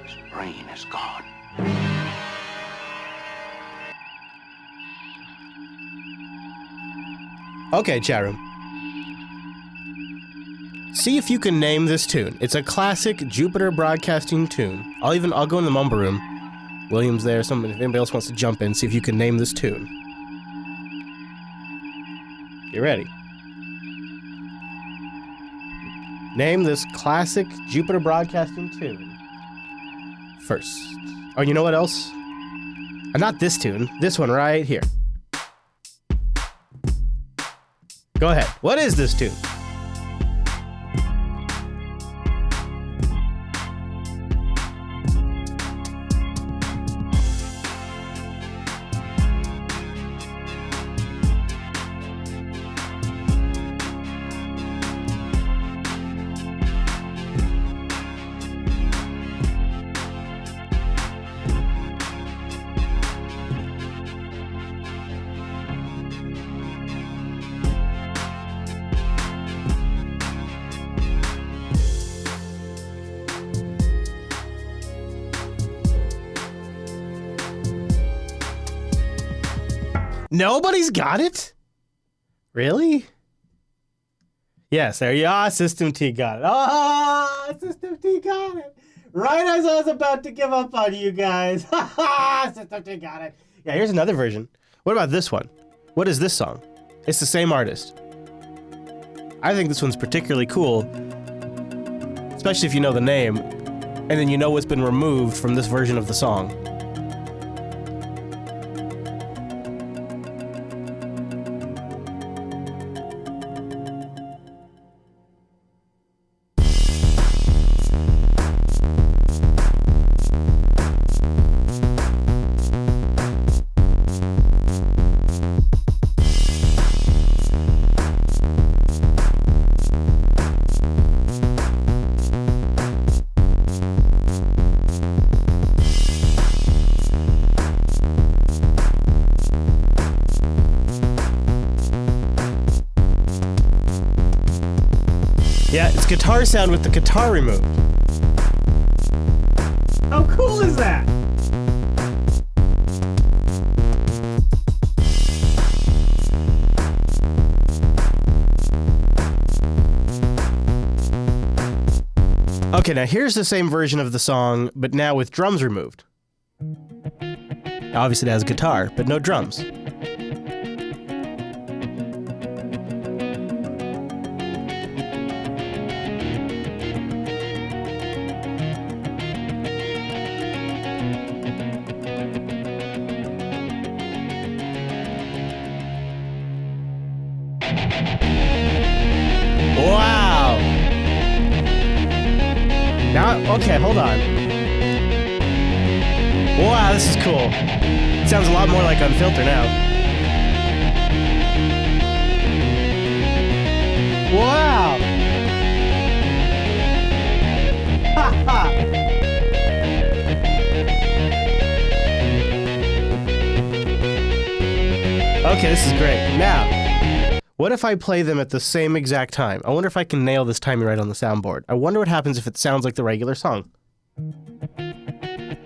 His brain is gone. Okay, chat room. See if you can name this tune. It's a classic Jupiter Broadcasting tune. I'll go in the mumble room. William's there, if anybody else wants to jump in, see if you can name this tune. You ready? Name this classic Jupiter Broadcasting tune. First. Oh, you know what else? Not this tune. This one right here. Go ahead. What is this tune? Nobody's got it? Really? Yes, there you are. System T got it. Ah, System T got it. Right as I was about to give up on you guys. System T got it. Yeah, here's another version. What about this one? What is this song? It's the same artist. I think this one's particularly cool, especially if you know the name, and then you know what's been removed from this version of the song. Yeah, it's guitar sound with the guitar removed. How cool is that? Okay, now here's the same version of the song, but now with drums removed. Obviously it has guitar, but no drums. Wow! Now, okay, hold on. Wow, this is cool. It sounds a lot more like Unfiltered now. Wow! Ha ha! Okay, this is great. Now, what if I play them at the same exact time? I wonder if I can nail this timing right on the soundboard. I wonder what happens if it sounds like the regular song.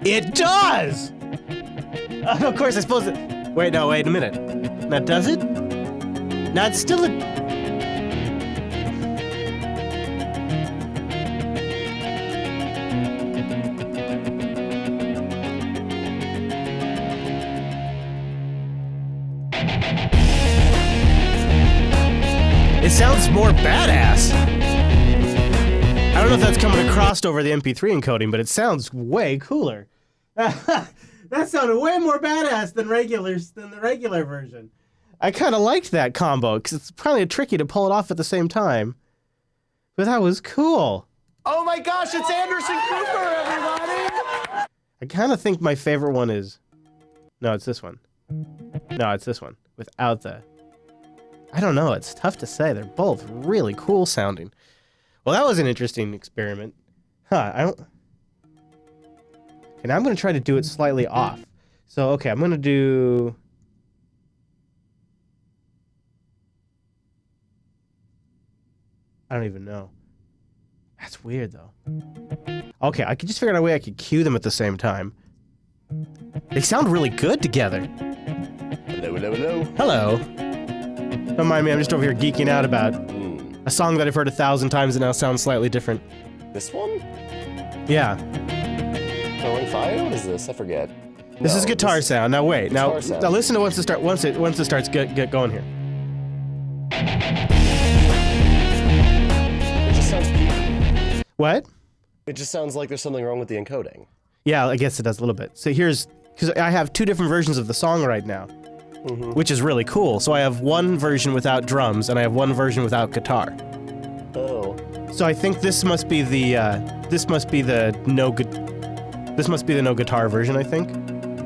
It does! Of course, I suppose it... Wait a minute. Now, does it? Now, it's still a... It sounds more badass. I don't know if that's coming across over the MP3 encoding, but it sounds way cooler. That sounded way more badass than the regular version. I kind of liked that combo, because it's probably tricky to pull it off at the same time. But that was cool. Oh my gosh, it's Anderson Cooper, everybody! I kind of think my favorite one is... No, it's this one. No, it's this one. Without the... I don't know, it's tough to say. They're both really cool sounding. Well, that was an interesting experiment. Huh, I don't... Okay, now I'm going to try to do it slightly off. So, okay, I'm going to do... I don't even know. That's weird though. Okay, I could just figure out a way I could cue them at the same time. They sound really good together. Hello, hello, hello. Hello. Don't mind me, I'm just over here geeking out about a song that I've heard 1,000 times and now sounds slightly different. This one? Yeah. Throwing fire? What is this? I forget. This No, is guitar sound. Now wait. Now Guitar sound. listen to once it starts get going here. It just sounds. What? It just sounds like there's something wrong with the encoding. Yeah, I guess it does a little bit. So here's because I have 2 different versions of the song right now, which is really cool. So I have one version without drums and I have one version without guitar. Oh. So I think this must be the no guitar version. I think.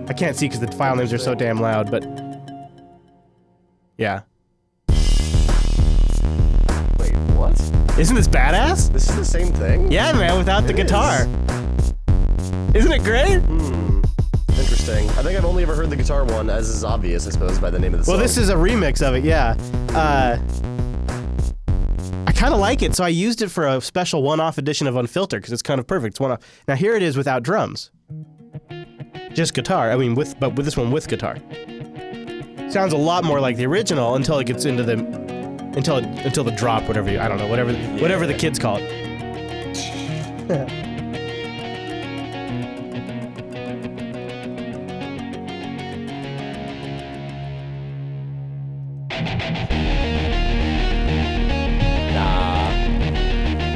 I can't see because the file names are so damn loud, but yeah. Wait, what? Isn't this badass? This is the same thing? Yeah, man, without the It guitar. is. Isn't it great? Interesting. I think I've only ever heard the guitar one, as is obvious, I suppose, by the name of the song. Well, this is a remix of it, yeah. I kind of like it, so I used it for a special one-off edition of Unfiltered because it's kind of perfect. It's one-off. Now here it is without drums, just guitar. I mean, with this one with guitar. Sounds a lot more like the original until it gets into the until the drop, whatever I don't know, whatever the kids call it.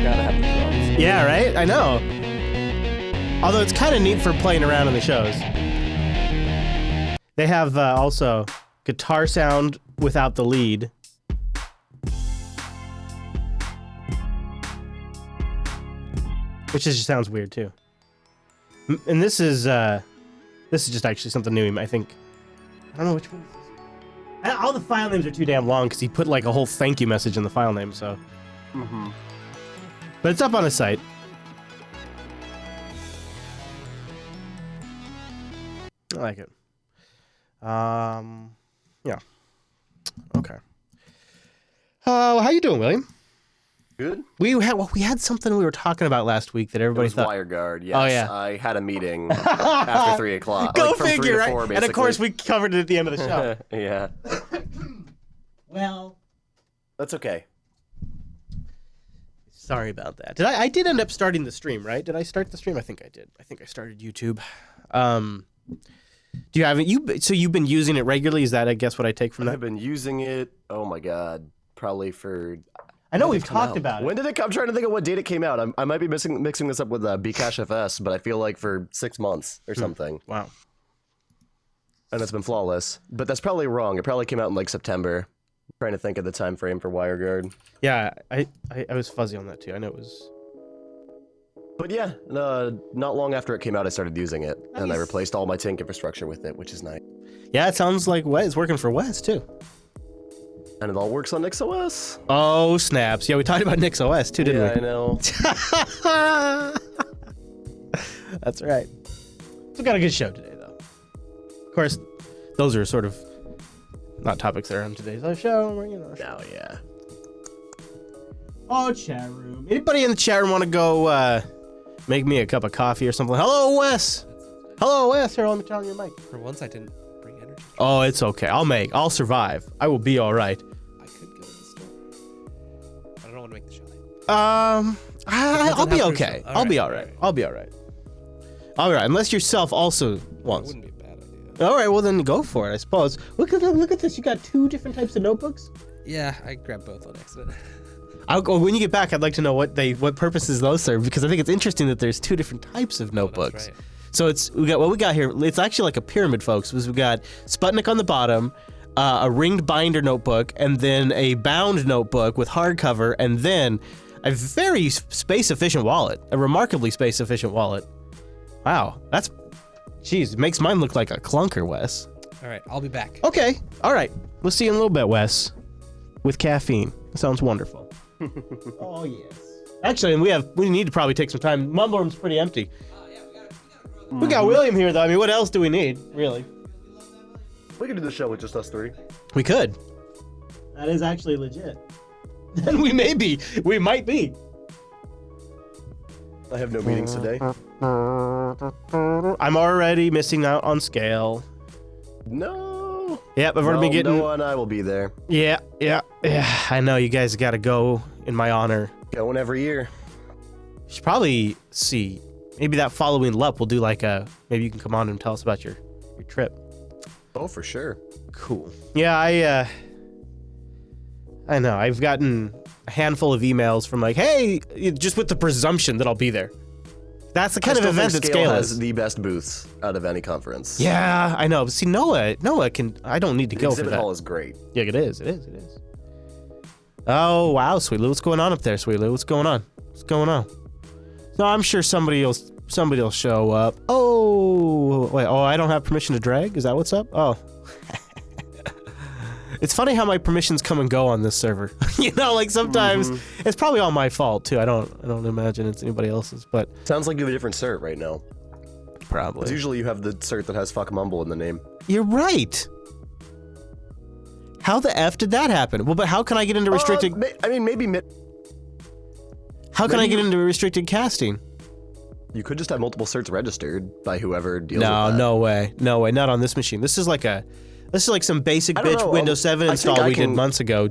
Gotta have the drums. Yeah, right? I know. Although it's kind of neat for playing around in the shows. They have also guitar sound without the lead. Which just sounds weird too. And this is just actually something new. I think. I don't know which one is this. All the file names are too damn long because he put like a whole thank you message in the file name, so. But it's up on his site. I like it. Yeah. Okay. How you doing, William? Good? We had something we were talking about last week that It everybody was thought. WireGuard, yes. Oh, yeah. I had a meeting after 3 o'clock. Go like from 3 figure, to right? 4, And of course, basically. we covered it at the end of the show. Yeah. Well, That's okay. sorry about that. I did end up starting the stream, right? Did I start the stream? I think I did. I think I started YouTube. Do you have it? So you've been using it regularly? Is that, I guess, what I take from I've that? been using it, oh my god, probably for... I know When we've did it come talked out? about it. When did it come? I'm trying to think of what date it came out. I might be mixing this up with Bcash FS, but I feel like for 6 months or something. Wow. And it's been flawless. But that's probably wrong. It probably came out in like September. I'm trying to think of the time frame for WireGuard. Yeah, I was fuzzy on that too. I know it was. But yeah, not long after it came out, I started using it. And I Nice. replaced all my tank infrastructure with it, which is nice. Yeah, it sounds like it's working for Wes too. And it all works on NixOS. Oh snaps! Yeah, we talked about NixOS too, didn't Yeah, I we? know. That's right. We got a good show today, though. Of course, those are sort of not topics that are on today's show. You know. Oh, yeah. Oh, chat room. Anybody in the chat room want to go make me a cup of coffee or something? Hello, Wes. Hello, Wes. Here, let me turn on your mic. For once, I didn't bring energy. Oh, it's okay. I'll survive. I will be all right. I could go to the store. I don't want to make the show. I'll on be how okay. personal. I'll be all Alright, right. alright. I'll be all right. All right, unless yourself also It wants. wouldn't be a bad idea. All right, well then go for it, I suppose. Look at this. You got 2 different types of notebooks. Yeah, I grabbed both on accident. When you get back, I'd like to know what purposes those serve, because I think it's interesting that there's 2 different types of notebooks. right. So what we got here. It's actually like a pyramid, folks. We've got Sputnik on the bottom, a ringed binder notebook, and then a bound notebook with hardcover, and then a very space-efficient wallet, a remarkably space-efficient wallet. Wow, jeez, it makes mine look like a clunker, Wes. All right, I'll be back. Okay, all right. We'll see you in a little bit, Wes, with caffeine. That sounds wonderful. Oh yes. Actually, we need to probably take some time. Mumble room's pretty empty. We got William here, though. I mean, what else do we need, really? We could do the show with just us 3. We could. That is actually legit. And we might be. I have no meetings today. I'm already missing out on scale. No. Yep, I've already been getting. Noah and I will be there. Yeah. I know you guys got to go in my honor. Going every year. You should probably see. Maybe that following LUP we'll do like a. Maybe you can come on and tell us about your trip. Oh, for sure. Cool. Yeah, I know. I've gotten a handful of emails from like, hey, just with the presumption that I'll be there. That's the kind of event that Scale has is. the best booths out of any conference. Yeah, I know. See, Noah can. I don't need to go for Exhibit that. Hall is great. Yeah, it is. Oh wow, Sweet Lou, what's going on up there, Sweet Lou? What's going on? No, I'm sure somebody'll show up. Oh wait, I don't have permission to drag. Is that what's up? Oh. It's funny how my permissions come and go on this server. Like sometimes it's probably all my fault too. I don't imagine it's anybody else's, but Sounds like you have a different cert right now. probably. Because usually you have the cert that has fuck mumble in the name. You're right. How the F did that happen? Well, but how can I get into restricted? Maybe How can I maybe- get into restricted casting? you could just have multiple certs registered by whoever deals with No, that. no way, not on this machine. This is like some basic I don't bitch know, Windows 7 I think install I we did can- months ago.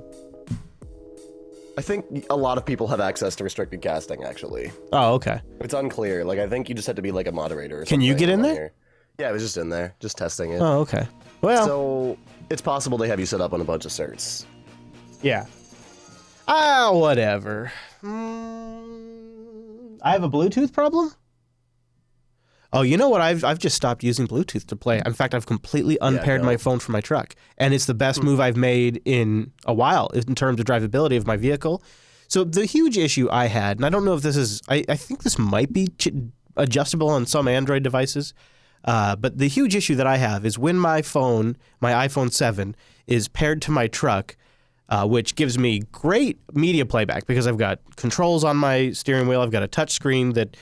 I think a lot of people have access to restricted casting, actually. Oh, okay. It's unclear. Like, I think you just have to be like a moderator or Can you something get in on there? here. Yeah, it was just in there, just testing it. Oh, okay. Well, So, it's possible they have you set up on a bunch of certs. yeah. Whatever. I have a Bluetooth problem? Oh, you know what? I've just stopped using Bluetooth to play. In fact, I've completely unpaired no. my phone from my truck, and it's the best move I've made in a while in terms of drivability of my vehicle. So the huge issue I had, and I don't know if this is, I think this might be adjustable on some Android devices, but the huge issue that I have is when my iPhone 7, is paired to my truck, which gives me great media playback because I've got controls on my steering wheel. I've got a touch screen that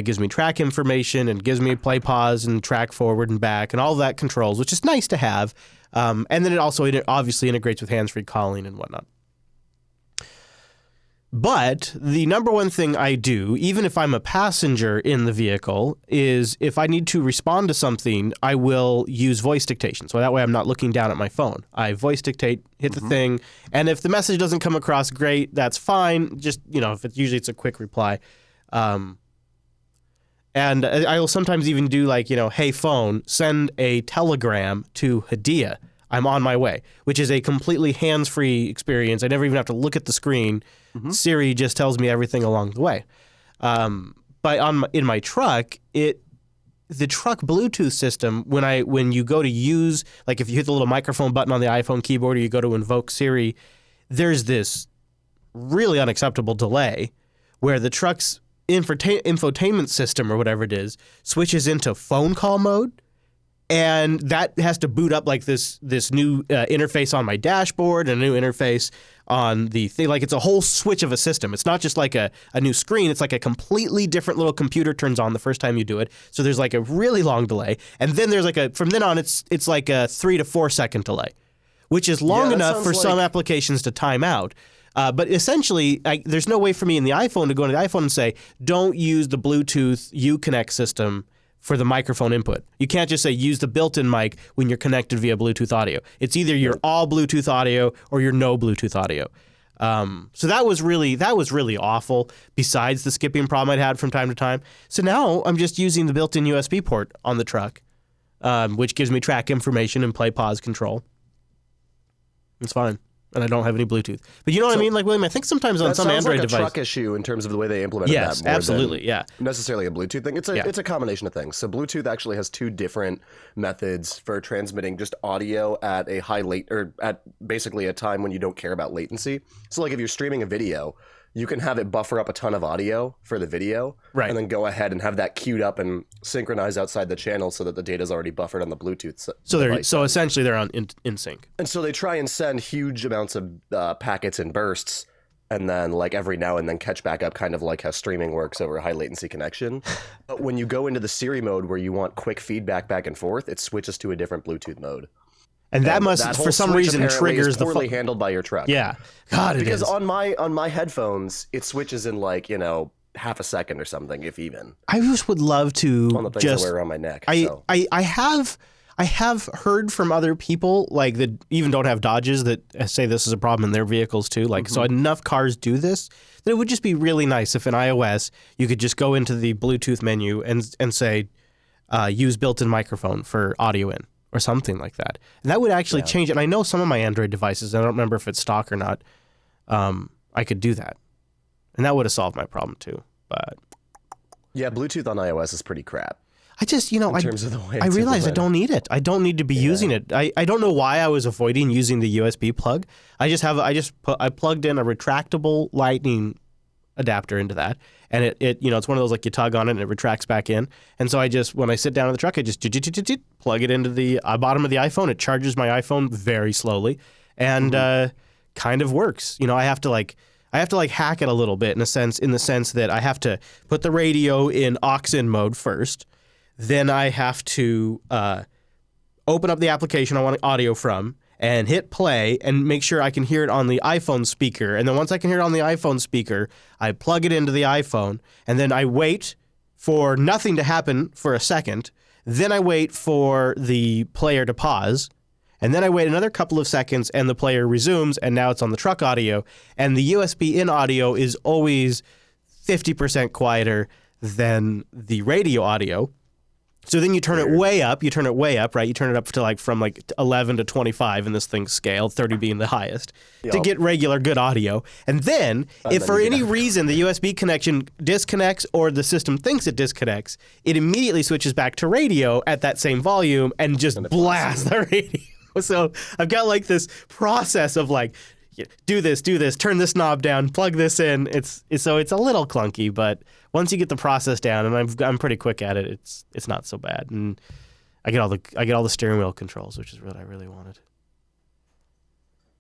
gives me track information and gives me play, pause, and track forward and back and all that controls, which is nice to have. And then it also obviously integrates with hands-free calling and whatnot. But the number one thing I do, even if I'm a passenger in the vehicle, is if I need to respond to something, I will use voice dictation. So that way I'm not looking down at my phone. I voice dictate, hit the thing, and if the message doesn't come across great, that's fine. Just, if it's a quick reply. And I will sometimes even do like, hey phone, send a telegram to Hadia. I'm on my way, which is a completely hands-free experience. I never even have to look at the screen. Siri just tells me everything along the way. But in my truck, the truck Bluetooth system, when you go to use, like if you hit the little microphone button on the iPhone keyboard or you go to invoke Siri, there's this really unacceptable delay where the truck's infotainment system or whatever it is switches into phone call mode. And that has to boot up like this new interface on my dashboard and a new interface on the thing. Like it's a whole switch of a system. It's not just like a new screen. It's like a completely different little computer turns on the first time you do it. So there's like a really long delay. And then there's from then on, it's like a 3 to 4 second delay, which is long that enough sounds for some like- applications to time out. But essentially, there's no way for me in the iPhone to go into the iPhone and say, don't use the Bluetooth Uconnect system for the microphone input. You can't just say use the built-in mic when you're connected via Bluetooth audio. It's either you're all Bluetooth audio or you're no Bluetooth audio. So that was really awful, besides the skipping problem I'd had from time to time. So now I'm just using the built-in USB port on the truck, which gives me track information and play pause control. It's fine. And I don't have any Bluetooth. But you know what I mean? Like, William, I think sometimes on That some sounds Android like a device. truck issue in terms of the way they implemented Yes, that. More absolutely, than yeah. necessarily a Bluetooth thing. It's a combination of things. So Bluetooth actually has two different methods for transmitting just audio at a high or at basically a time when you don't care about latency. So like if you're streaming a video, you can have it buffer up a ton of audio for the video, Right. and then go ahead and have that queued up and synchronize outside the channel so that the data is already buffered on the Bluetooth. So essentially they're in sync. And so they try and send huge amounts of packets in bursts, and then like every now and then catch back up, kind of like how streaming works over a high latency connection. But when you go into the Siri mode where you want quick feedback back and forth, it switches to a different Bluetooth mode. And that must, That whole for some switch reason, apparently triggers is the poorly handled by your truck. Yeah. God, it Because is. on my headphones, it switches in like half a second or something, if even. I just would love to One of the things just I wear around my neck. I have heard from other people like that even don't have Dodges that say this is a problem in their vehicles too. Like so enough cars do this that it would just be really nice if in iOS you could just go into the Bluetooth menu and say use built-in microphone for audio in or something like that. And that would actually change it. And I know some of my Android devices, I don't remember if it's stock or not, I could do that. And that would have solved my problem too. But Yeah, Bluetooth on iOS is pretty crap. I just, you know, in terms of the way I it's realize I implemented. don't need it. I don't need to be using it. I don't know why I was avoiding using the USB plug. I plugged in a retractable lightning adapter into that, and it you know, it's one of those like you tug on it and it retracts back in. And so when I sit down in the truck, I just plug it into the bottom of the iPhone. It charges my iPhone very slowly, and kind of works. You know, I have to hack it a little bit in the sense that I have to put the radio in aux-in mode first. Then I have to open up the application I want audio from and hit play and make sure I can hear it on the iPhone speaker. And then once I can hear it on the iPhone speaker, I plug it into the iPhone, and then I wait for nothing to happen for a second. Then I wait for the player to pause. And then I wait another couple of seconds and the player resumes, and now it's on the truck audio. And the USB in audio is always 50% quieter than the radio audio. So then you turn it way up, right? You turn it up to from 11 to 25 in this thing's scale, 30 being the highest, to get regular good audio. And then, if for any reason the USB connection disconnects or the system thinks it disconnects, it immediately switches back to radio at that same volume and just blasts the radio. So I've got like this process of do this, turn this knob down, plug this in. It's a little clunky, but once you get the process down, and I'm pretty quick at it, it's not so bad. And I get all the steering wheel controls, which is what I really wanted.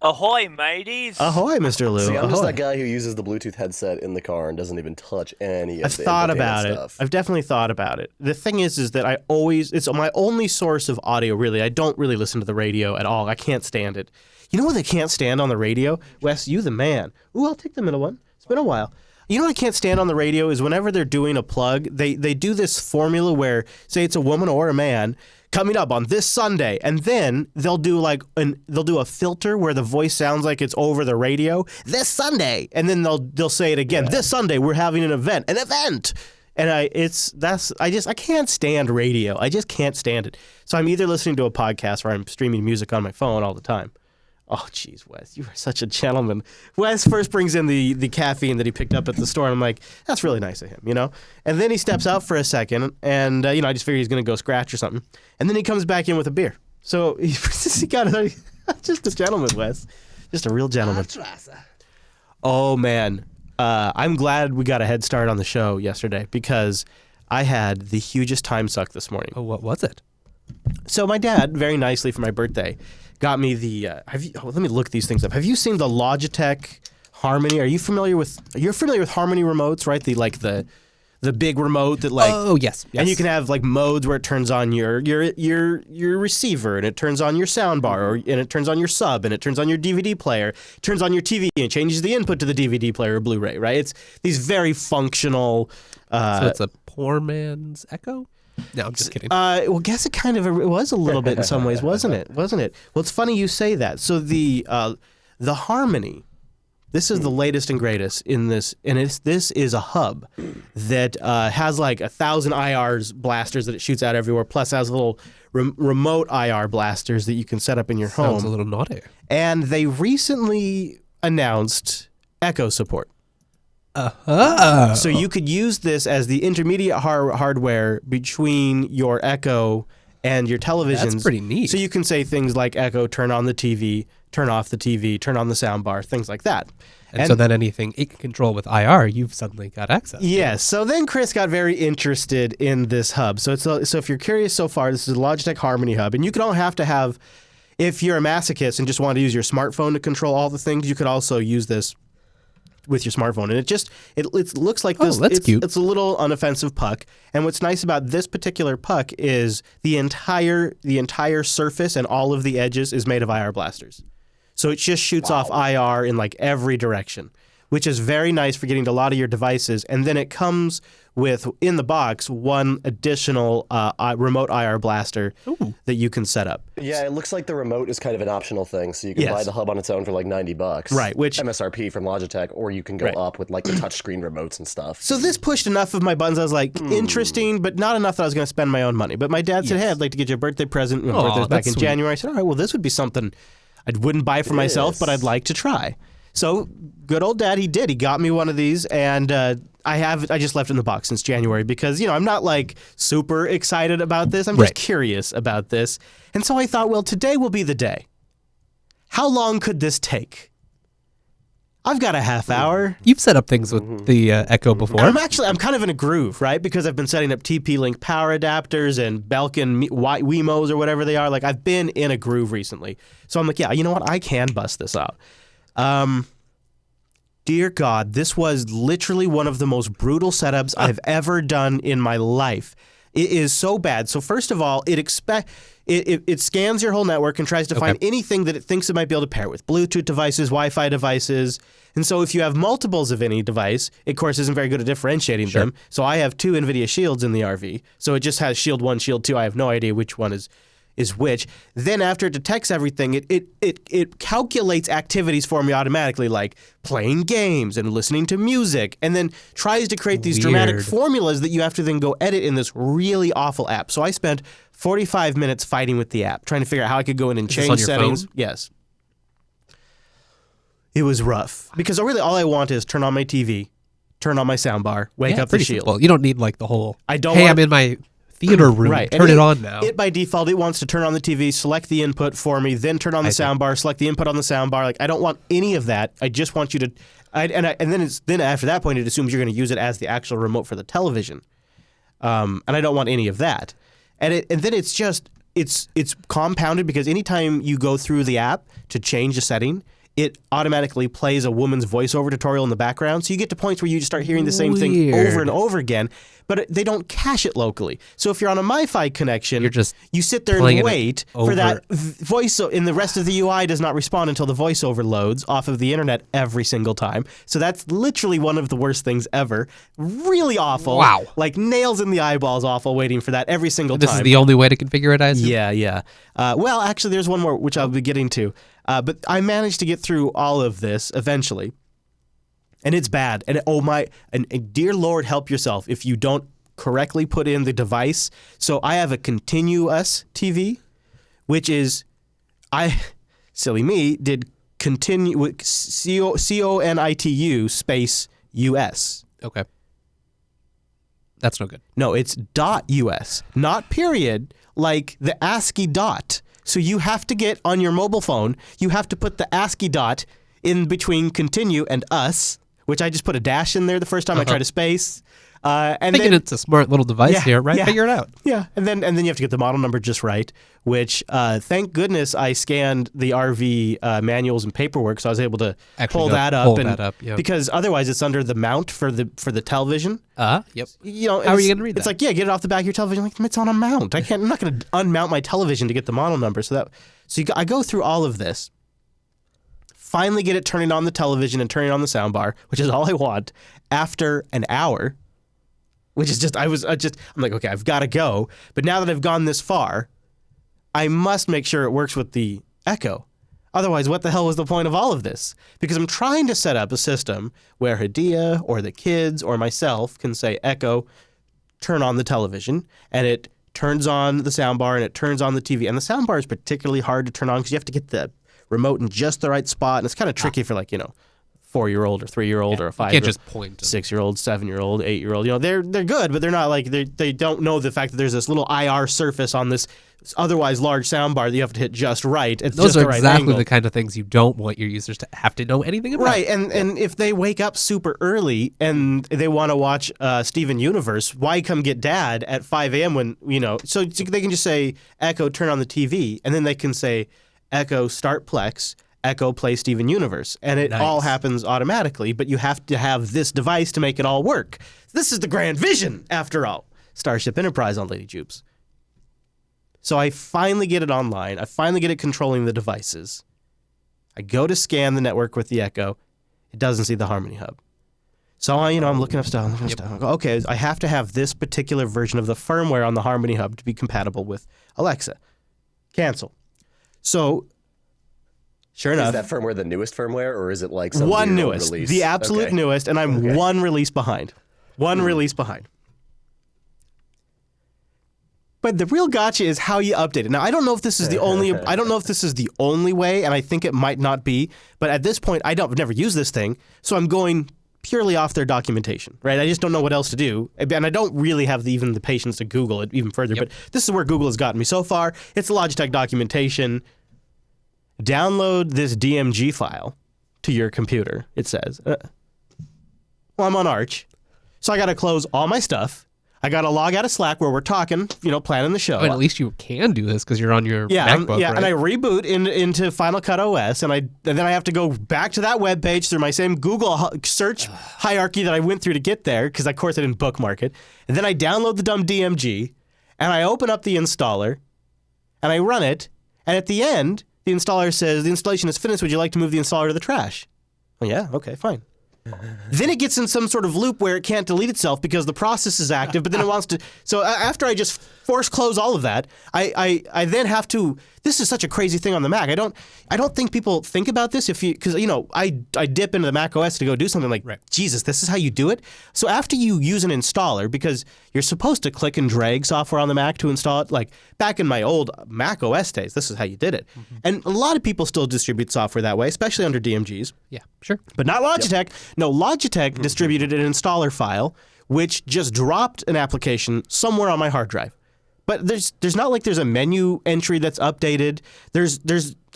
Ahoy, mateys! Ahoy, Mr. Lou. See, I'm Ahoy. just that guy who uses the Bluetooth headset in the car and doesn't even touch any of I've the thought infotainment about it. stuff. I've definitely thought about it. The thing is that it's my only source of audio, really. I don't really listen to the radio at all. I can't stand it. You know what I can't stand on the radio? Wes, you the man. Ooh, I'll take the middle one. It's been a while. You know what I can't stand on the radio is whenever they're doing a plug, they do this formula where, say it's a woman or a man, coming up on this Sunday, and then they'll do a filter where the voice sounds like it's over the radio this Sunday, and then they'll say it again this Sunday. We're having an event, and I can't stand radio. I just can't stand it. So I'm either listening to a podcast or I'm streaming music on my phone all the time. Oh, geez, Wes, you are such a gentleman. Wes first brings in the caffeine that he picked up at the store, and I'm like, that's really nice of him, you know? And then he steps out for a second, and, I just figured he's going to go scratch or something. And then he comes back in with a beer. So he got just a gentleman, Wes. Just a real gentleman. Oh, man. I'm glad we got a head start on the show yesterday because I had the hugest time suck this morning. Oh, what was it? So my dad, very nicely for my birthday, got me the. Let me look these things up. Have you seen the Logitech Harmony? You're familiar with Harmony remotes, right? The big remote that Oh yes. and you can have modes where it turns on your receiver and it turns on your soundbar and it turns on your sub and it turns on your DVD player, it turns on your TV and changes the input to the DVD player or Blu-ray, right? It's these very functional. So it's a poor man's Echo. No, I'm just kidding. Well, guess it was a little bit in some ways, wasn't it? Well, it's funny you say that. So the Harmony, this is the latest and greatest in this, and this is a hub that has 1,000 IRs blasters that it shoots out everywhere, plus has little remote IR blasters that you can set up in your home. Sounds a little naughty. And they recently announced Echo support. So you could use this as the intermediate hardware between your Echo and your televisions. That's pretty neat. So you can say things like Echo, turn on the TV, turn off the TV, turn on the soundbar, things like that. And so then anything it can control with IR, you've suddenly got access. Yes. So then Chris got very interested in this hub. So if you're curious so far, this is a Logitech Harmony hub, and you don't have to have. If you're a masochist and just want to use your smartphone to control all the things, you could also use this with your smartphone, and it looks like this. That's cute. It's a little unoffensive puck, and what's nice about this particular puck is the entire surface and all of the edges is made of IR blasters, so it just shoots off IR in every direction, which is very nice for getting to a lot of your devices. And then it comes with, in the box, one additional remote IR blaster that you can set up. Yeah, it looks like the remote is kind of an optional thing, so you can Yes. buy the hub on its own for like $90. Right, which- MSRP from Logitech, or you can go Right. up with like the touchscreen remotes and stuff. So this pushed enough of my buttons. I was like, interesting, but not enough that I was going to spend my own money. But my dad said, hey, I'd like to get you a birthday present. My Aw, birthday was back that's in sweet. January. I said, all right, well, this would be something I wouldn't buy for myself, but I'd like to try. So good old dad, he did. He got me one of these, and I just left it in the box since January because, I'm not like super excited about this. I'm just Right. curious about this. And so I thought, well, today will be the day. How long could this take? I've got a half hour. You've set up things with the Echo before. I'm kind of in a groove, right? Because I've been setting up TP-Link power adapters and Belkin Wemos or whatever they are. Like, I've been in a groove recently. So I'm like, yeah, you know what? I can bust this out. Dear God, this was literally one of the most brutal setups I've ever done in my life. It is so bad. So first of all, it scans your whole network and tries to find anything that it thinks it might be able to pair with. Bluetooth devices, Wi-Fi devices. And so if you have multiples of any device, it of course isn't very good at differentiating them. So I have 2 NVIDIA Shields in the RV. So it just has Shield 1, Shield 2. I have no idea which one is which. Then after it detects everything, it calculates activities for me automatically, like playing games and listening to music, and then tries to create these dramatic Weird. formulas that you have to then go edit in this really awful app. So I spent 45 minutes fighting with the app, trying to figure out how I could go in and Is this change on your settings. phone? Yes. It was rough because really all I want is turn on my TV, turn on my soundbar, wake Yeah, up the pretty Shield. simple. You don't need like the whole. I don't Hey, want- I'm in my theater room. Right. Turn And it on now. It by default, it wants to turn on the TV, select the input for me, then turn on the see. soundbar, select the input on the soundbar. Like, I don't want any of that. I just want you to, then after that point, it assumes you're going to use it as the actual remote for the television, and I don't want any of that. And then it's just it's compounded because anytime you go through the app to change a setting, it automatically plays a woman's voiceover tutorial in the background. So you get to points where you just start hearing the same thing Weird. over and over again, but they don't cache it locally. So if you're on a MiFi connection, You're just you sit there playing and it wait for over. that voice, and the rest of the UI does not respond until the voiceover loads off of the internet every single time. So that's literally one of the worst things ever. Really awful. Wow. Like nails in the eyeballs awful waiting for that every single This time. is the only way to configure it, I assume? Yeah. Well, actually, there's one more, which I'll be getting to. But I managed to get through all of this eventually. And it's bad. And and dear Lord, help yourself if you don't correctly put in the device. So I have a continuous TV, which is, silly me, did continue, CONITU space US. Okay. That's no good. No, it's .us, not period, like the ASCII dot. So you have to get on your mobile phone, you have to put the ASCII dot in between continue and us, which I just put a dash in there the first time I tried to space. And Thinking then, it's a smart little device here, right? yeah. Figure it out. Yeah, and then you have to get the model number just right, which thank goodness I scanned the RV manuals and paperwork, so I was able to Actually pull go that up. pull and, that up, yeah. Because otherwise it's under the mount for the television. Yep. You know, How are you it's- gonna read It's that? like, yeah, get it off the back of your television. Like, it's on a mount. I'm not going to unmount my television to get the model number. I go through all of this. Finally, get it turning on the television and turning on the soundbar, which is all I want. After an hour, which is I'm like, okay, I've got to go. But now that I've gone this far, I must make sure it works with the Echo. Otherwise, what the hell was the point of all of this? Because I'm trying to set up a system where Hadia or the kids or myself can say, Echo, turn on the television, and it turns on the soundbar and it turns on the TV. And the soundbar is particularly hard to turn on because you have to get the remote in just the right spot, and it's kind of tricky for 4-year-old or 3-year-old or a 5-year-old. You can't just point. 6-year-old, 7-year-old, 8-year-old. They're good, but they're not they don't know the fact that there's this little IR surface on this otherwise large soundbar that you have to hit just right. It's Those just are the right exactly angle. the kind of things you don't want your users to have to know anything about. Right, and if they wake up super early and they want to watch Steven Universe, why come get Dad at 5 a.m. when, so they can just say, Echo, turn on the TV, and then they can say, Echo, start Plex, Echo, play Steven Universe, and it all Nice. happens automatically, but you have to have this device to make it all work. This is the grand vision, after all. Starship Enterprise on Lady Jupes. So I finally get it online. I finally get it controlling the devices. I go to scan the network with the Echo. It doesn't see the Harmony Hub. So I'm looking up stuff. I go, okay, I have to have this particular version of the firmware on the Harmony Hub to be compatible with Alexa. Cancel. So, sure enough, Is that firmware the newest firmware, or is it like some one weird old newest, release? the absolute Okay. newest, and I'm one release behind. One release behind. But the real gotcha is how you update it. Now, I don't know if this is the only way, and I think it might not be. But at this point, I've never used this thing, so I'm going purely off their documentation, right? I just don't know what else to do, and I don't really have even the patience to Google it even further. But this is where Google has gotten me so far. It's the Logitech documentation. Download this DMG file to your computer. It says, well, I'm on Arch, so I got to close all my stuff. I got to log out of Slack where we're talking, planning the show. I mean, at least you can do this because you're on your Yeah, MacBook, right? and I reboot into Final Cut OS, and then I have to go back to that web page through my same Google search hierarchy that I went through to get there, because of course I didn't bookmark it. And then I download the dumb DMG, and I open up the installer, and I run it, and at the end, the installer says, the installation is finished, would you like to move the installer to the trash? Well, yeah, okay, fine. Then it gets in some sort of loop where it can't delete itself because the process is active, but then it wants to. So after I just force close all of that, I then have to. This is such a crazy thing on the Mac. I don't think people think about this because I dip into the Mac OS to go do something like, Jesus, this is how you do it. So after you use an installer, because you're supposed to click and drag software on the Mac to install it, like back in my old Mac OS days, this is how you did it. And a lot of people still distribute software that way, especially under DMGs. Yeah, sure. But not Logitech. No, Logitech distributed an installer file which just dropped an application somewhere on my hard drive. But there's not like there's a menu entry that's updated. There's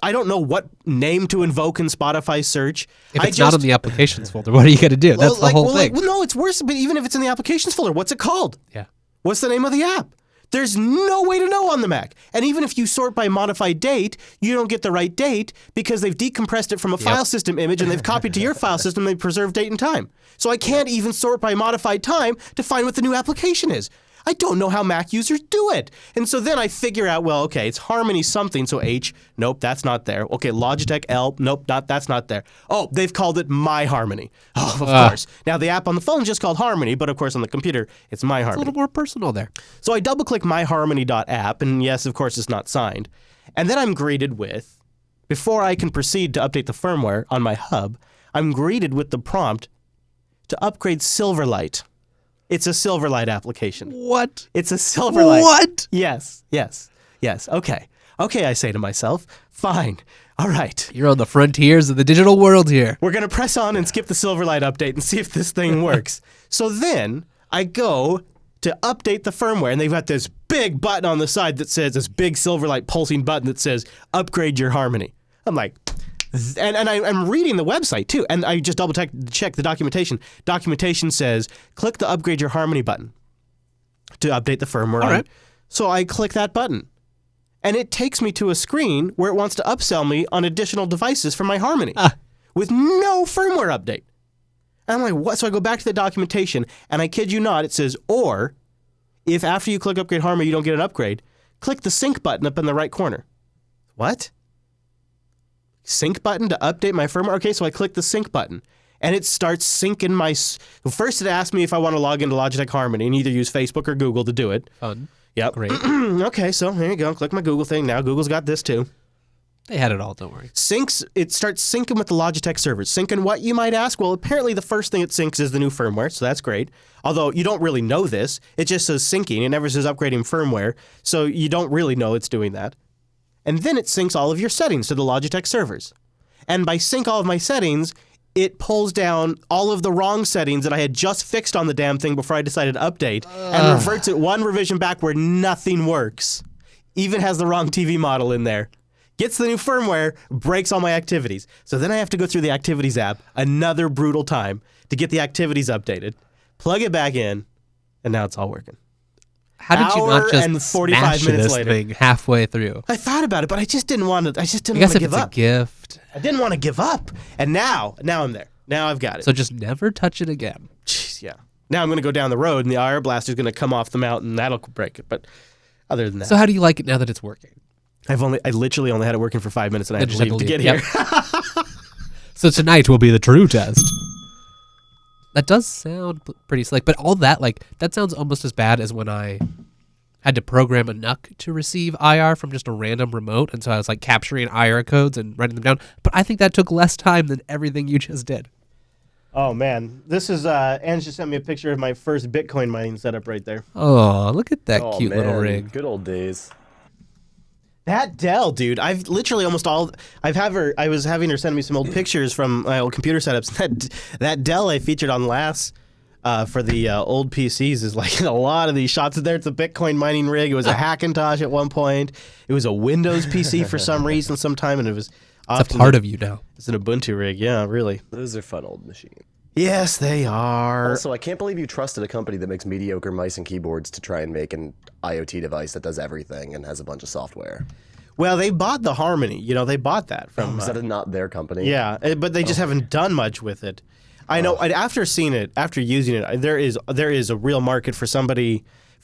I don't know what name to invoke in Spotify search. If it's not in the applications folder, what are you going to do? That's the whole thing. No, it's worse. But even if it's in the applications folder, what's it called? Yeah. What's the name of the app? There's no way to know on the Mac. And even if you sort by modified date, you don't get the right date because they've decompressed it from a file system image and they've copied to your file system and they've preserved date and time. So I can't even sort by modified time to find what the new application is. I don't know how Mac users do it. And so then I figure out, well, okay, it's Harmony something, so H, nope, that's not there. Okay, Logitech L, nope, that's not there. Oh, they've called it My Harmony. Oh, of course. Now the app on the phone is just called Harmony, but of course on the computer, it's My Harmony. It's a little more personal there. So I double-click myharmony.app, and yes, of course, it's not signed. And then I'm greeted with, before I can proceed to update the firmware on my hub, I'm greeted with the prompt to upgrade Silverlight. It's a Silverlight application. What? It's a Silverlight. What? Yes. Okay, I say to myself, fine. All right. You're on the frontiers of the digital world here. We're going to press on and skip the Silverlight update and see if this thing works. So then I go to update the firmware, and they've got this big button on the side that says, this big Silverlight pulsing button that says, upgrade your Harmony. I'm like, and I'm reading the website too, and I just double check the documentation. Documentation says, click the upgrade your Harmony button to update the firmware. All right. So I click that button, and it takes me to a screen where it wants to upsell me on additional devices for my Harmony with no firmware update. And I'm like, what? So I go back to the documentation, and I kid you not, it says, or if after you click upgrade Harmony you don't get an upgrade, click the sync button up in the right corner. What? Sync button to update my firmware? Okay, so I click the sync button, and it starts syncing my... First, it asked me if I want to log into Logitech Harmony and either use Facebook or Google to do it. Fun. Yep. Great. Okay, so there you go. Click my Google thing. Now Google's got this too. They had it all, don't worry. It starts syncing with the Logitech servers. Syncing what, you might ask? Well, apparently the first thing it syncs is the new firmware, so that's great. Although you don't really know this. It just says syncing. It never says upgrading firmware, so you don't really know it's doing that. And then it syncs all of your settings to the Logitech servers. And by sync all of my settings, it pulls down all of the wrong settings that I had just fixed on the damn thing before I decided to update, and reverts it one revision back where nothing works. Even has the wrong TV model in there. Gets the new firmware, breaks all my activities. So then I have to go through the Activities app, another brutal time, to get the activities updated, plug it back in, and now it's all working. How did you not Hour just and 45 smash minutes this later. thing halfway through? I thought about it, but I just didn't want to. I just I didn't guess want to if give it's up. a gift. I didn't want to give up, and now I'm there. Now I've got it. So just never touch it again. Jeez, yeah. Now I'm going to go down the road, and the IR blaster's going to come off the mountain. That'll break it. But other than that, So how do you like it now that it's working? I literally only had it working for 5 minutes, and I had to Just had leave to to get leave. here. So tonight will be the true test. That does sound pretty slick, but all that, like, that sounds almost as bad as when I had to program a NUC to receive IR from just a random remote, and so I was, like, capturing IR codes and writing them down. But I think that took less time than everything you just did. Oh, man. This is, Ange just sent me a picture of my first Bitcoin mining setup right there. Oh, look at that Oh, cute little man. rig. Good old days. That Dell, dude. I've literally I was having her send me some old pictures from my old computer setups. That Dell I featured on last for the old PCs is like a lot of these shots in there. It's a Bitcoin mining rig. It was a Hackintosh at one point. It was a Windows PC for some reason sometime, and it was It's a part of you now. It's an Ubuntu rig. Yeah, really. Those are fun old machines. Yes, they are. Also, I can't believe you trusted a company that makes mediocre mice and keyboards to try and make an IoT device that does everything and has a bunch of software. Well, they bought the Harmony. You know, they bought that from. Is that not their company? Yeah, but they just haven't done much with it. I know. After seeing it, after using it, there is a real market for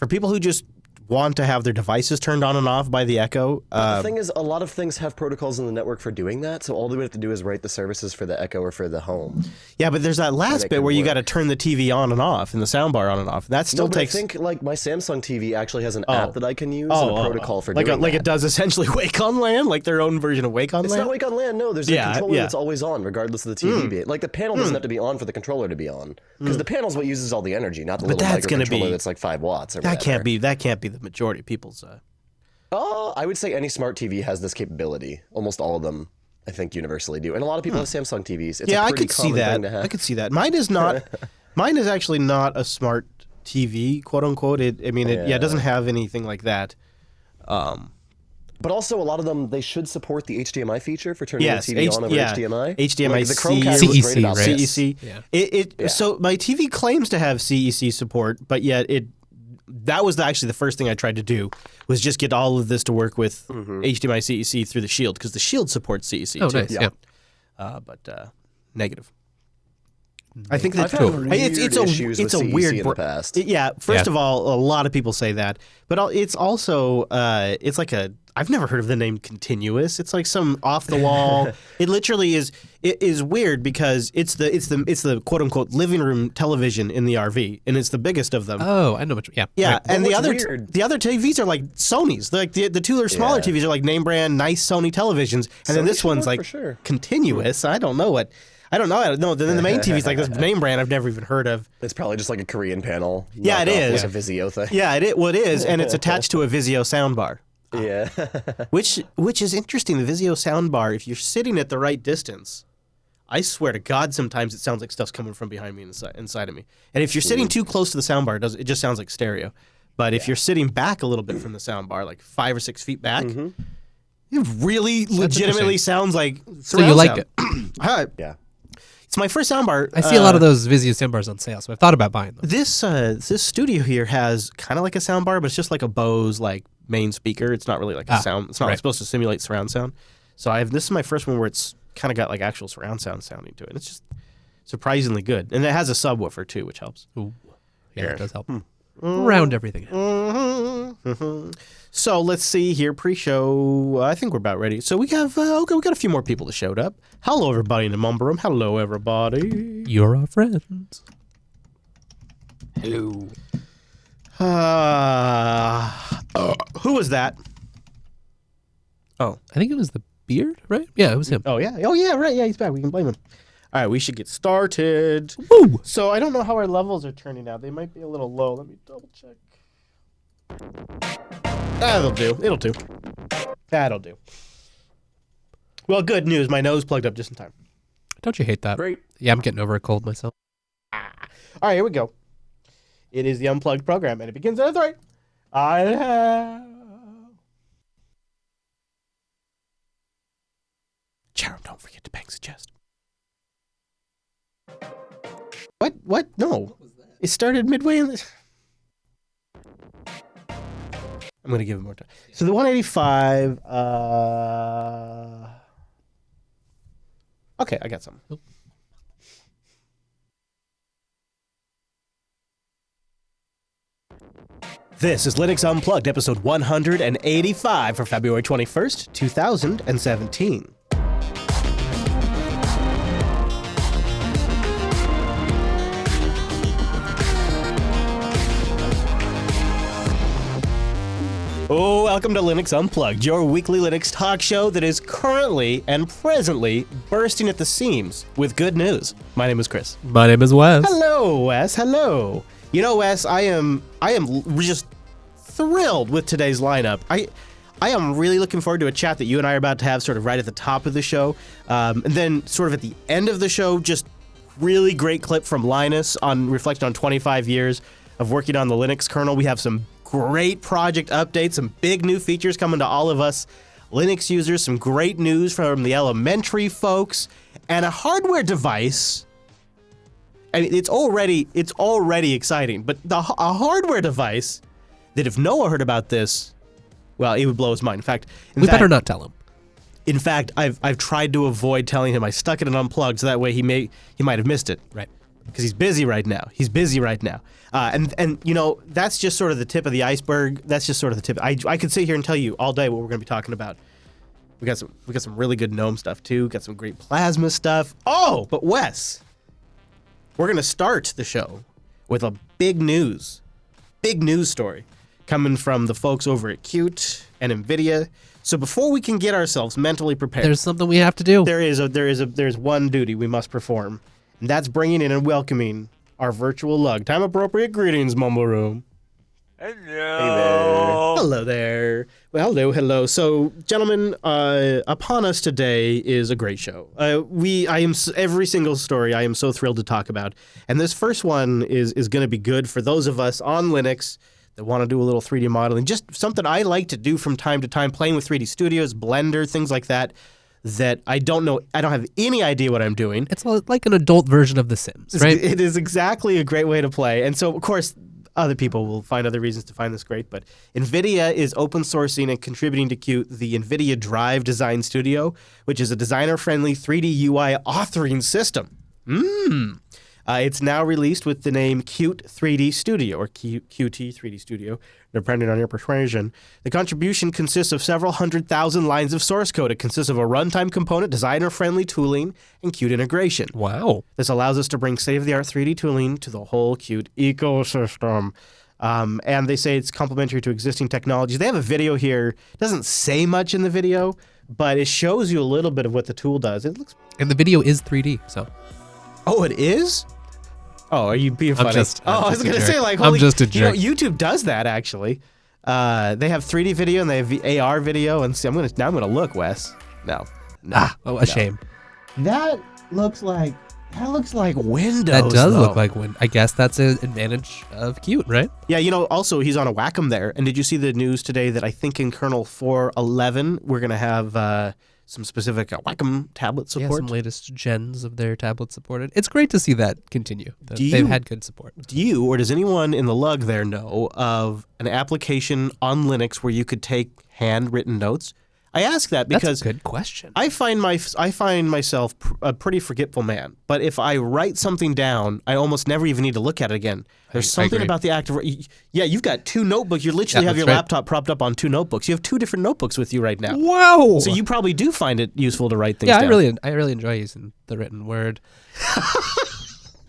people who just want to have their devices turned on and off by the Echo. The thing is, a lot of things have protocols in the network for doing that, so all they would have to do is write the services for the Echo or for the Home. Yeah, but there's that last it bit could where you work. got to turn the TV on and off and the soundbar on and off. That still No, but takes. I think like my Samsung TV actually has an app that I can use and a protocol for like doing like that. it does essentially Wake on LAN, like their own version of Wake on It's LAN. not Wake on LAN, no. There's Yeah, a controller yeah. that's always on, regardless of the TV being. Like the panel doesn't have to be on for the controller to be on, because the panel's what uses all the energy, not the little that's gonna microcontroller be- that's like 5 watts. Or That whatever. can't be the majority of people's. I would say any smart TV has this capability. Almost all of them, I think, universally do, and a lot of people have Samsung TVs. It's Yeah, a I pretty could see common that. thing to have. I could see that. Mine is not. Mine is actually not a smart TV, quote unquote. It doesn't have anything like that. But also, a lot of them, they should support the HDMI feature for turning Yes, the TV on over HDMI. HDMI Like, the C, Chromecast was great CEC, about right? this. CEC. Yeah. So my TV claims to have CEC support, but yet that was actually the first thing I tried to do was just get all of this to work with HDMI CEC through the Shield, because the Shield supports CEC Oh, too. nice. Yeah. But negative. I think I've that had weird it's issues a with CEC weird in the past. First of all, a lot of people say that, but it's also it's like I've never heard of the name Continuous. It's like some off the wall. It literally is. It is weird because it's the quote unquote living room television in the RV, and it's the biggest of them. Oh, I know what. Yeah. Yeah, Right. and the what's other weird- the other TVs are like Sony's. Like the two are smaller Yeah. TVs are like name brand nice Sony televisions, and then Sony this should one's work like for sure. Continuous. I don't know. Then the main TV's like this name brand I've never even heard of. It's probably just like a Korean panel. Yeah, it knocked off, is. Like a Vizio thing. Yeah, it is, and it's attached to a Vizio soundbar. Yeah. Which is interesting. The Vizio soundbar, if you're sitting at the right distance, I swear to God, sometimes it sounds like stuff's coming from behind me inside of me. And if you're sitting too close to the soundbar, it just sounds like stereo. But if you're sitting back a little bit from the soundbar, like 5 or 6 feet back, it really legitimately interesting. sounds like So you surround like sound. it? Yeah. It's my first soundbar. I see a lot of those Vizio soundbars on sale, so I've thought about buying them. This studio here has kind of like a soundbar, but it's just like a Bose like main speaker. It's not really like a sound. It's not right. supposed to simulate surround sound. So this is my first one where it's kind of got like actual surround sound sounding to it. It's just surprisingly good, and it has a subwoofer too, which helps. Ooh. Yeah, it does help. Round everything out. So let's see here. Pre-show, I think we're about ready. So we have we got a few more people that showed up. Hello, everybody in the Mumble Room. Hello, everybody. You're our friends. Hello. Who was that? Oh. I think it was the beard, right? Yeah, it was him. Oh, yeah. Oh, yeah, right. Yeah, he's back. We can blame him. All right, we should get started. Woo! So I don't know how our levels are turning out. They might be a little low. Let me double check. That'll do. It'll do. That'll do. Well, good news. My nose plugged up just in time. Don't you hate that? Great. Yeah, I'm getting over a cold myself. All right, here we go. It is the Unplugged program, and it begins at 3. I have... Charum, don't forget to bang the chest. What? No. It started midway in the... I'm going to give it more time. So the 185... Okay, I got something. This is Linux Unplugged, episode 185 for February 21st, 2017. Oh, welcome to Linux Unplugged, your weekly Linux talk show that is currently and presently bursting at the seams with good news. My name is Chris. My name is Wes. Hello, Wes. Hello. You know, Wes, I am just thrilled with today's lineup. I am really looking forward to a chat that you and I are about to have sort of right at the top of the show. And then sort of at the end of the show, just really great clip from Linus on reflecting on 25 years of working on the Linux kernel. We have some great project updates, some big new features coming to all of us Linux users, some great news from the elementary folks, and a hardware device. I mean, it's already exciting, but a hardware device that if Noah heard about this, well, it would blow his mind. In fact, We better not tell him. In fact, I've tried to avoid telling him. I stuck it in unplugged so that way he might have missed it. Right. Because he's busy right now. And you know, that's just sort of the tip of the iceberg. That's just sort of the tip. I could sit here and tell you all day what we're going to be talking about. We got some really good GNOME stuff too. Got some great Plasma stuff. Oh, but Wes, we're going to start the show with a big news story coming from the folks over at Qt and NVIDIA. So before we can get ourselves mentally prepared, There's something we have to do. there's one duty we must perform, and that's bringing in and welcoming our virtual lug. Time appropriate greetings, Mumble Room. Hello. Hello there. Well, hello. So, gentlemen, upon us today is a great show. Every single story I am so thrilled to talk about, and this first one is going to be good for those of us on Linux that want to do a little 3D modeling. Just something I like to do from time to time, playing with 3D Studios, Blender, things like that. That I don't know. I don't have any idea what I'm doing. It's like an adult version of The Sims, right? It is exactly a great way to play. And so, of course, other people will find other reasons to find this great. But NVIDIA is open sourcing and contributing to Qt the NVIDIA Drive Design Studio, which is a designer-friendly 3D UI authoring system. It's now released with the name Qt 3D Studio, or QT 3D Studio, depending on your persuasion. The contribution consists of several 100,000 lines of source code. It consists of a runtime component, designer-friendly tooling, and Qt integration. Wow. This allows us to bring state-of-the-art 3D tooling to the whole Qt ecosystem. And they say it's complementary to existing technologies. They have a video here. It doesn't say much in the video, but it shows you a little bit of what the tool does. It looks... And the video is 3D, so. Oh, it is? Oh, are you being funny? I'm I was just a going to jerk. say, like, I'm holy, just a jerk. You know, YouTube does that, actually. They have 3D video and they have AR video. And see, now I'm gonna look, Wes. No. A shame. That looks like Windows. That does though. look like I guess that's an advantage of Qt, right? Yeah, you know, also he's on a Wacom there. And did you see the news today that I think in kernel 4.11 we're gonna have some specific Wacom tablet Yeah, support? some latest gens of their tablets supported. It's great to see that continue. Do They've you- had good support. Do you or does anyone in the lug there know of an application on Linux where you could take handwritten notes? I ask that because That's a good question. I find myself a pretty forgetful man. But if I write something down, I almost never even need to look at it again. There's I something agree. about the act of... Yeah, you've got two notebooks. You literally Yeah, have your that's right. laptop propped up on two notebooks. You have two different notebooks with you right now. Wow. So you probably do find it useful to write things yeah, down. I really enjoy using the written word.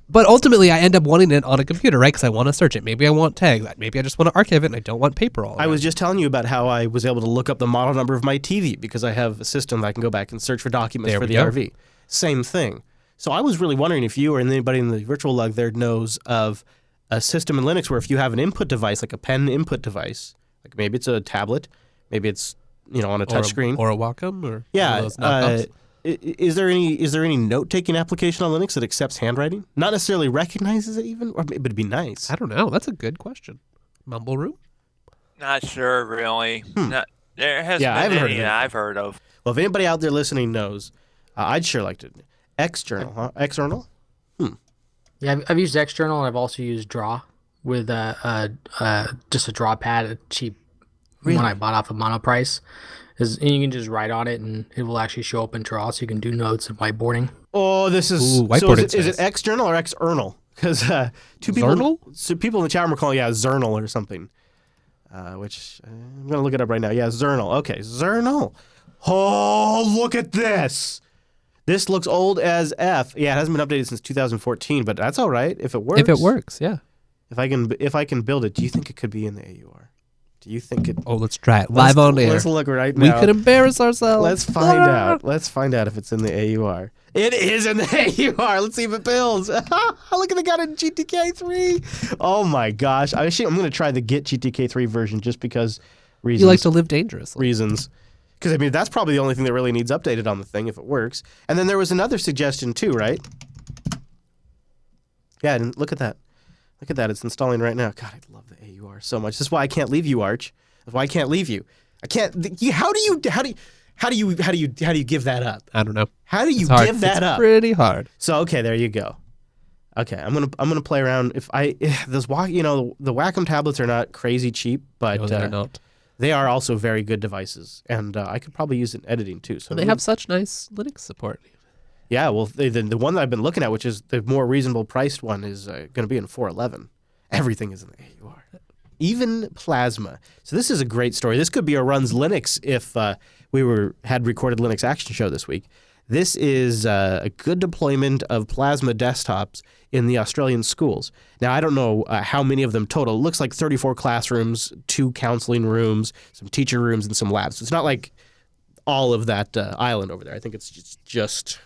But ultimately, I end up wanting it on a computer, right? Because I want to search it. Maybe I want tags. Maybe I just want to archive it, and I don't want paper all. I was just telling you about how I was able to look up the model number of my TV because I have a system that I can go back and search for documents There for we the go. RV. Same thing. So I was really wondering if you or anybody in the virtual lug there knows of a system in Linux where if you have an input device, like a pen input device, like maybe it's a tablet, maybe it's on a touch screen. or a Wacom, or one Yeah. of those knockoffs. Is there any note taking application on Linux that accepts handwriting? Not necessarily recognizes it even, or maybe it'd be nice. I don't know. That's a good question. Mumble Room. Not sure, really. Not, there hasn't Yeah, I been haven't heard any of it. that I've heard of. Well, if anybody out there listening knows, I'd sure like to. External, huh? External? Yeah, I've used External and I've also used Draw with just a draw pad, a cheap one I bought off of Monoprice. And you can just write on it and it will actually show up in Draw, so you can do notes and whiteboarding. Oh, this is Ooh, so. Is whiteboarding's it, is it nice. external or external? Because two people, Zernal? so people in the chat room are calling Zernal or something. Which I'm gonna look it up right now. Yeah, Zernal. Okay, Zernal. Oh, look at this. This looks old as F. Yeah, it hasn't been updated since 2014, but that's all right if it works. If it works, yeah. If I can build it, do you think it could be in the AUR? Do you think it? Oh, let's try it live on air. Let's look right We now. could embarrass ourselves. Let's find out. Let's find out if it's in the AUR. It is in the AUR. Let's see if it builds. Look at the gun in GTK3. Oh my gosh. I'm going to try the Get GTK3 version just because reasons. You like to live dangerously. Reasons. Because, I mean, that's probably the only thing that really needs updated on the thing if it works. And then there was another suggestion too, right? Yeah, and look at that. Look at that. It's installing right now. God, I love the AUR so much. This is why I can't leave you, Arch. That's why I can't leave you. I can't. How do you give that up? I don't know. How do you It's hard. give that it's up? Pretty hard. So okay, there you go. Okay, I'm gonna play around. The Wacom tablets are not crazy cheap, but No, they're not. they are also very good devices, and I could probably use it in editing too. So And they have such nice Linux support. yeah. Well, the one that I've been looking at, which is the more reasonable priced one, is going to be in 411. Everything is in the AUR, even Plasma. So this is a great story. This could be a Runs Linux if we had recorded Linux Action Show this week. This is a good deployment of Plasma desktops in the Australian schools. Now, I don't know how many of them total. It looks like 34 classrooms, 2 counseling rooms, some teacher rooms, and some labs. So it's not like all of that island over there. I think it's just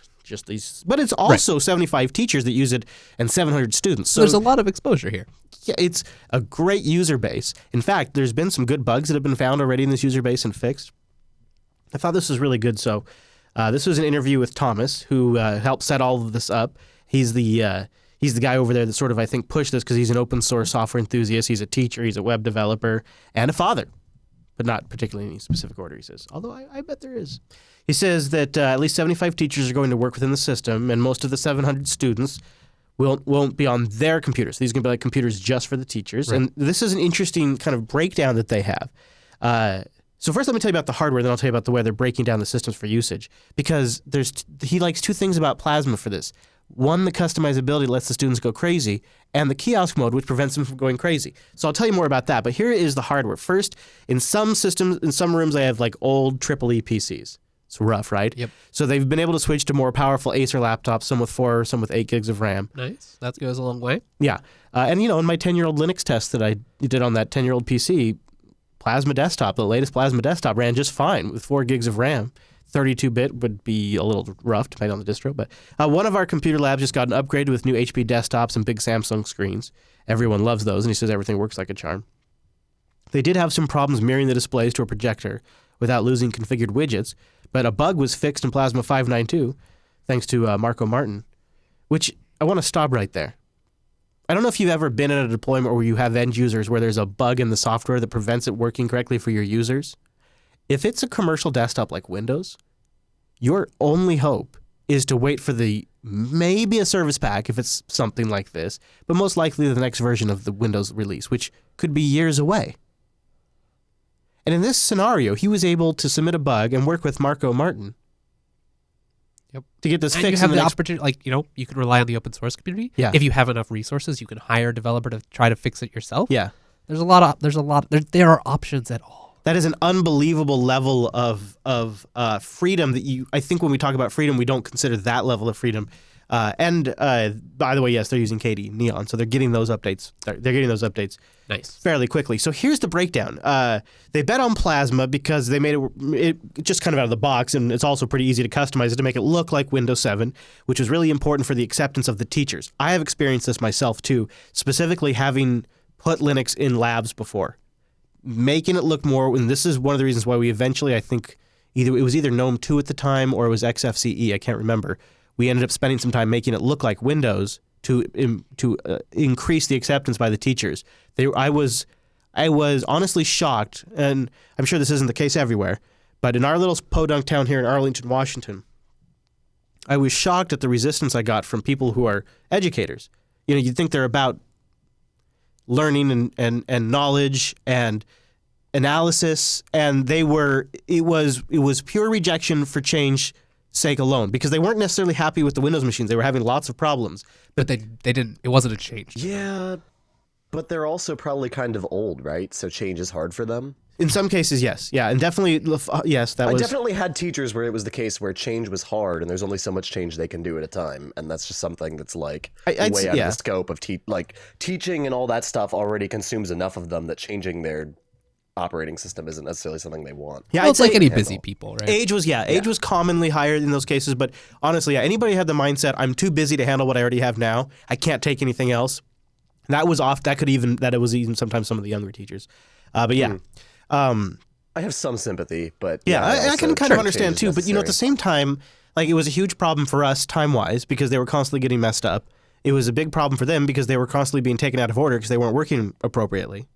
these. But it's also 75 teachers that use it and 700 students. So There's a lot of exposure here. yeah, it's a great user base. In fact, there's been some good bugs that have been found already in this user base and fixed. I thought this was really good. So this was an interview with Thomas, who helped set all of this up. He's the guy over there that sort of, I think, pushed this because he's an open source software enthusiast. He's a teacher. He's a web developer and a father, but not particularly in any specific order, he says. Although I bet there is. He says that at least 75 teachers are going to work within the system, and most of the 700 students won't be on their computers. These are going to be like computers just for the teachers. Right. And this is an interesting kind of breakdown that they have. So first, let me tell you about the hardware, then I'll tell you about the way they're breaking down the systems for usage. Because he likes 2 things about Plasma for this. One, the customizability lets the students go crazy, and the kiosk mode, which prevents them from going crazy. So I'll tell you more about that. But here is the hardware. First, in some systems, in some rooms, they have like old EEE PCs. It's rough, right? Yep. So they've been able to switch to more powerful Acer laptops, some with 4, some with 8 gigs of RAM. Nice. That goes a long way. Yeah. And, in my 10-year-old Linux test that I did on that 10-year-old PC, Plasma desktop, the latest Plasma desktop ran just fine with 4 gigs of RAM. 32-bit would be a little rough depending on the distro, but one of our computer labs just got an upgrade with new HP desktops and big Samsung screens. Everyone loves those, and he says everything works like a charm. They did have some problems mirroring the displays to a projector without losing configured widgets, but a bug was fixed in Plasma 592 thanks to Marco Martin, which I want to stop right there. I don't know if you've ever been in a deployment where you have end users where there's a bug in the software that prevents it working correctly for your users. If it's a commercial desktop like Windows, your only hope is to wait for maybe a service pack if it's something like this, but most likely the next version of the Windows release, which could be years away. And in this scenario, he was able to submit a bug and work with Marco Martin. Yep. To get this And you fixed. have in the next- opportunity, you can rely on the open source community. Yeah. If you have enough resources, you can hire a developer to try to fix it yourself. Yeah. There are options at all. That is an unbelievable level of freedom that I think when we talk about freedom, we don't consider that level of freedom. And by the way, yes, they're using KDE Neon, so they're getting those updates. They're getting those updates Nice. fairly quickly. So here's the breakdown. They bet on Plasma because they made it just kind of out of the box, and it's also pretty easy to customize it to make it look like Windows 7, which is really important for the acceptance of the teachers. I have experienced this myself too, specifically having put Linux in labs before. Making it look more, and this is one of the reasons why we eventually, I think, it was either GNOME 2 at the time or it was XFCE, I can't remember. We ended up spending some time making it look like Windows to increase the acceptance by the teachers. I was honestly shocked, and I'm sure this isn't the case everywhere, but in our little podunk town here in Arlington, Washington, I was shocked at the resistance I got from people who are educators. You'd think they're about learning and knowledge and analysis, and it was pure rejection for change sake alone, because they weren't necessarily happy with the Windows machines. They were having lots of problems. But they didn't. It wasn't a change. Yeah, but they're also probably kind of old, right? So change is hard for them. In some cases, yes. Yeah, and definitely, yes, I definitely had teachers where it was the case where change was hard and there's only so much change they can do at a time. And that's just something that's like I'd way say- out yeah. of the scope of teaching and all that stuff already consumes enough of them that changing their operating system isn't necessarily something they want. Yeah, Well, I'd it's like say any busy people, right? age was commonly higher in those cases, but honestly, yeah, anybody had the mindset, I'm too busy to handle what I already have now. I can't take anything else. That was off. That it was even sometimes some of the younger teachers. But yeah. I have some sympathy, but Yeah, I also can kind of change understand is too. But at the necessary. same time, like it was a huge problem for us time-wise because they were constantly getting messed up. It was a big problem for them because they were constantly being taken out of order because they weren't working appropriately.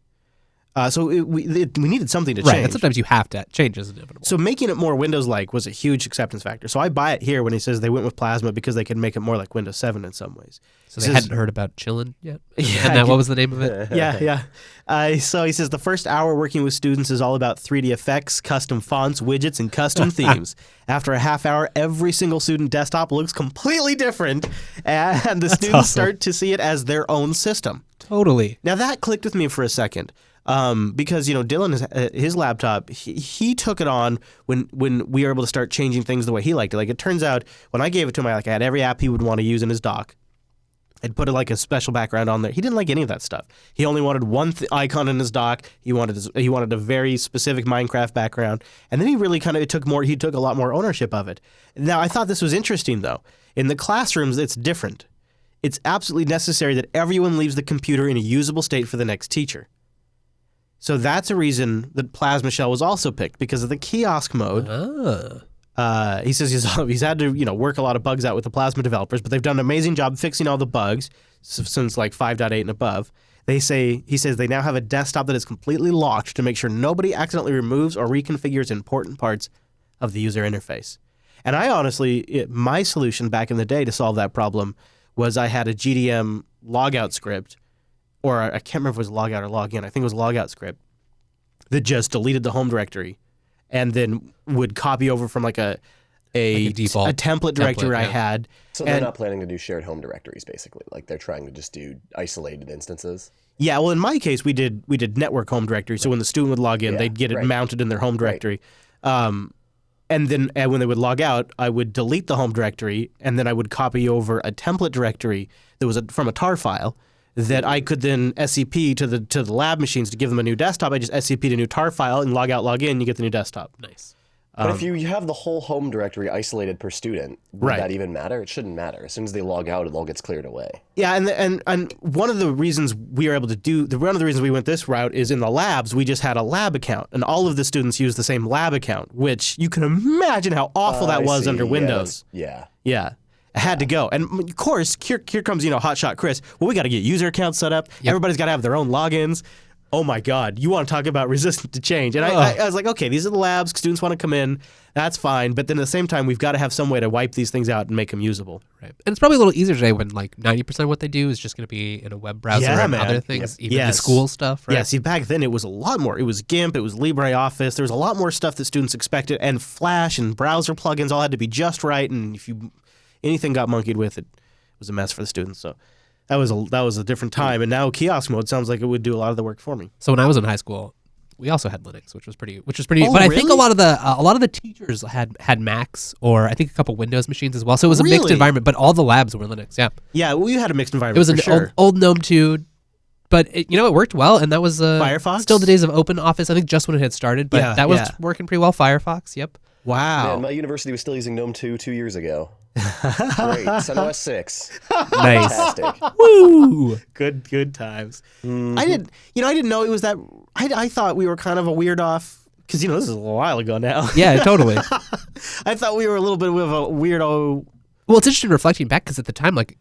So we needed something to Right. change. And sometimes you have to. Change is inevitable. So making it more Windows-like was a huge acceptance factor. So I buy it here when he says they went with Plasma because they could make it more like Windows 7 in some ways. So He they says- hadn't heard about chillin' yet. Yeah, And that, what was the name of it? yeah. So he says the first hour working with students is all about 3D effects, custom fonts, widgets, and custom themes. After a half hour, every single student desktop looks completely different, and the students awesome. start to see it as their own system. Totally. Now that clicked with me for a second. Because Dylan, his laptop, he took it on when we were able to start changing things the way he liked it. Like it turns out when I gave it to him, I had every app he would want to use in his dock. I'd put a special background on there. He didn't like any of that stuff. He only wanted one icon in his dock. He wanted a very specific Minecraft background, and then he really he took a lot more ownership of it. Now I thought this was interesting though. In the classrooms, it's different. It's absolutely necessary that everyone leaves the computer in a usable state for the next teacher. So that's a reason that Plasma Shell was also picked because of the kiosk mode. He says he's had to work a lot of bugs out with the Plasma developers, but they've done an amazing job fixing all the bugs since like 5.8 and above. He says they now have a desktop that is completely locked to make sure nobody accidentally removes or reconfigures important parts of the user interface. And I honestly, my solution back in the day to solve that problem was I had a GDM logout script, or I can't remember if it was logout or login. I think it was logout script that just deleted the home directory and then would copy over from like a default template directory I yeah. had. So they're And- not planning to do shared home directories, basically. Like they're trying to just do isolated instances. Yeah, well, in my case, we did network home directory. So when the student would log in, Yeah, they'd get it right. mounted in their home directory. And then when they would log out, I would delete the home directory, and then I would copy over a template directory that was from a tar file that I could then SCP to the lab machines to give them a new desktop. I just SCP'd a new tar file and log out, log in, you get the new desktop. Nice. But if you have the whole home directory isolated per student, would Right. that even matter? It shouldn't matter. As soon as they log out, it all gets cleared away. Yeah, and one of the reasons we were able to one of the reasons we went this route is in the labs, we just had a lab account, and all of the students used the same lab account, which you can imagine how awful that I was see. under Yeah, Windows. Yeah. Yeah. It had to go. And of course, here comes, Hotshot Chris. Well, we got to get user accounts set up. Everybody's got to have their own logins. Oh my God. You want to talk about resistant to change. And I was like, okay, these are the labs. Students want to come in. That's fine. But then at the same time, we've got to have some way to wipe these things out and make them usable. Right. And it's probably a little easier today when like 90% of what they do is just going to be in a web browser Yeah, and man. other things, even the Yes. school stuff, right? Yeah, see, back then it was a lot more. It was GIMP, it was LibreOffice. There was a lot more stuff that students expected. And Flash and browser plugins all had to be just right. And if anything got monkeyed with, it was a mess for the students. So that was a different time. And now kiosk mode sounds like it would do a lot of the work for me. So when I was in high school, we also had Linux, which was pretty. Oh, But I think really? a lot of the teachers had Macs or I think a couple Windows machines as well. So it was a mixed Really? environment, but all the labs were Linux. Yeah, Yeah, we had a mixed it environment was for an sure. old GNOME 2, but it worked well, and that was Firefox? still the days of Open Office. I think just when it had started, but Yeah, that was yeah. working pretty well. Firefox, yep. Wow. Man, my university was still using GNOME 2 years ago. Great. CentOS 6. Nice. Fantastic. Woo! Good times. I didn't know it was that. I thought we were kind of a weird off because this is a while ago now. Yeah, totally. I thought we were a little bit of a weirdo. Well, it's interesting reflecting back because at the time, like,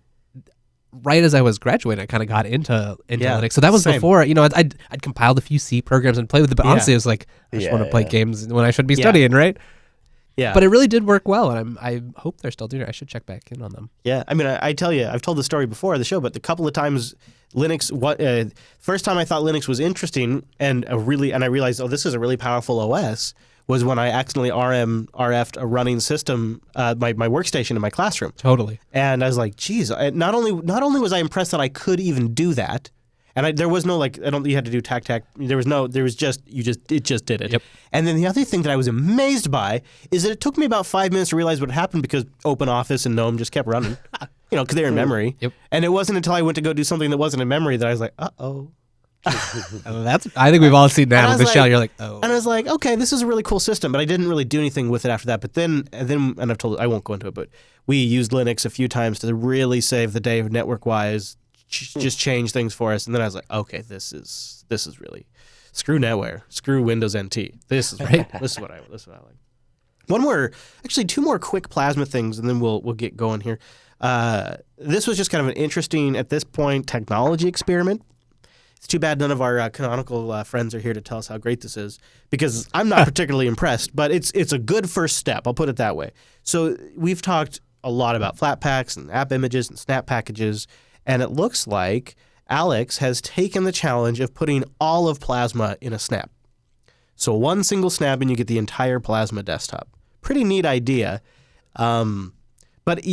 right as I was graduating, I kind of got into Yeah, Linux. So that was same. before, I'd compiled a few C programs and play with it. But Yeah. honestly, it was like, I just Yeah, want to play yeah. games when I should be Yeah. studying, right? Yeah, But it really did work well, and I hope they're still doing it. I should check back in on them. yeah. I mean, I tell you, I've told the story before on the show, but the couple of times Linux, first time I thought Linux was interesting and I realized, oh, this is a really powerful OS, was when I accidentally RF'd a running system, my workstation in my classroom. Totally. And I was like, geez, not only was I impressed that I could even do that, and there was no you had to do tac. It just did it. Yep. And then the other thing that I was amazed by is that it took me about 5 minutes to realize what happened because OpenOffice and GNOME just kept running, because they were in memory. Yep. And it wasn't until I went to go do something that wasn't in memory that I was like, uh-oh. I think we've all seen that And I with was Michelle. like- You're like, oh. And I was like, okay, this is a really cool system, but I didn't really do anything with it after that. But then I've told, I won't go into it, but we used Linux a few times to really save the day network-wise, just change things for us. And then I was like, okay, this is really screw NetWare, screw Windows NT. This is right. This is what I like. Two more quick Plasma things, and then we'll get going here. This was just kind of an interesting, at this point, technology experiment. It's too bad none of our Canonical friends are here to tell us how great this is, because I'm not particularly impressed, but it's a good first step. I'll put it that way. So we've talked a lot about Flatpaks and app images and snap packages, and it looks like Alex has taken the challenge of putting all of Plasma in a snap. So one single snap and you get the entire Plasma desktop. Pretty neat idea. But,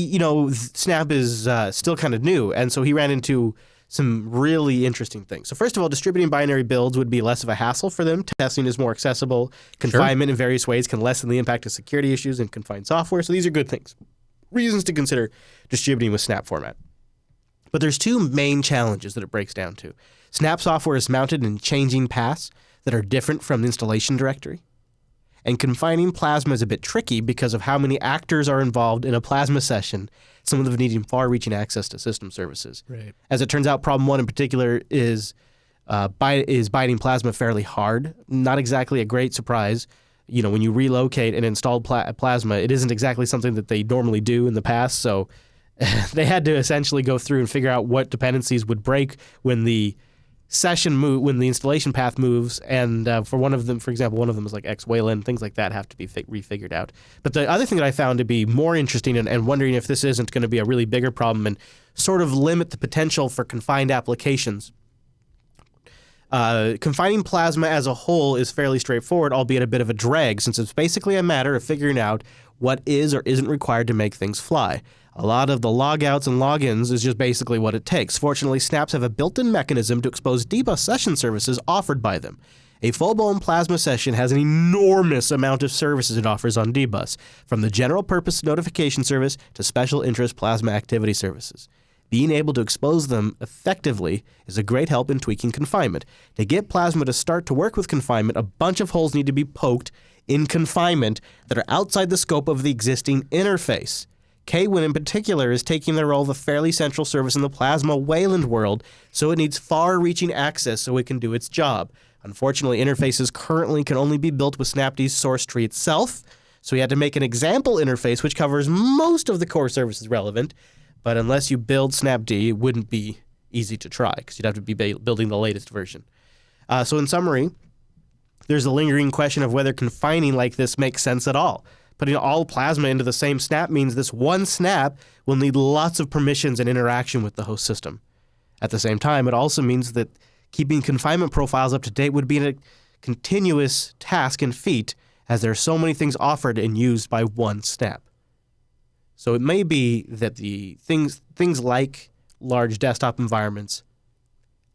Snap is still kind of new, and so he ran into some really interesting things. So first of all, distributing binary builds would be less of a hassle for them. Testing is more accessible. Confinement in various ways can lessen the impact of security issues in confined software. So these are good things. Reasons to consider distributing with Snap format. But there's two main challenges that it breaks down to. Snap software is mounted in changing paths that are different from the installation directory. And confining Plasma is a bit tricky because of how many actors are involved in a Plasma session, some of them needing far-reaching access to system services. Right. As it turns out, problem one in particular is biting Plasma fairly hard. Not exactly a great surprise. When you relocate and install Plasma, it isn't exactly something that they normally do in the past, so they had to essentially go through and figure out what dependencies would break when the when the installation path moves, and for one of them, for example, one of them is like X-Wayland, things like that have to be refigured out. But the other thing that I found to be more interesting and wondering if this isn't going to be a really bigger problem and sort of limit the potential for confined applications. Confining Plasma as a whole is fairly straightforward, albeit a bit of a drag, since it's basically a matter of figuring out what is or isn't required to make things fly. A lot of the logouts and logins is just basically what it takes. Fortunately, Snaps have a built-in mechanism to expose dbus session services offered by them. A full-blown Plasma session has an enormous amount of services it offers on dbus, from the general-purpose notification service to special interest Plasma activity services. Being able to expose them effectively is a great help in tweaking confinement. To get Plasma to start to work with confinement, a bunch of holes need to be poked in confinement that are outside the scope of the existing interface. Kwin in particular is taking the role of a fairly central service in the Plasma Wayland world, so it needs far-reaching access so it can do its job. Unfortunately, interfaces currently can only be built with Snapd's source tree itself, so we had to make an example interface which covers most of the core services relevant, but unless you build Snapd, it wouldn't be easy to try, because you'd have to be building the latest version. So in summary, there's a lingering question of whether confining like this makes sense at all. Putting all Plasma into the same snap means this one snap will need lots of permissions and interaction with the host system. At the same time, it also means that keeping confinement profiles up to date would be a continuous task and feat, as there are so many things offered and used by one snap. So it may be that the things like large desktop environments,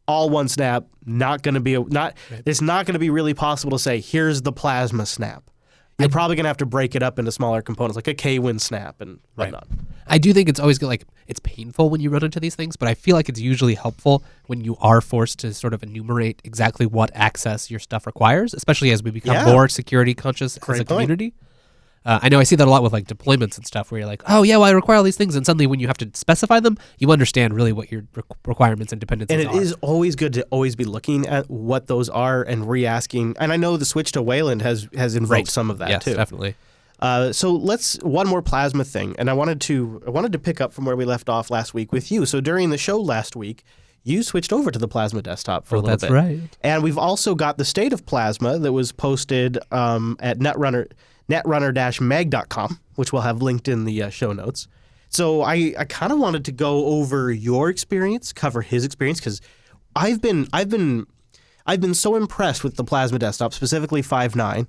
all one snap, it's not going to be really possible to say, here's the Plasma snap. You're probably going to have to break it up into smaller components, like a Kwin snap and whatnot. I do think it's always good, it's painful when you run into these things, but I feel like it's usually helpful when you are forced to sort of enumerate exactly what access your stuff requires, especially as we become more security conscious as a community. I know I see that a lot with deployments and stuff where you're like, oh yeah, well I require all these things, and suddenly when you have to specify them, you understand really what your requirements and dependencies are. And it is always good to always be looking at what those are and re-asking. And I know the switch to Wayland has invoked some of that too. Yes, definitely. So let's one more Plasma thing, and I wanted to pick up from where we left off last week with you. So during the show last week, you switched over to the Plasma desktop for a little bit. That's right. And we've also got the state of Plasma that was posted at netrunner-meg.com, which we'll have linked in the show notes. So I kind of wanted to go over your experience, cover his experience, because I've been so impressed with the Plasma desktop, specifically 5.9,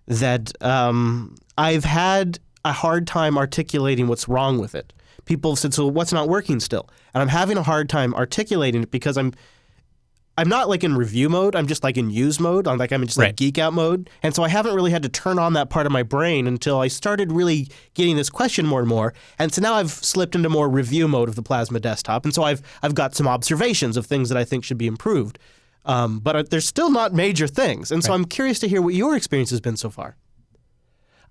that I've had a hard time articulating what's wrong with it. People have said, so what's not working still? And I'm having a hard time articulating it because I'm not in review mode. I'm just in use mode. I'm just geek out mode. And so I haven't really had to turn on that part of my brain until I started really getting this question more and more. And so now I've slipped into more review mode of the Plasma desktop. And so I've got some observations of things that I think should be improved. but there's still not major things. And so I'm curious to hear what your experience has been so far.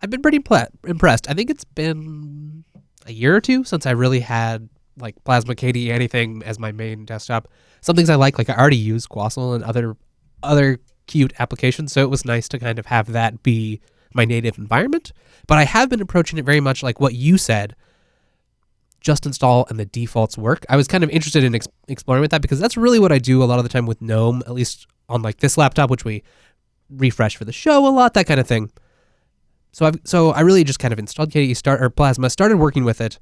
I've been pretty impressed. I think it's been a year or two since I really had like Plasma KDE anything as my main desktop. Some things I like I already use Quassel and other cute applications, so it was nice to kind of have that be my native environment. But I have been approaching it very much like what you said, just install and the defaults work. I was kind of interested in exploring with that because that's really what I do a lot of the time with GNOME, at least on like this laptop, which we refresh for the show a lot, that kind of thing. So I really just kind of installed KDE Plasma, started working with it.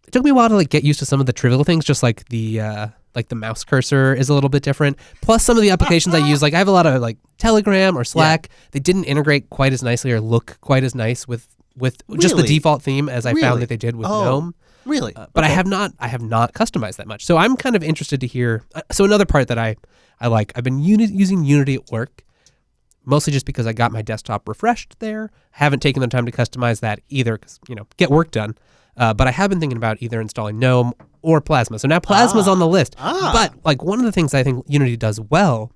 It took me a while to like get used to some of the trivial things, just like the mouse cursor is a little bit different. Plus some of the applications I use, like I have a lot of like Telegram or Slack. Yeah. They didn't integrate quite as nicely or look quite as nice with just the default theme as I found that they did with GNOME. Really? But okay. I have not customized that much. So I'm kind of interested to hear. So another part that I like, I've been using Unity at work, mostly just because I got my desktop refreshed there. Haven't taken the time to customize that either because, get work done. But I have been thinking about either installing GNOME or Plasma. So now Plasma's on the list. But like one of the things I think Unity does well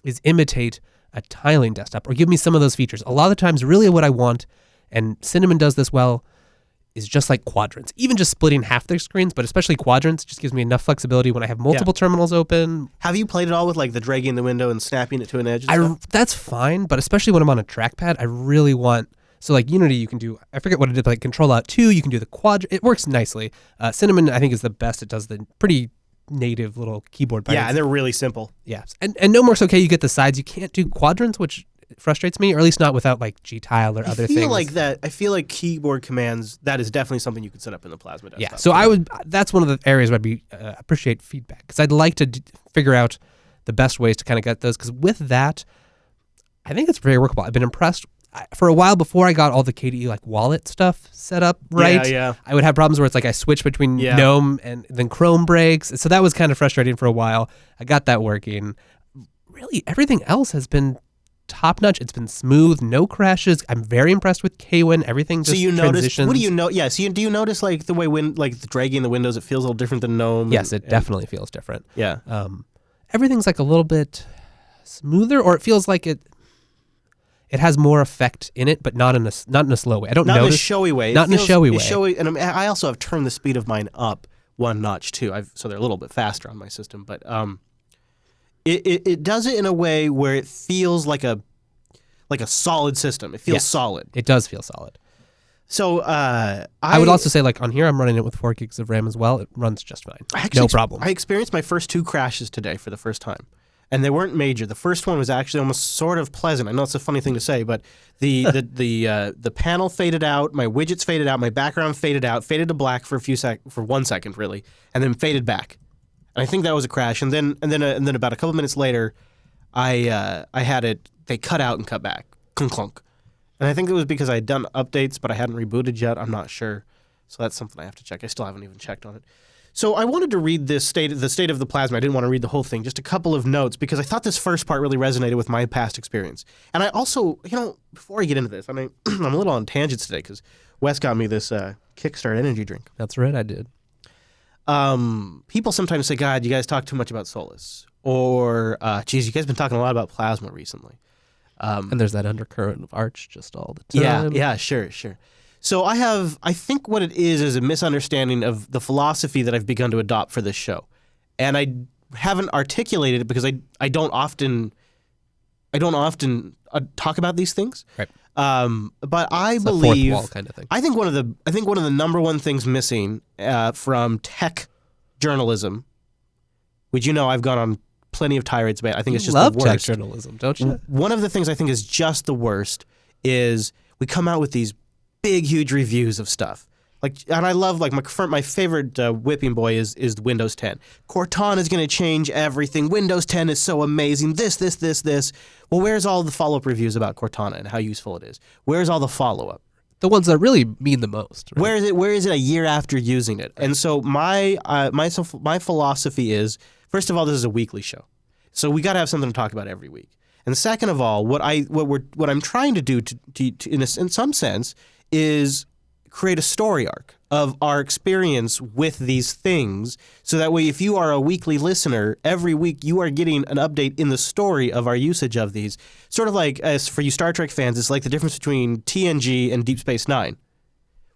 is imitate a tiling desktop or give me some of those features. A lot of the times really what I want, and Cinnamon does this well, is just like quadrants. Even just splitting half their screens, but especially quadrants, just gives me enough flexibility when I have multiple terminals open. Have you played it all with like the dragging the window and snapping it to an edge? That's fine, but especially when I'm on a trackpad, I really want... So like Unity, you can do, I forget what it did, like Control-Alt-2, you can do the quadrant. It works nicely. Cinnamon, I think, is the best. It does the pretty native little keyboard buttons. Yeah, and they're really simple. Yeah, and GNOME works okay. You get the sides. You can't do quadrants, which frustrates me, or at least not without like Gtile or other things. I feel like keyboard commands, that is definitely something you could set up in the Plasma desktop. Yeah, so that's one of the areas where I'd appreciate feedback, because I'd like to figure out the best ways to kind of get those, because with that, I think it's very workable. I've been impressed. For a while before I got all the KDE like wallet stuff set up right, I would have problems where it's like I switch between GNOME and then Chrome breaks. So that was kind of frustrating for a while. I got that working. Really, everything else has been top notch. It's been smooth, no crashes. I'm very impressed with Kwin. Everything just transitions. What do you know? Yeah. So do you notice like the way the dragging the windows, it feels a little different than GNOME? Yes, it definitely feels different. Yeah. Everything's like a little bit smoother, or it feels like it has more effect in it, but not in a slow way. I don't know. Not in a showy way. Not in a showy way. Showy, and I also have turned the speed of mine up one notch too. So they're a little bit faster on my system, but it does it in a way where it feels like a solid system. It feels solid. It does feel solid. So I would also say like on here I'm running it with 4 gigs of RAM as well. It runs just fine. No problem. I experienced my first 2 crashes today for the first time. And they weren't major. The first one was actually almost sort of pleasant. I know it's a funny thing to say, but the panel faded out, my widgets faded out, my background faded out, faded to black for 1 second really, and then faded back. And I think that was a crash. And then about a couple minutes later, I had it. They cut out and cut back, clunk clunk. And I think it was because I had done updates, but I hadn't rebooted yet. I'm not sure. So that's something I have to check. I still haven't even checked on it. So I wanted to read the state of the Plasma. I didn't want to read the whole thing, just a couple of notes, because I thought this first part really resonated with my past experience. And I also, before I get into this, I'm a little on tangents today because Wes got me this Kickstart energy drink. That's right, I did. People sometimes say, God, you guys talk too much about Solus. Or, geez, you guys been talking a lot about Plasma recently. And there's that undercurrent of Arch just all the time. Yeah, sure. So I think what it is a misunderstanding of the philosophy that I've begun to adopt for this show. And I haven't articulated it because I don't often talk about these things. Right. But I it's believe a fourth wall kind of thing. I think one of the number one things missing from tech journalism, which I've gone on plenty of tirades about. I think it's just love the worst. Tech journalism, don't you? One of the things I think is just the worst is we come out with these big, huge reviews of stuff. And I love, my favorite whipping boy is Windows 10. Cortana is going to change everything. Windows 10 is so amazing. This. Well, where's all the follow-up reviews about Cortana and how useful it is? Where's all the follow-up? The ones that really mean the most. Right? Where is it a year after using it? And so my philosophy is, first of all, this is a weekly show. So we got to have something to talk about every week. And second of all, what I'm trying to do in some sense is create a story arc of our experience with these things. So that way, if you are a weekly listener, every week you are getting an update in the story of our usage of these. Sort of like, as for you Star Trek fans, it's like the difference between TNG and Deep Space Nine.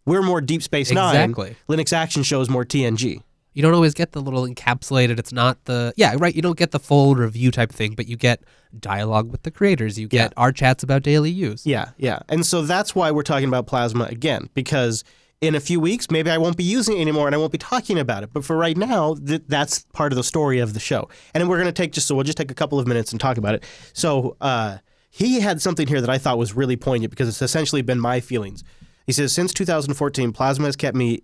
We're more Deep Space Nine. Exactly. Linux Action Show is more TNG. You don't always get the little encapsulated. It's not the You don't get the full review type thing, but you get dialogue with the creators. You get our chats about daily use. Yeah. And so that's why we're talking about Plasma again, because in a few weeks, maybe I won't be using it anymore and I won't be talking about it. But for right now, that's part of the story of the show. And then we're going to we'll just take a couple of minutes and talk about it. So he had something here that I thought was really poignant because it's essentially been my feelings. He says, since 2014, Plasma has kept me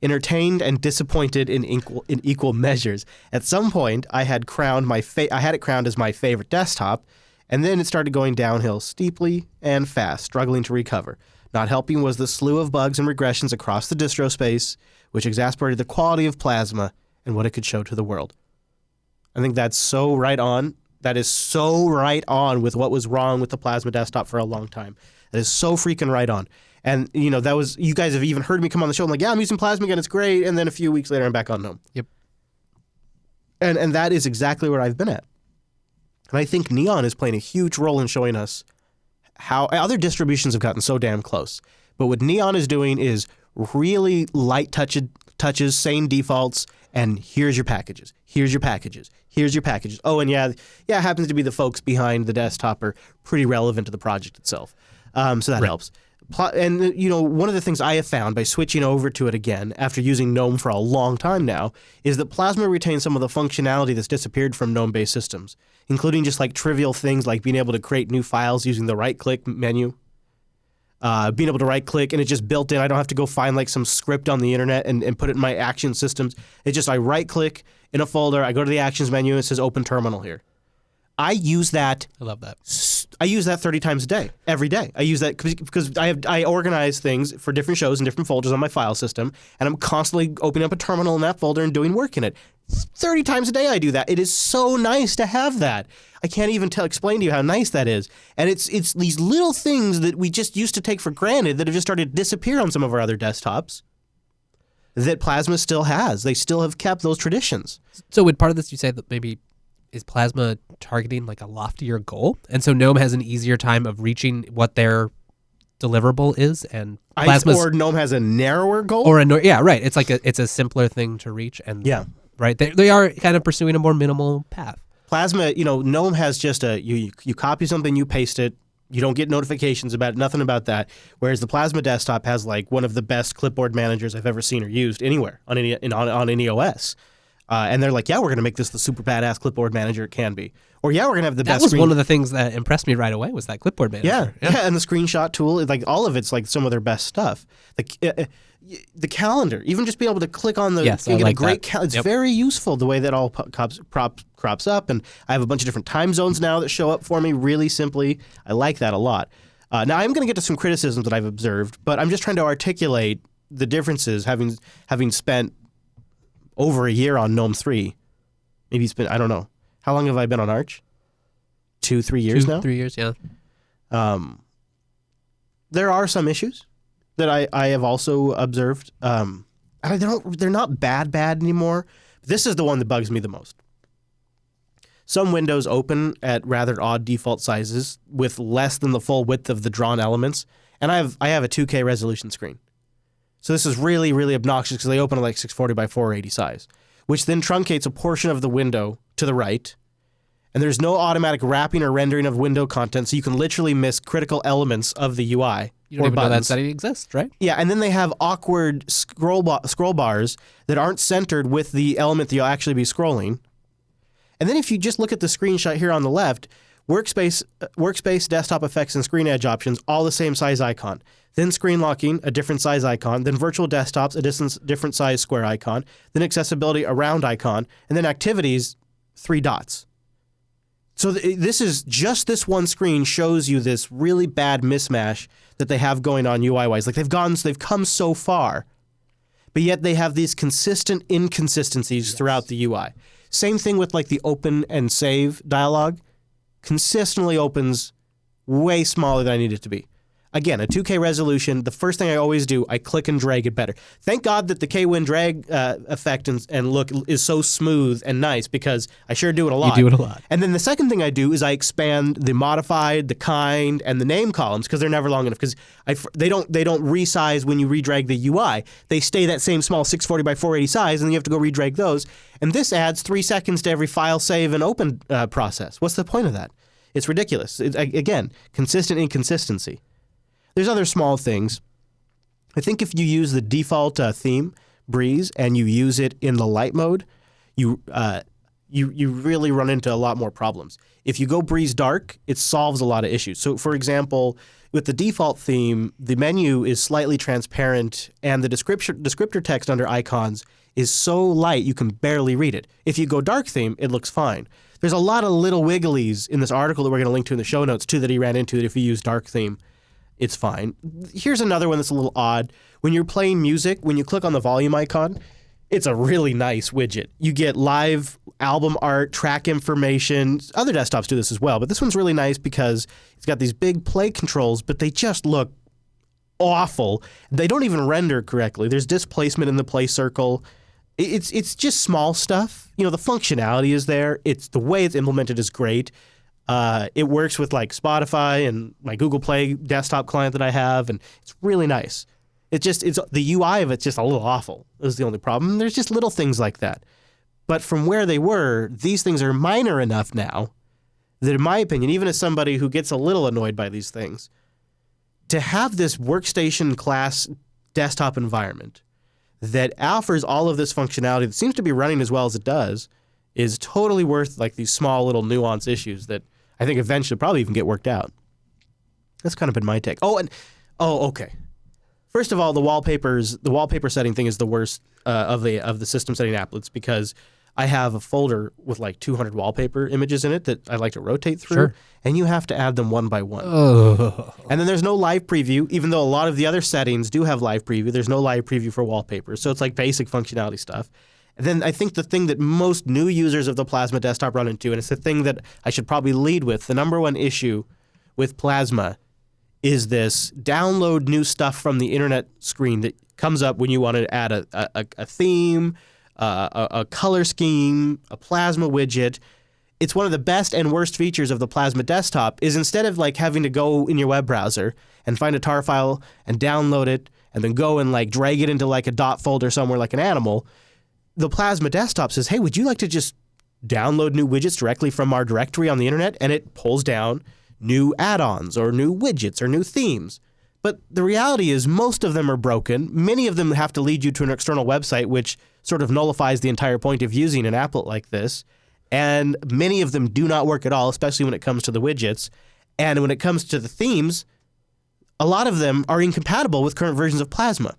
entertained and disappointed in equal measures. At some point, I had it crowned as my favorite desktop, and then it started going downhill steeply and fast, struggling to recover. Not helping was the slew of bugs and regressions across the distro space, which exasperated the quality of Plasma and what it could show to the world. I think that's so right on. That is so right on with what was wrong with the Plasma desktop for a long time. That is so freaking right on. And, that was, you guys have even heard me come on the show. I'm like, yeah, I'm using Plasma again. It's great. And then a few weeks later, I'm back on GNOME. Yep. And that is exactly where I've been at. And I think Neon is playing a huge role in showing us how other distributions have gotten so damn close. But what Neon is doing is really light touches, sane defaults, and here's your packages. Here's your packages. Here's your packages. Oh, and yeah, it happens to be the folks behind the desktop are pretty relevant to the project itself. So that helps. And, one of the things I have found by switching over to it again after using GNOME for a long time now is that Plasma retains some of the functionality that's disappeared from GNOME-based systems, including just like trivial things like being able to create new files using the right-click menu, being able to right-click, and it's just built in. I don't have to go find like some script on the internet and put it in my action systems. It's just I right-click in a folder, I go to the actions menu, and it says open terminal here. I use that. I love that. I use that 30 times a day, every day. I use that because I organize things for different shows and different folders on my file system, and I'm constantly opening up a terminal in that folder and doing work in it. 30 times a day I do that. It is so nice to have that. I can't even explain to you how nice that is. And it's these little things that we just used to take for granted that have just started to disappear on some of our other desktops that Plasma still has. They still have kept those traditions. So would part of this you say that maybe is Plasma targeting like a loftier goal? And so GNOME has an easier time of reaching what their deliverable is, and Plasma's... Or GNOME has a narrower goal? Yeah, right. It's like it's a simpler thing to reach, and yeah. Right. They are kind of pursuing a more minimal path. Plasma, GNOME has just you copy something, you paste it, you don't get notifications about it, nothing about that. Whereas the Plasma desktop has like one of the best clipboard managers I've ever seen or used anywhere on any OS. And they're like, yeah, we're going to make this the super badass clipboard manager it can be. Or yeah, we're going to have the best. That was one of the things that impressed me right away was that clipboard manager. Yeah, and the screenshot tool, like all of it's like some of their best stuff. The calendar, even just being able to click on the, yes, you get like a great calendar. It's very useful the way that all crops up. And I have a bunch of different time zones now that show up for me really simply. I like that a lot. Now I'm going to get to some criticisms that I've observed, but I'm just trying to articulate the differences having spent over a year on GNOME 3. Maybe it's been, I don't know. How long have I been on Arch? 2-3 years now? 3 years, yeah. There are some issues that I have also observed. They're not bad anymore. This is the one that bugs me the most. Some windows open at rather odd default sizes with less than the full width of the drawn elements, and I have a 2K resolution screen. So this is really, really obnoxious because they open at like 640 by 480 size, which then truncates a portion of the window to the right. And there's no automatic wrapping or rendering of window content, so you can literally miss critical elements of the UI. You don't even know that setting exists, right? Yeah, and then they have awkward scroll bars that aren't centered with the element that you'll actually be scrolling. And then if you just look at the screenshot here on the left, workspace, desktop effects, and screen edge options, all the same size icon. Then screen locking, a different size icon. Then virtual desktops, a different size square icon. Then accessibility, a round icon. And then activities, 3 dots. So this is just this one screen shows you this really bad mismatch that they have going on UI-wise. Like they've come so far, but yet they have these consistent inconsistencies throughout the UI. Same thing with like the open and save dialog. Consistently opens way smaller than I need it to be. Again, a 2K resolution, the first thing I always do, I click and drag it better. Thank God that the K-Win drag effect and look is so smooth and nice, because I sure do it a lot. You do it a lot. And then the second thing I do is I expand the modified, the kind, and the name columns, because they're never long enough, because they don't resize when you redrag the UI. They stay that same small 640 by 480 size, and then you have to go redrag those. And this adds 3 seconds to every file save and open process. What's the point of that? It's ridiculous. Again, consistent inconsistency. There's other small things. I think if you use the default theme, Breeze, and you use it in the light mode, you really run into a lot more problems. If you go Breeze Dark, it solves a lot of issues. So, for example, with the default theme, the menu is slightly transparent, and the descriptor text under icons is so light you can barely read it. If you go Dark theme, it looks fine. There's a lot of little wigglies in this article that we're going to link to in the show notes, too, that he ran into that if you use Dark theme, it's fine. Here's another one that's a little odd. When you're playing music, when you click on the volume icon, it's a really nice widget. You get live album art, track information. Other desktops do this as well, but this one's really nice because it's got these big play controls, but they just look awful. They don't even render correctly. There's displacement in the play circle. It's just small stuff. You know, the functionality is there. It's the way it's implemented is great. It works with like Spotify and my Google Play desktop client that I have, and it's really nice. It's the UI of it's just a little awful is the only problem. There's just little things like that. But from where they were, these things are minor enough now that, in my opinion, even as somebody who gets a little annoyed by these things, to have this workstation class desktop environment that offers all of this functionality that seems to be running as well as it does is totally worth like these small little nuance issues that I think eventually probably even get worked out. That's kind of been my take. Okay. First of all, the wallpaper setting thing is the worst of the system setting applets, because I have a folder with like 200 wallpaper images in it that I like to rotate through, Sure. and you have to add them one by one. Oh. And then there's no live preview, even though a lot of the other settings do have live preview. There's no live preview for wallpaper, so it's like basic functionality stuff. And then I think the thing that most new users of the Plasma desktop run into, and it's the thing that I should probably lead with, the number one issue with Plasma is this download new stuff from the internet screen that comes up when you want to add a theme, a color scheme, a Plasma widget. It's one of the best and worst features of the Plasma desktop is instead of like having to go in your web browser and find a tar file and download it and then go and like drag it into like a dot folder somewhere like an animal, the Plasma desktop says, hey, would you like to just download new widgets directly from our directory on the internet? And it pulls down new add-ons or new widgets or new themes. But the reality is most of them are broken. Many of them have to lead you to an external website, which sort of nullifies the entire point of using an applet like this. And many of them do not work at all, especially when it comes to the widgets. And when it comes to the themes, a lot of them are incompatible with current versions of Plasma.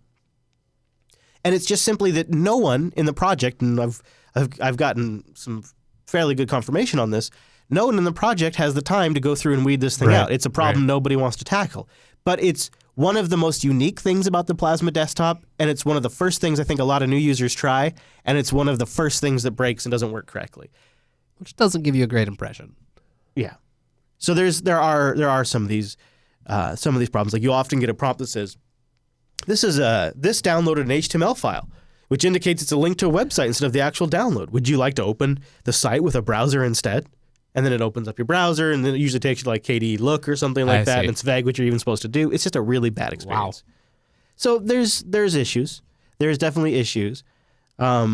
And it's just simply that no one in the project, and I've gotten some fairly good confirmation on this, no one in the project has the time to go through and weed this thing out. It's a problem nobody wants to tackle. But it's one of the most unique things about the Plasma desktop, and it's one of the first things I think a lot of new users try, and it's one of the first things that breaks and doesn't work correctly. Which doesn't give you a great impression. Yeah. So there are some of these problems. Like you often get a prompt that says, this downloaded an HTML file, which indicates it's a link to a website instead of the actual download. Would you like to open the site with a browser instead? And then it opens up your browser, and then it usually takes you to like KDE Look or something like that, and it's vague what you're even supposed to do. It's just a really bad experience. Wow. So there's issues. There's definitely issues. But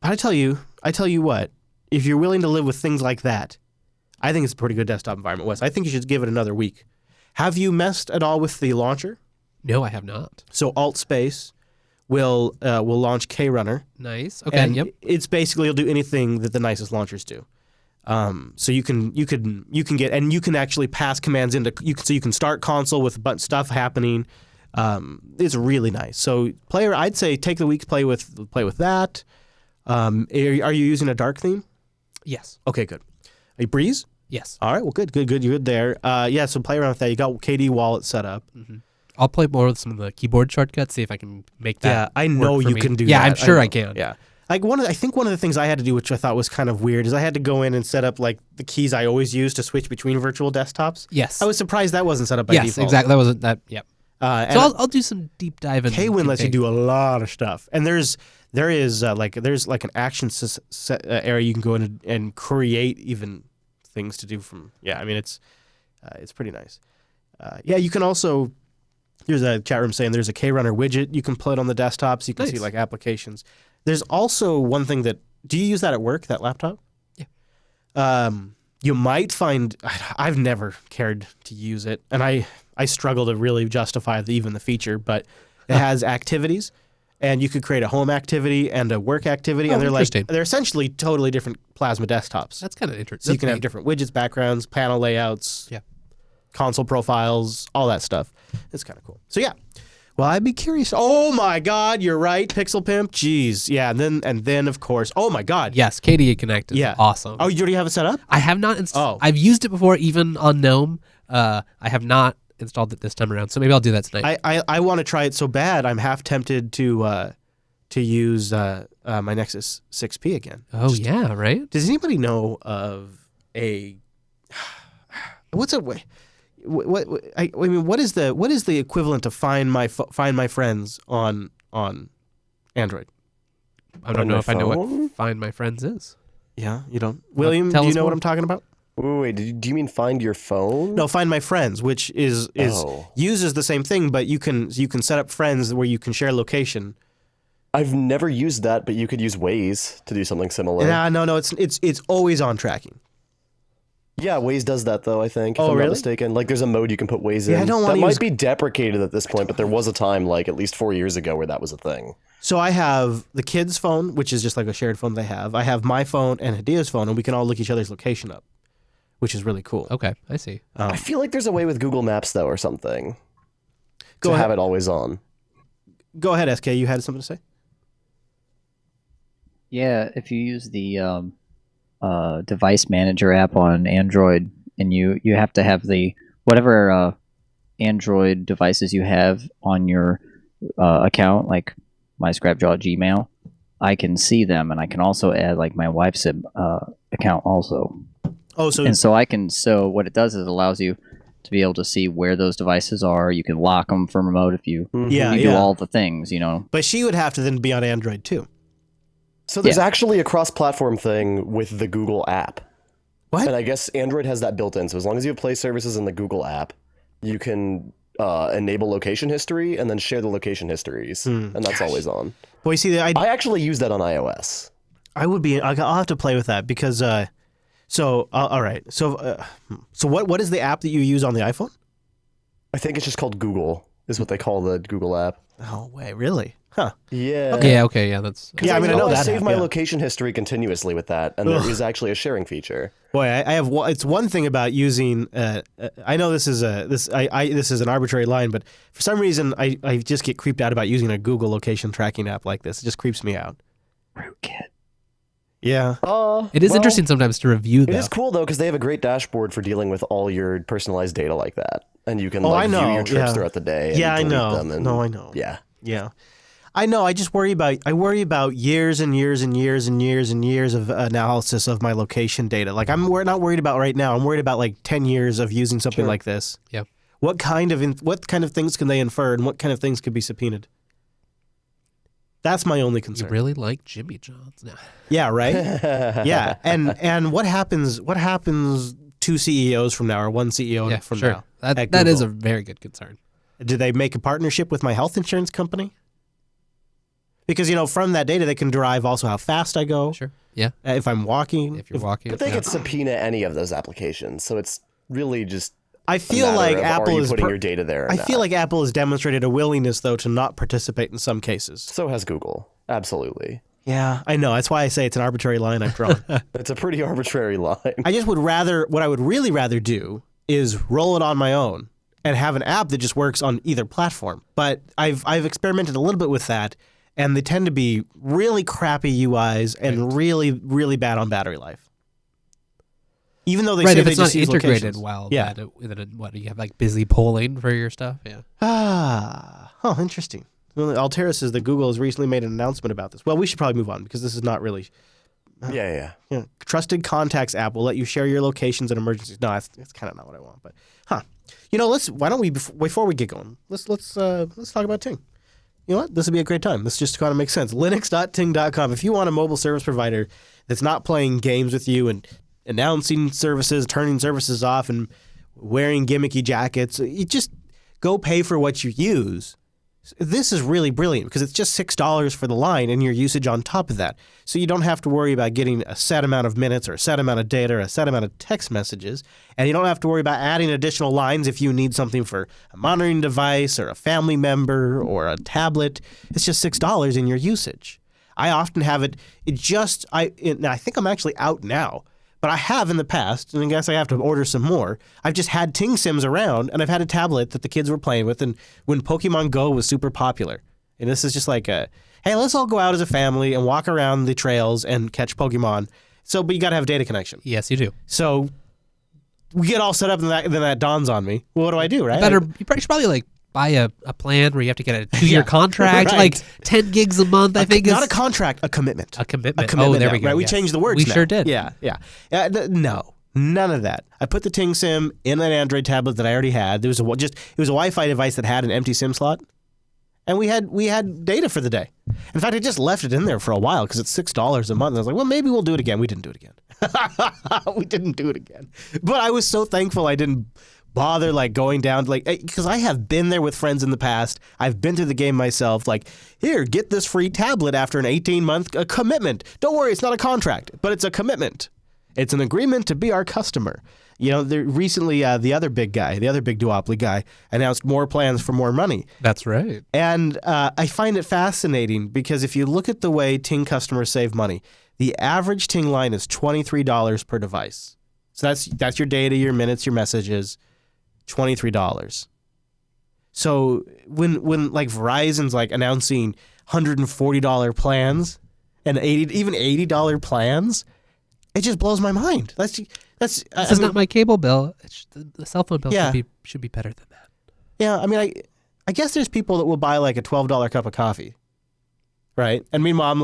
I tell you what, if you're willing to live with things like that, I think it's a pretty good desktop environment, Wes. I think you should give it another week. Have you messed at all with the launcher? No, I have not. So Altspace will launch KRunner. Nice. Okay. And yep. it's basically it'll do anything that the nicest launchers do. So you can get, and you can actually pass commands into so you can start console with a bunch of stuff happening. It's really nice. So I'd say take the week to play with that. Are you using a dark theme? Yes. Okay, good. Are you Breeze? Yes. All right. Well, good. You're good there. Yeah. So play around with that. You got KDE Wallet set up. Mm-hmm. I'll play more with some of the keyboard shortcuts. See if I can make that. Yeah, I know work for you me. can do that. Yeah, I'm sure I can. Yeah. Like I think one of the things I had to do, which I thought was kind of weird, is I had to go in and set up like the keys I always use to switch between virtual desktops. Yes. I was surprised that wasn't set up by yes, default. exactly. That wasn't that. Yep. And So I'll do some deep dive in. Kwin lets you config. do a lot of stuff, and there's like an action area you can go in and create even things to do from. Yeah, I mean it's pretty nice. Yeah, you can also. There's a chat room saying there's a KRunner widget you can put on the desktops. You can see Nice. like applications. There's also one thing that. Do you use that at work? That laptop? Yeah. You might find. I've never cared to use it, and I struggle to really justify even the feature, but it has activities, and you could create a home activity and a work activity, and interesting. they're essentially totally different Plasma desktops. That's kind of interesting. So you can have different widgets, backgrounds, panel layouts, Yeah. console profiles, all that stuff. It's kind of cool. So yeah. Well, I'd be curious. Oh my God, you're right, Pixel Pimp. Jeez, yeah, and then of course, oh my God, Yes, KDE Connect is yeah, awesome. Oh, you already have it set up? I have not. Oh. I've used it before, even on GNOME. I have not installed it this time around, so maybe I'll do that tonight. I want to try it so bad. I'm half tempted to use my Nexus 6P again. oh yeah, right. Does anybody know of a what's a way? I mean, what is the equivalent of find my friends on Android? I don't On know my if I know what phone? Find My Friends is. Yeah, you don't. William, tell do you us know more. what I'm talking about? Wait, do you mean find your phone? No, Find My Friends, which is Oh. uses the same thing, but you can set up friends where you can share location. I've never used that, but you could use Waze to do something similar. No, it's always on tracking. Yeah, Waze does that though, I think. If Oh, I'm really? not mistaken. Like there's a mode you can put Waze in. Yeah, I don't wanna that might use- be deprecated at this point, but there was a time, like at least 4 years ago, where that was a thing. So I have the kids' phone, which is just like a shared phone they have. I have my phone and Hadia's phone, and we can all look each other's location up, which is really cool. Okay, I see. I feel like there's a way with Google Maps though, or something, Go to ahead. have it always on. Go ahead, SK. You had something to say? Yeah, if you use the device manager app on Android, and you have to have the whatever Android devices you have on your account, like my Scrapjaw Gmail, I can see them, and I can also add like my wife's account also. Oh, so And so so what it does is it allows you to be able to see where those devices are. You can lock them from remote if you yeah, you do yeah. all the things, you know. But she would have to then be on Android too. So there's Yeah. actually a cross-platform thing with the Google app. What? And I guess Android has that built in. So as long as you have Play services in the Google app, you can enable location history and then share the location histories, and that's always on. Boy, see, I actually use that on iOS. I would be. I'll have to play with that because. All right. So what is the app that you use on the iPhone? I think it's just called Google, is what they call the Google app. Oh wait, really? Huh? Yeah. Okay, yeah, that's. Yeah, I mean, I know that save app, my yeah. location history continuously with that, and there is actually a sharing feature. Boy, I have. It's one thing about using. I know this is this is an arbitrary line, but for some reason, I just get creeped out about using a Google location tracking app like this. It just creeps me out. Rootkit. Yeah. It is interesting sometimes to review It though. is cool though because they have a great dashboard for dealing with all your personalized data like that, and you can Oh, like I know, view your trips yeah. throughout the day. And Yeah, I delete know. Them and, No, I know. Yeah. Yeah. I know. I just worry about years and years and years and years and years of analysis of my location data. Like we're not worried about right now. I'm worried about like 10 years of using something like this. Yeah. What kind of things can they infer, and what kind of things could be subpoenaed? That's my only You concern. really like Jimmy John's now. Yeah. Right. Yeah. And what happens? What happens 2 CEOs from now, or 1 CEO Yeah, from sure. now? That at that is a Google? very good concern. Do they make a partnership with my health insurance company? Because from that data they can derive also how fast I go, Sure. Yeah. if I'm walking. If you're walking. But they yeah. could subpoena any of those applications, so it's really just. I a feel matter like of, Apple are you is. putting your data there. Or I not? feel like Apple has demonstrated a willingness though to not participate in some cases. So has Google. Absolutely. Yeah, I know. That's why I say it's an arbitrary line I've drawn. It's a pretty arbitrary line. I just would rather. What I would really rather do is roll it on my own and have an app that just works on either platform. But I've experimented a little bit with that, and they tend to be really crappy UIs and really, really bad on battery life. Even though they right, say if they it's not just use integrated locations. well, Yeah. then what, you have like busy polling for your stuff? Yeah. Interesting. Well, Altera says that Google has recently made an announcement about this. Well, we should probably move on because this is not really. Yeah. Trusted Contacts app will let you share your locations in emergencies. No, that's kind of not what I want. But, why don't we before we get going, let's talk about Ting. You know what? This would be a great time. This just kind of makes sense. Linux.ting.com. If you want a mobile service provider that's not playing games with you and announcing services, turning services off, and wearing gimmicky jackets, you just go pay for what you use. This is really brilliant because it's just $6 for the line and your usage on top of that. So you don't have to worry about getting a set amount of minutes or a set amount of data or a set amount of text messages. And you don't have to worry about adding additional lines if you need something for a monitoring device or a family member or a tablet. It's just $6 in your usage. I often have it I think I'm actually out now. But I have in the past, and I guess I have to order some more. I've just had Ting Sims around, and I've had a tablet that the kids were playing with, and when Pokemon Go was super popular. And this is just like hey, let's all go out as a family and walk around the trails and catch Pokemon. But you got to have data connection. Yes, you do. So we get all set up, and then that dawns on me. Well, what do I do, right? You should probably buy a plan where you have to get a 2-year contract, right. like 10 gigs a month. I think not a contract, a commitment. A commitment. Oh, there now, we go. Right? We yes. changed the words. We now. sure did. Yeah. No, none of that. I put the Ting Sim in an Android tablet that I already had. It was a Wi-Fi device that had an empty SIM slot, and we had data for the day. In fact, I just left it in there for a while because it's $6 a month. And I was like, well, maybe we'll do it again. We didn't do it again. We didn't do it again. But I was so thankful I didn't bother going down because I have been there with friends in the past. I've been through the game myself. Here, get this free tablet after an 18-month commitment. Don't worry, it's not a contract, but it's a commitment. It's an agreement to be our customer. Recently, the other big duopoly guy announced more plans for more money. That's right. And I find it fascinating because if you look at the way Ting customers save money, the average Ting line is $23 per device. So that's your data, your minutes, your messages. $23. So when Verizon's announcing $140 plans and even $80 plans, it just blows my mind. This is not my cable bill. The cell phone bill should be better than that. Yeah, I guess there's people that will buy a $12 cup of coffee, right? And meanwhile, I'm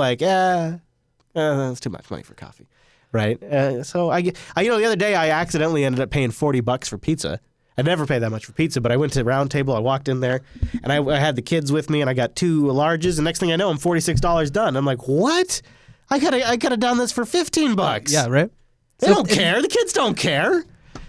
that's too much money for coffee, right? So the other day I accidentally ended up paying $40 for pizza. I never pay that much for pizza, but I went to Round Table. I walked in there, and I had the kids with me, and I got 2 larges. And next thing I know, I'm $46 done. I'm like, what? I gotta done this for $15. Yeah, right. They don't care. The kids don't care.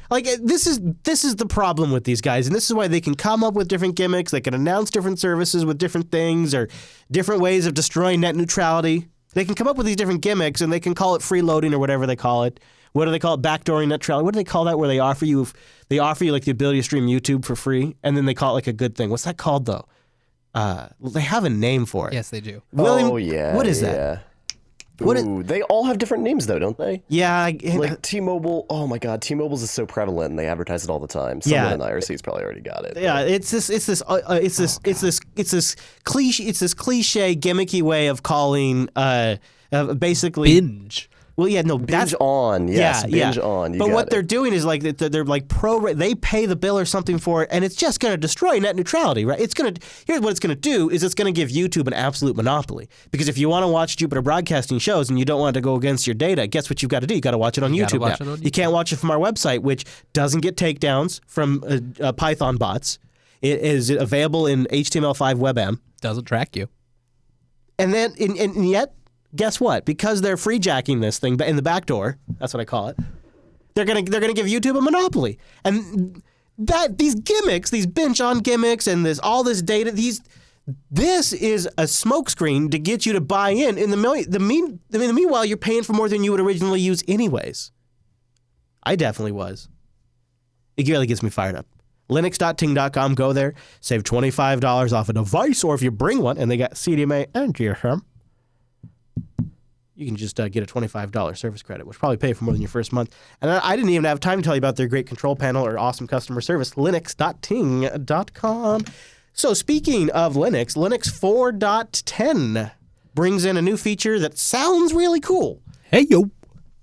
This is the problem with these guys, and this is why they can come up with different gimmicks. They can announce different services with different things or different ways of destroying net neutrality. They can come up with these different gimmicks, and they can call it freeloading or whatever they call it. What do they call it? Backdooring net neutrality. What do they call that? Where they offer you the ability to stream YouTube for free, and then they call it a good thing. What's that called though? They have a name for it. Yes, they do. William, oh yeah. What is that? They all have different names though, don't they? Yeah. T-Mobile. Oh my God, T-Mobile's is so prevalent, and they advertise it all the time. Someone in IRC's probably already got it. Yeah, it's this cliche gimmicky way of calling basically binge. Well, yeah, no, Binge on, yes, binge on. But what they're doing is they're they pay the bill or something for it, and it's just going to destroy net neutrality, right? Here's what it's going to do is it's going to give YouTube an absolute monopoly. Because if you want to watch Jupiter Broadcasting shows and you don't want to go against your data, guess what you've got to do? You got to watch it on YouTube now. You can't watch it from our website, which doesn't get takedowns from Python bots. It is available in HTML5 WebM. Doesn't track you. And then, and yet. Guess what? Because they're free jacking this thing in the back door, that's what I call it. They're gonna give YouTube a monopoly, and these gimmicks, these binge on gimmicks, and all this data, this is a smokescreen to get you to buy in. In the meanwhile, you're paying for more than you would originally use anyways. I definitely was. It really gets me fired up. Linux.ting.com. Go there, save $25 off a device, or if you bring one, and they got CDMA and GSM. You can just get a $25 service credit, which probably pay for more than your first month. And I didn't even have time to tell you about their great control panel or awesome customer service, linux.ting.com. So speaking of Linux, Linux 4.10 brings in a new feature that sounds really cool. Hey, yo.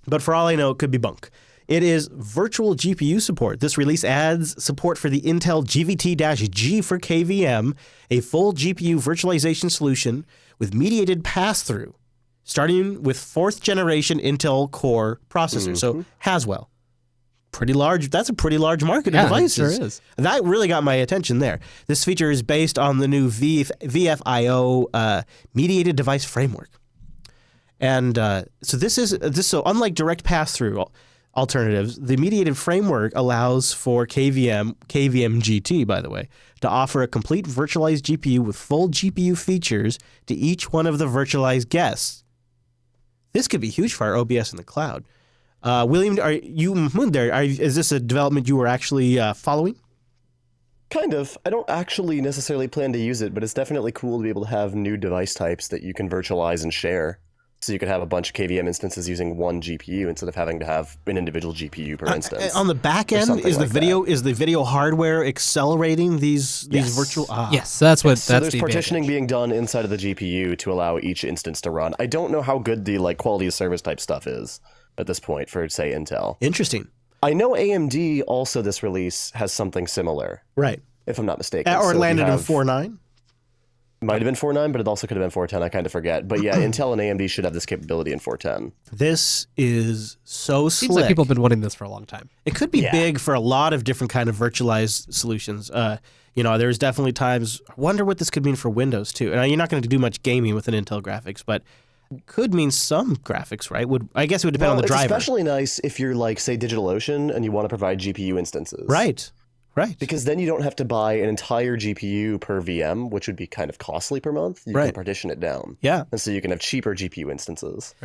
But for all I know, it could be bunk. It is virtual GPU support. This release adds support for the Intel GVT-G for KVM, a full GPU virtualization solution with mediated pass-through, starting with 4th generation Intel Core processor. So Haswell. Pretty large. That's a pretty large market of devices. Sure is. That really got my attention there. This feature is based on the new VFIO mediated device framework. And so unlike direct pass-through alternatives, the mediated framework allows for KVM GT, by the way, to offer a complete virtualized GPU with full GPU features to each one of the virtualized guests. This could be huge for our OBS in the cloud. William, is this a development you were actually following? Kind of. I don't actually necessarily plan to use it, but it's definitely cool to be able to have new device types that you can virtualize and share. So you could have a bunch of KVM instances using one GPU instead of having to have an individual GPU per instance. On the back end, is the video hardware accelerating these virtual? Yes, that's what. So that's there's the partitioning advantage. being done inside of the GPU to allow each instance to run. I don't know how good the quality of service type stuff is at this point for, say, Intel. Interesting. I know AMD also this release has something similar, Right. if I'm not mistaken. Or So if landed you in have- 4.9. Might have been 4.9, but it also could have been 4.10. I kind of forget. But yeah, Intel and AMD should have this capability in 4.10. This is so Seems slick. like people have been wanting this for a long time. It could be big for a lot of different kind of virtualized solutions. There's definitely times. I wonder what this could mean for Windows too. And you're not going to do much gaming with an Intel graphics, but it could mean some graphics, right? I guess it would depend on the it's driver. especially nice if you're say DigitalOcean and you want to provide GPU instances. Right. Because then you don't have to buy an entire GPU per VM, which would be kind of costly per month. You Right. can partition it down. Yeah. And so you can have cheaper GPU instances.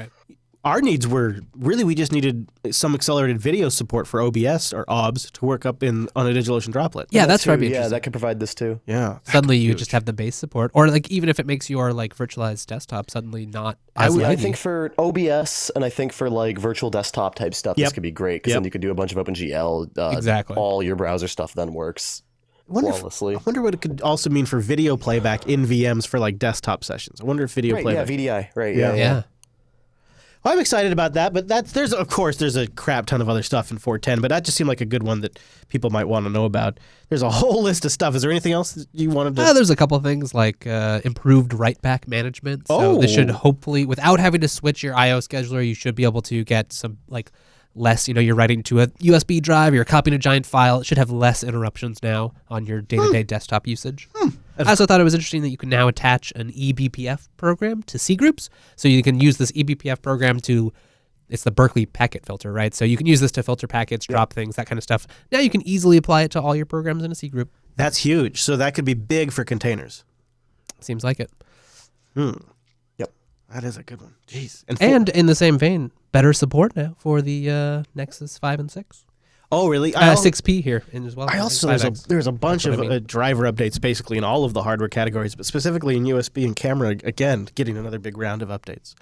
Our needs were really we just needed some accelerated video support for OBS or OBS to work up on a DigitalOcean droplet. Yeah, that's too, probably yeah, interesting. that could provide this too. Yeah. Suddenly you just have the base support, or even if it makes your virtualized desktop suddenly not as I laggy. think for OBS and I think for virtual desktop type stuff, Yep. this could be great because then you could do a bunch of OpenGL. Exactly. All your browser stuff then works flawlessly. I wonder what it could also mean for video playback in VMs for desktop sessions. I wonder if video Right, yeah, playback. VDI. Right, Yeah. yeah. Well, I'm excited about that, but there's a crap ton of other stuff in 4.10, but that just seemed like a good one that people might want to know about. There's a whole list of stuff. Is there anything else that you wanted to? There's a couple of things like improved write-back management. So this should hopefully, without having to switch your I/O scheduler, you should be able to get some less. You're writing to a USB drive, you're copying a giant file. It should have less interruptions now on your day-to-day desktop usage. I also thought it was interesting that you can now attach an eBPF program to C groups. So you can use this eBPF program it's the Berkeley packet filter, right? So you can use this to filter packets, drop things, that kind of stuff. Now you can easily apply it to all your programs in a C group. That's huge. So that could be big for containers. Seems like it. Yep. That is a good one. Jeez. And in the same vein, better support now for the Nexus 5 and 6. Oh, really? 6P here as well. I also there's a bunch of driver updates basically in all of the hardware categories, but specifically in USB and camera, again, getting another big round of updates.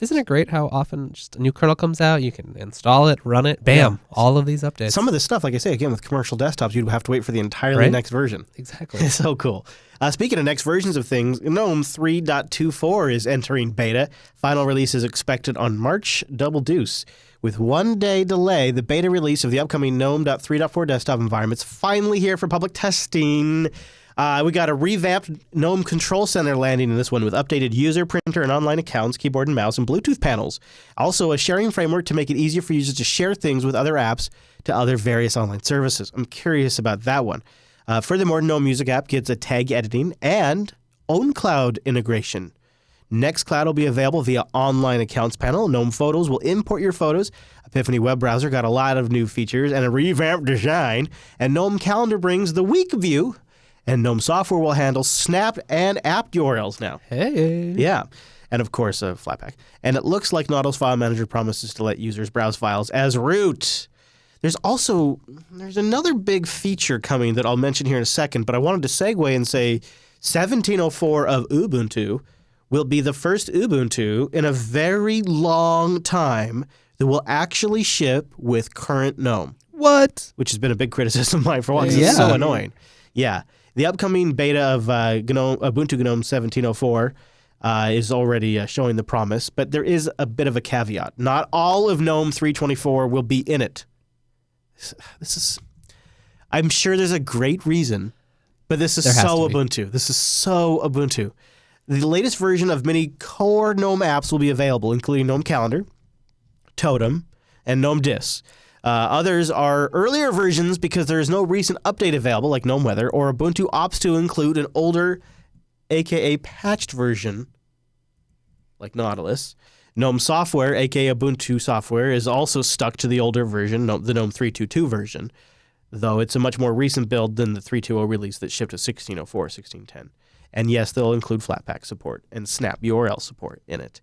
Isn't it great how often just a new kernel comes out, you can install it, run it, bam, all of these updates. Some of this stuff, like I say, again, with commercial desktops, you'd have to wait for the entirely next version. Exactly. It's so cool. Speaking of next versions of things, GNOME 3.24 is entering beta. Final release is expected on March double deuce. With 1 day delay, the beta release of the upcoming GNOME 3.4 desktop environment's finally here for public testing. We got a revamped GNOME Control Center landing in this one with updated user, printer, and online accounts, keyboard and mouse, and Bluetooth panels. Also, a sharing framework to make it easier for users to share things with other apps to other various online services. I'm curious about that one. Furthermore, GNOME Music app gets a tag editing and OwnCloud integration. Nextcloud will be available via online accounts panel. GNOME Photos will import your photos. Epiphany web browser got a lot of new features and a revamped design. And GNOME Calendar brings the week view. And GNOME Software will handle Snap and app URLs now. Hey. Yeah. And of course, Flatpak. And it looks like Nautilus File Manager promises to let users browse files as root. There's another big feature coming that I'll mention here in a second, but I wanted to segue and say 1704 of Ubuntu will be the first Ubuntu in a very long time that will actually ship with current GNOME. What? Which has been a big criticism of mine for a while because it's so annoying. Yeah. The upcoming beta of Ubuntu GNOME 1704 is already showing the promise, but there is a bit of a caveat. Not all of GNOME 3.24 will be in it. This is. I'm sure there's a great reason, but this is There has so to be. Ubuntu. This is so Ubuntu. The latest version of many core GNOME apps will be available, including GNOME Calendar, Totem, and GNOME Dis. Others are earlier versions because there is no recent update available, like GNOME Weather, or Ubuntu opts to include an older, aka patched version, like Nautilus. GNOME Software, aka Ubuntu Software, is also stuck to the older version, the GNOME 3.2.2 version, though it's a much more recent build than the 3.2.0 release that shipped to 16.04, 16.10. And yes, they'll include Flatpak support and Snap URL support in it.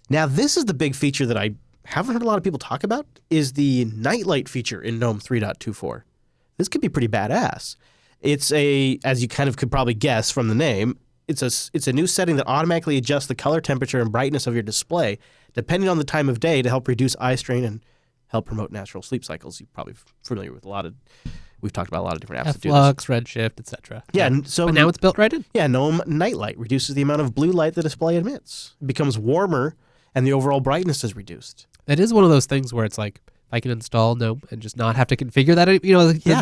Now, this is the big feature that I haven't heard a lot of people talk about, is the Nightlight feature in GNOME 3.24. This could be pretty badass. It's a, as you kind of could probably guess from the name, it's a new setting that automatically adjusts the color temperature and brightness of your display depending on the time of day to help reduce eye strain and help promote natural sleep cycles. You're probably familiar with we've talked about a lot of different apps that do this. Flux, Redshift, etc. Yeah, and so But now it's built right in. yeah, GNOME Nightlight reduces the amount of blue light the display emits. It becomes warmer and the overall brightness is reduced. It is one of those things where it's like, I can install GNOME and just not have to configure that.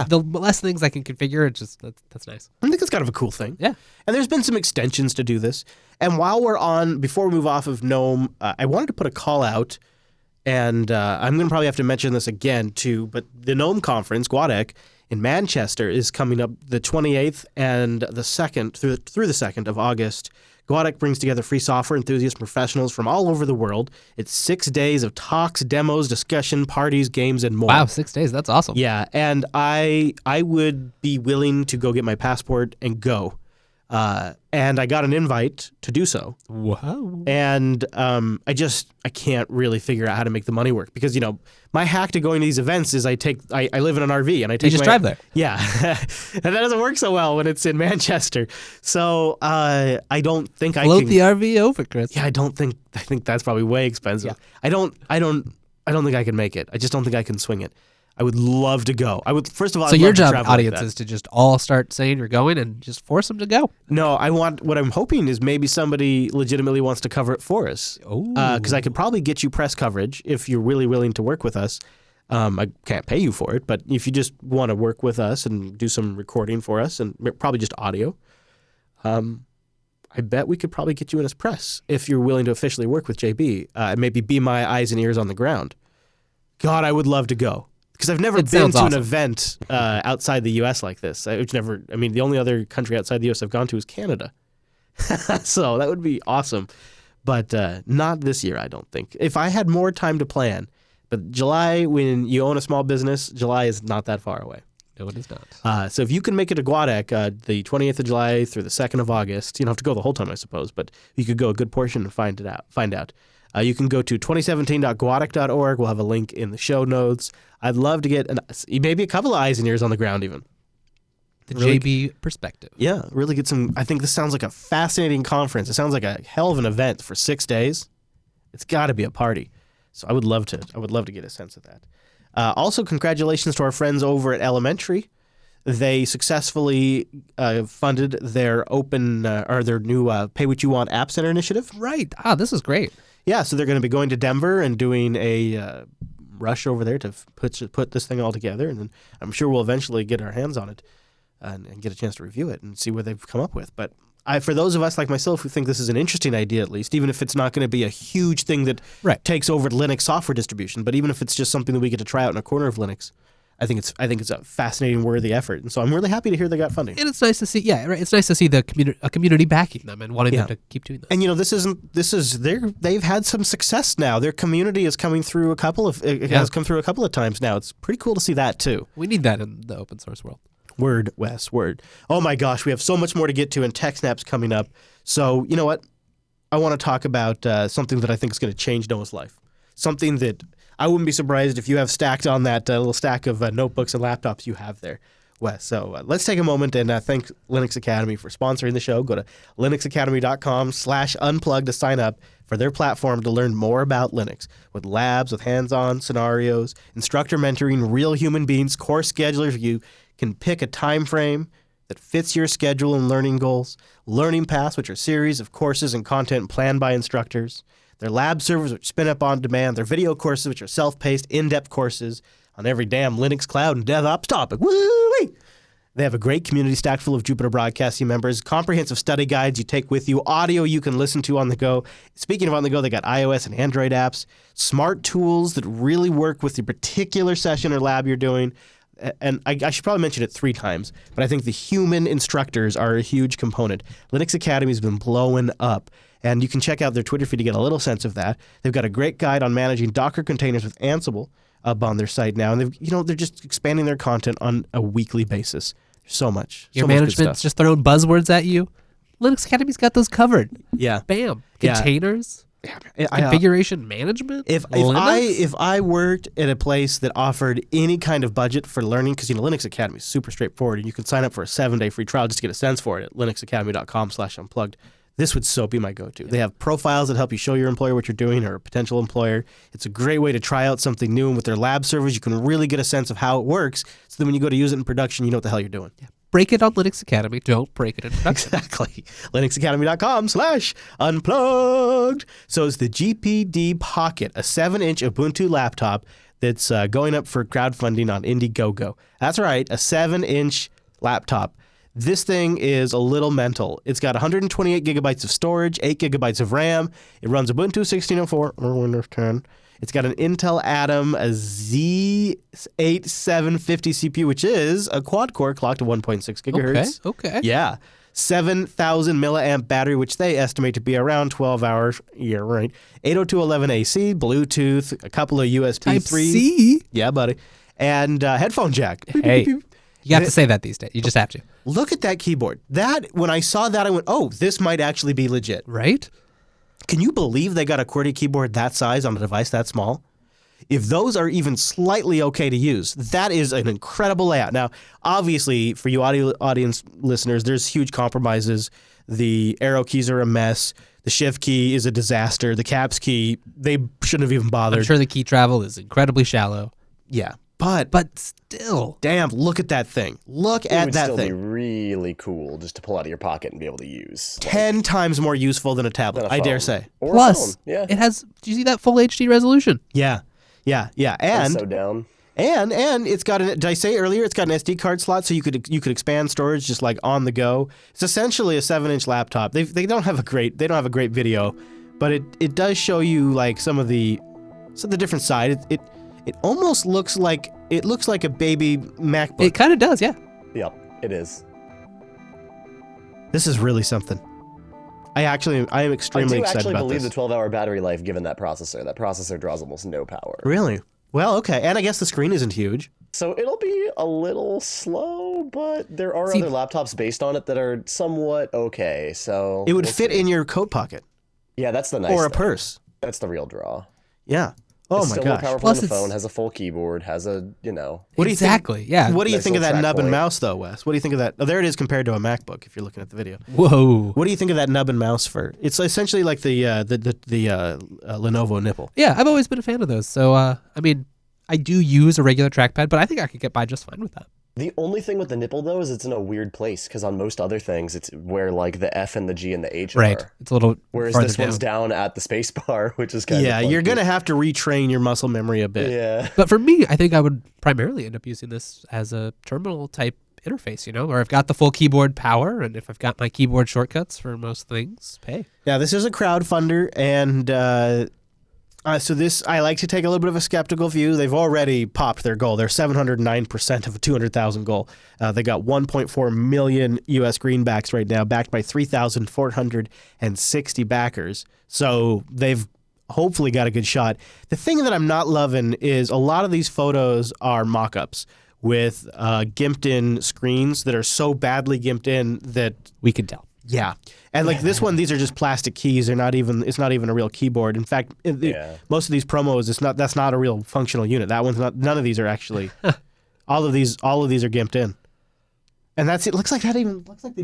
The less things I can configure, it's just that's nice. I think it's kind of a cool thing. Yeah. And there's been some extensions to do this. And while we're on, before we move off of GNOME, I wanted to put a call out, and I'm going to probably have to mention this again too, but the GNOME conference, GWADEC, in Manchester is coming up the 28th and the 2nd, through the 2nd of August. GWADEC brings together free software enthusiasts and professionals from all over the world. It's 6 days of talks, demos, discussion, parties, games, and more. Wow, 6 days. That's awesome. Yeah, and I would be willing to go get my passport and go. And I got an invite to do so. Wow. And I can't really figure out how to make the money work because, my hack to going to these events is I live in an RV and I take You just drive there. Yeah. And that doesn't work so well when it's in Manchester. So I don't think I Float can. the RV over, Chris. Yeah, I think that's probably way expensive. Yeah. I don't think I can make it. I just don't think I can swing it. I would love to go. First of all, So I'd your love to job, travel like audience, that. is to just all start saying you're going and just force them to go. No, what I'm hoping is maybe somebody legitimately wants to cover it for us. Oh. Because I could probably get you press coverage if you're really willing to work with us. I can't pay you for it, but if you just want to work with us and do some recording for us and probably just audio, I bet we could probably get you in as press if you're willing to officially work with JB and maybe be my eyes and ears on the ground. God, I would love to go. Because I've never It been sounds to an awesome. event outside the U.S. like this. The only other country outside the U.S. I've gone to is Canada. So that would be awesome. But not this year, I don't think. If I had more time to plan. But July, when you own a small business, July is not that far away. No, it is not. So if you can make it to GWADEC the 20th of July through the 2nd of August, you don't have to go the whole time, I suppose, but you could go a good portion and find out. You can go to 2017.gwadec.org. We'll have a link in the show notes. I'd love to get maybe a couple of eyes and ears on the ground even. The Really- JB perspective. Yeah, really get some. I think this sounds like a fascinating conference. It sounds like a hell of an event for 6 days. It's got to be a party. So I would love to get a sense of that. Also, congratulations to our friends over at Elementary. They successfully funded their their new Pay What You Want App Center initiative. Right. This is great. Yeah, so they're going to be going to Denver and doing a rush over there to put this thing all together, and then I'm sure we'll eventually get our hands on it and get a chance to review it and see what they've come up with. But for those of us like myself who think this is an interesting idea, at least, even if it's not going to be a huge thing that takes over Linux software distribution, but even if it's just something that we get to try out in a corner of Linux, I think it's a fascinating, worthy effort. And so I'm really happy to hear they got funding. And it's nice to see, it's nice to see the community backing them and wanting them to keep doing this. They've had some success now. Their community is coming through has come through a couple of times now. It's pretty cool to see that too. We need that in the open source world. Word, Wes, word. Oh my gosh, we have so much more to get to, and TechSnap's coming up. So, you know what? I want to talk about something that I think is going to change Noah's life. Something that I wouldn't be surprised if you have stacked on that little stack of notebooks and laptops you have there, Wes. So let's take a moment and thank Linux Academy for sponsoring the show. Go to linuxacademy.com/unplug to sign up for their platform to learn more about Linux with labs, with hands-on scenarios, instructor mentoring, real human beings, course schedulers. You can pick a time frame that fits your schedule and learning goals, learning paths, which are series of courses and content planned by instructors, their lab servers, which spin up on demand, their video courses, which are self-paced, in-depth courses, on every damn Linux cloud and DevOps topic. Woo-wee! They have a great community stacked full of Jupiter Broadcasting members, comprehensive study guides you take with you, audio you can listen to on the go. Speaking of on the go, they got iOS and Android apps, smart tools that really work with the particular session or lab you're doing. And I should probably mention it 3 times, but I think the human instructors are a huge component. Linux Academy has been blowing up, and you can check out their Twitter feed to get a little sense of that. They've got a great guide on managing Docker containers with Ansible up on their site now, and they're just expanding their content on a weekly basis. So much. Your so much good management's stuff. just throwing buzzwords at you. Linux Academy's got those covered. Yeah. Bam. Yeah. Containers. I, Configuration management. If I worked at a place that offered any kind of budget for learning, because Linux Academy is super straightforward, and you can sign up for a 7-day free trial just to get a sense for it at linuxacademy.com/unplugged. This would so be my go-to. They have profiles that help you show your employer what you're doing, or a potential employer. It's a great way to try out something new, and with their lab servers, you can really get a sense of how it works. So then when you go to use it in production, you know what the hell you're doing. Break it on Linux Academy. Don't break it in production. Exactly. linuxacademy.com/unplugged. So it's the GPD Pocket, a 7-inch Ubuntu laptop that's going up for crowdfunding on Indiegogo. That's right, a 7-inch laptop. This thing is a little mental. It's got 128 gigabytes of storage, 8 gigabytes of RAM. It runs Ubuntu 16.04 or Windows 10. It's got an Intel Atom, a Z8750 CPU, which is a quad-core clock to 1.6 gigahertz. Okay. Yeah. 7,000 milliamp battery, which they estimate to be around 12 hours. Yeah, right. 802.11 AC, Bluetooth, a couple of USB Type 3. C. Yeah, buddy. And headphone jack. Hey, you have to say that these days. You just have to. Look at that keyboard. When I saw that, I went, oh, this might actually be legit. Right? Can you believe they got a QWERTY keyboard that size on a device that small? If those are even slightly okay to use, that is an incredible layout. Now, obviously, for you audience listeners, there's huge compromises. The arrow keys are a mess. The shift key is a disaster. The caps key, they shouldn't have even bothered. I'm sure the key travel is incredibly shallow. Yeah, but still. damn, look at that thing. Look It at would that still be thing. really cool just to pull out of your pocket and be able to use. 10 times more useful than a tablet, Than a I dare phone. say. Or a Plus, phone. Yeah. it has. Do you see that full HD resolution? Yeah. I'm And so down. And it's got did I say earlier it's got an SD card slot, so you could expand storage just like on the go. It's essentially a 7-inch laptop. They don't have a great video, but it does show you like some of the different side. It almost looks like a baby MacBook. It kind of does, yeah. Yep, it is. This is really something. I am extremely I do excited actually about believe this. the 12-hour battery life given that processor. That processor draws almost no power. Really? Well, okay. And I guess the screen isn't huge. So it'll be a little slow, but there are other laptops based on it that are somewhat okay. So It would we'll fit see. in your coat pocket Yeah, that's the nice or a thing. purse. That's the real draw. Yeah. Oh It's my still more gosh. powerful Plus than the it's- phone, has a full keyboard, has a, What do you think? Exactly, yeah. What do you Nice think of little that track nub and point. mouse, though, Wes? What do you think of that? Oh, there it is compared to a MacBook. If you're looking at the video, Whoa. what do you think of that nub and mouse for? It's essentially like the Lenovo nipple. Yeah, I've always been a fan of those. So, I mean, I do use a regular trackpad, but I think I could get by just fine with that. The only thing with the nipple, though, is it's in a weird place, because on most other things, it's where, like, the F and the G and the H Right. are. It's a little Whereas farther this one's down at the space bar, which is kind of Yeah, you're funky. gonna have to retrain your muscle memory a bit. Yeah. But for me, I think I would primarily end up using this as a terminal type interface, where I've got the full keyboard power, and if I've got my keyboard shortcuts for most things, hey. Yeah, this is a crowdfunder, and so this I like to take a little bit of a skeptical view. They've already popped their goal. They're 709% of a 200,000 goal. They got 1.4 million U.S. greenbacks right now, backed by 3,460 backers. So they've hopefully got a good shot. The thing that I'm not loving is a lot of these photos are mock-ups with gimped in screens that are so badly gimped in that We can tell. yeah. And like this one, these are just plastic keys. It's not even a real keyboard. In fact, most of these promos, that's not a real functional unit. That one's not, none of these are actually, all of these are gimped in. And that's it. Looks like they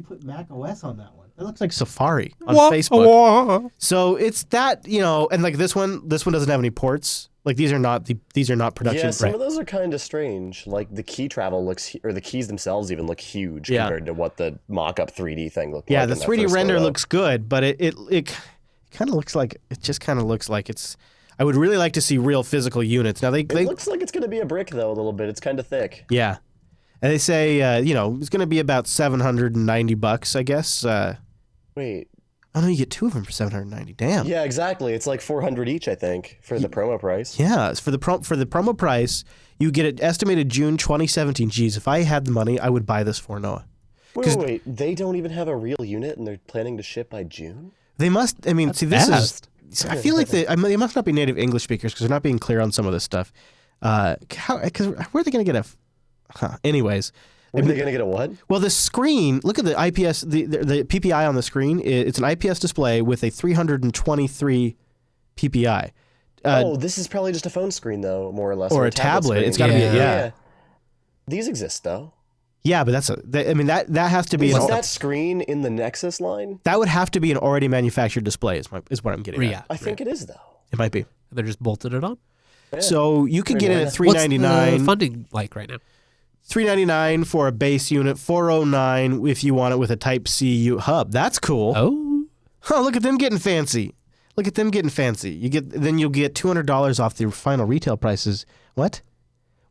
put Mac OS on that one. It looks like Safari on Facebook. So it's that, and like this one doesn't have any ports. Like these are not production. Yeah, some of those are kind of strange. Like the key travel or the keys themselves even look huge compared to what the mock-up 3D thing looked Yeah, like. the in that 3D first render photo. looks good, but it kind of looks like it's. I would really like to see real physical units. Now It looks like it's going to be a brick though, a little bit. It's kind of thick. yeah, and they say it's going to be about $790, I guess. Wait. Oh no, you get 2 of them for $790. Damn. Yeah, exactly. It's like 400 each, I think, for the promo price. Yeah, it's for the promo price, you get it estimated June 2017. Geez, if I had the money, I would buy this for Noah. Wait. They don't even have a real unit, and they're planning to ship by June? They must. I mean, see, this fast. is. I feel like they must not be native English speakers because they're not being clear on some of this stuff. Because where are they going to get a? Anyways. Were they going to get a what? Well, the screen. Look at the IPS. The PPI on the screen. It's an IPS display with a 323 PPI. This is probably just a phone screen, though, more or less. Or a tablet. It's got to be. Yeah. These exist, though. Yeah, but that has to be. Is that screen in the Nexus line? That would have to be an already manufactured display. Is what I'm getting at. Yeah, I think it is, though. It might be. they're just bolted it on. Yeah. So you can get it at What's the $399. funding like right now? $399 for a base unit, $409 if you want it with a Type C hub. That's cool. Oh, Look at them getting fancy. You'll get $200 off the final retail prices. What?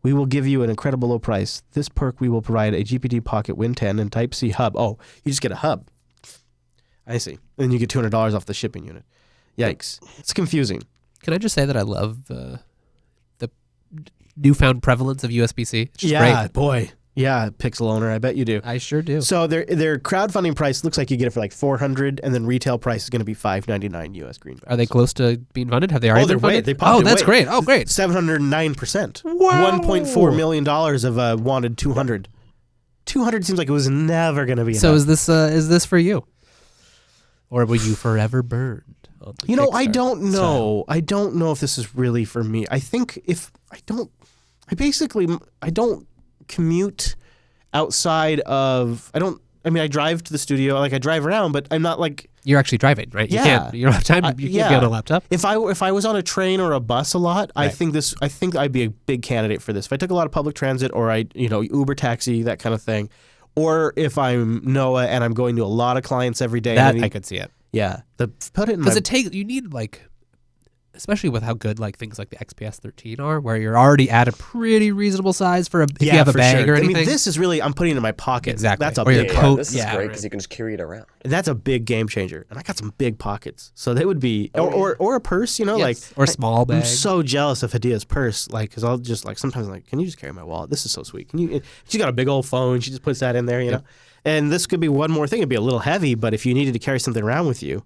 We will give you an incredible low price. This perk we will provide a GPT Pocket Win 10 and Type C hub. Oh, you just get a hub. I see. Then you get $200 off the shipping unit. Yikes. It's confusing. can I just say that I love the newfound prevalence of USB-C? It's just great. Boy. Yeah, Pixel owner, I bet you do. I sure do. So their crowdfunding price looks like you get it for like $400, and then retail price is going to be $599 US greenbacks. Are they close to being funded? Have they already they're been funded? They popped oh, it that's way. great. Oh, great. 709%. Wow. $1.4 million of wanted 200. 200 seems like it was never going to be So enough. is this for you, or were you forever burned? On the You know, I Kickstarter don't know. style? I don't know if this is really for me. I think if I don't commute outside of. I drive to the studio. Like I drive around, but I'm not like. You're actually driving, right? Yeah. You don't have time. You can't be on a laptop. If I was on a train or a bus a lot, I Right. think I'd be a big candidate for this. If I took a lot of public transit or Uber taxi, that kind of thing, or if I'm Noah and I'm going to a lot of clients every day. That and I could see it. Yeah, put it in my. Because you need especially with how good things like the XPS 13 are, where you're already at a pretty reasonable size for if you have a for bag sure. or anything. I mean, this is really I'm putting it in my pocket. Exactly. That's a Or your big Yeah, coat. this is Yeah, great right. because you can just carry it around. That's a big game changer, and I got some big pockets, so they would be, or a purse, Yes. Or a small bag. I'm so jealous of Hadia's purse, because I'll just sometimes can you just carry my wallet? This is so sweet. Can you? She's got a big old phone. She just puts that in there, you know. And this could be one more thing. It'd be a little heavy, but if you needed to carry something around with you,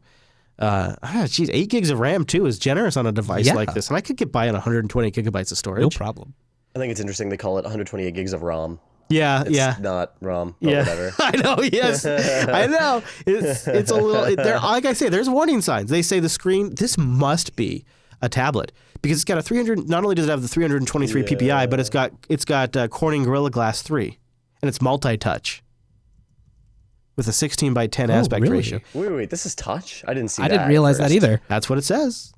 8 gigs of RAM too is generous on a device Yeah. like this, and I could get by on 120 gigabytes of storage. No problem. I think it's interesting they call it 128 gigs of ROM. Yeah, It's yeah. not ROM, but Yeah, whatever. I know. Yes, I know. It's a little. There, like I say, there's warning signs. They say the screen. This must be a tablet because it's got a 300. Not only does it have the 323 PPI, but it's got Corning Gorilla Glass 3, and it's multi-touch with a 16:10 aspect really? ratio. Wait, this is touch? I didn't see I that. didn't realize that first. either. That's what it says.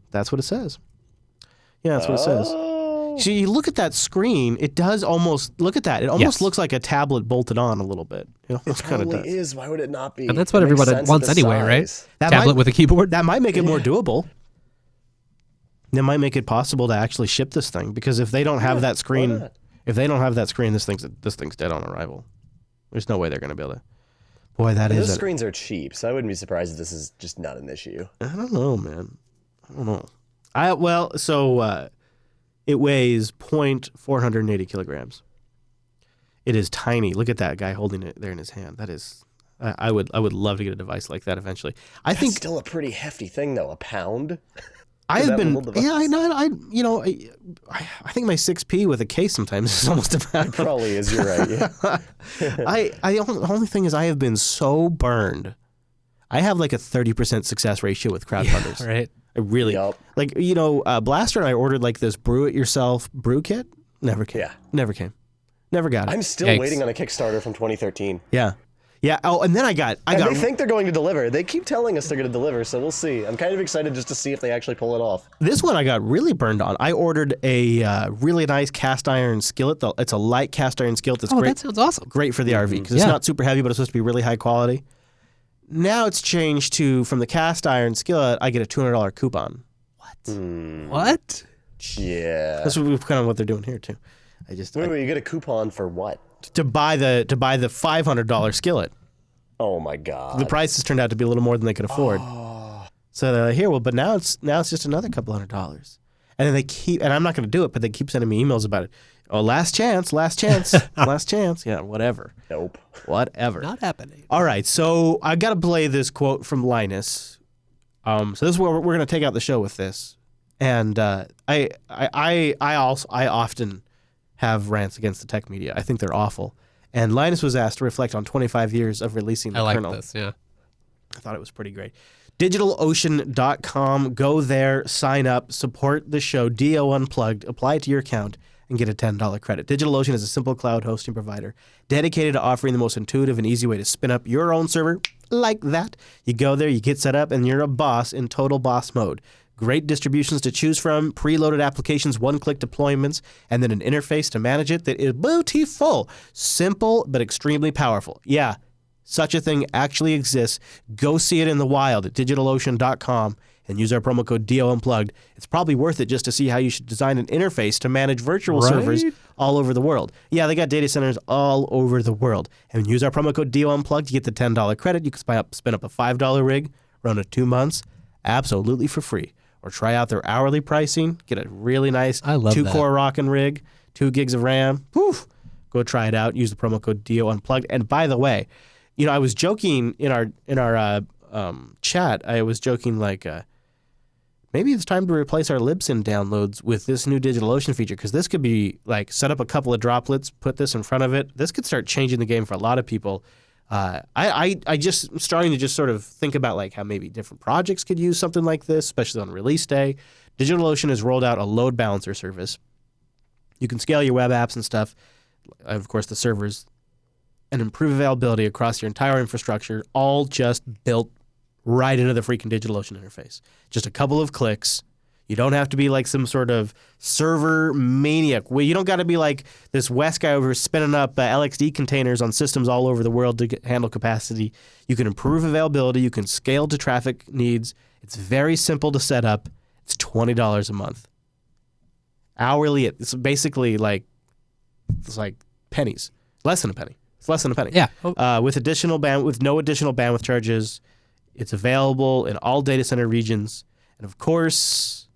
Yeah, that's what it says. Oh. So you look at that screen. It does almost look at that. It almost Yes. looks like a tablet bolted on a little bit. It almost kind of Probably does. is. Why would it not be? And that's what It makes everyone sense wants at the anyway, right? size. That Tablet might- with a keyboard. That might make it more doable. That might make it possible to actually ship this thing because if they don't have that screen, not? this thing's dead on arrival. There's no way they're going to be able to. Boy, that And is. those screens are cheap, so I wouldn't be surprised if this is just not an issue. I don't know, man. I don't know. It weighs 0.480 kilograms. It is tiny. Look at that guy holding it there in his hand. That is. I would love to get a device like that eventually. I That's think still a pretty hefty thing, though. A pound. I've that been, little device. yeah, I know, I think my 6P with a case sometimes is almost about. Probably is. You're right. Yeah. The only thing is I have been so burned. I have like a 30% success ratio with crowdfunders. Right. I really Yup. Blaster and I ordered like this brew it yourself brew kit. Never came. Yeah. Never came. Never got it. I'm still Yikes. waiting on a Kickstarter from 2013. Yeah. Yeah. Oh, and then I got. And they think they're going to deliver. They keep telling us they're going to deliver, so we'll see. I'm kind of excited just to see if they actually pull it off. This one I got really burned on. I ordered a really nice cast iron skillet. It's a light cast iron skillet that's Oh, great. that sounds awesome. Great for the RV because it's Yeah. not super heavy, but it's supposed to be really high quality. Now it's changed to from the cast iron skillet, I get a $200 coupon. What? What? Yeah. That's kind of what they're doing here too. I just Wait, you get a coupon for what? to buy the $500 skillet. Oh my god. The prices turned out to be a little more than they could afford. So they're like, here, well, but now it's just another couple $100. And then they keep, and I'm not going to do it, but they keep sending me emails about it. Oh, last chance, last chance. Yeah, whatever. Nope. Whatever. Not happening. All right, so I got to play this quote from Linus. So this is where we're going to take out the show with this. And I often have rants against the tech media. I think they're awful. And Linus was asked to reflect on 25 years of releasing the I like kernel. this, yeah. I thought it was pretty great. DigitalOcean.com. Go there, sign up, support the show, DO Unplugged, apply it to your account, and get a $10 credit. DigitalOcean is a simple cloud hosting provider dedicated to offering the most intuitive and easy way to spin up your own server like that. You go there, you get set up, and you're a boss in total boss mode. Great distributions to choose from, preloaded applications, one-click deployments, and then an interface to manage it that is beautiful. Simple, but extremely powerful. Yeah, such a thing actually exists. Go see it in the wild at DigitalOcean.com and use our promo code DO Unplugged. It's probably worth it just to see how you should design an interface to manage virtual servers all over the world. Yeah, they got data centers all over the world. And use our promo code DO Unplugged to get the $10 credit. You can spin up a $5 rig, run it 2 months, absolutely for free. Or try out their hourly pricing, get a really nice I love 2-core rockin' rig, 2 gigs of RAM. Woof. Go try it out. Use the promo code DO Unplugged. And by the way, you know, I was joking in our chat. I was joking like maybe it's time to replace our Libsyn downloads with this new DigitalOcean feature, because this could be like set up a couple of droplets, put this in front of it. This could start changing the game for a lot of people. I just starting to just sort of think about like how maybe different projects could use something like this, especially on release day. DigitalOcean has rolled out a load balancer service. You can scale your web apps and stuff, of course the servers, and improve availability across your entire infrastructure, all just built right into the freaking DigitalOcean interface. Just a couple of clicks. You don't have to be like some sort of server maniac. Well, you don't got to be like this West guy over spinning up LXD containers on systems all over the world to handle capacity. You can improve availability. You can scale to traffic needs. It's very simple to set up. It's $20 a month. Hourly, it's basically like pennies. Less than a penny. It's less than a penny. Yeah. With no additional bandwidth charges. It's available in all data center regions. And of course,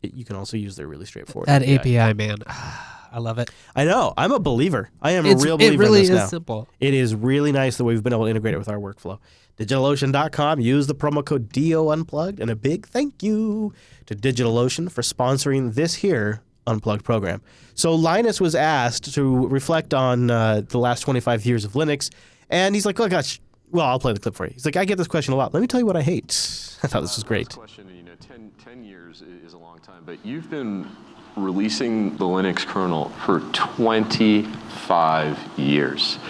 you can also use their really straightforward That API, man. I love it. I know. I'm a believer. I am a real believer It really in this is now. simple. It is really nice the way we've been able to integrate it with our workflow. DigitalOcean.com. Use the promo code DO Unplugged. And a big thank you to DigitalOcean for sponsoring this here Unplugged program. So Linus was asked to reflect on the last 25 years of Linux. And he's like, oh, gosh. Well, I'll play the clip for you. He's like, I get this question a lot. Let me tell you what I hate. I thought this was great. Question, 10 years is a long time, but you've been releasing the Linux kernel for 25 years.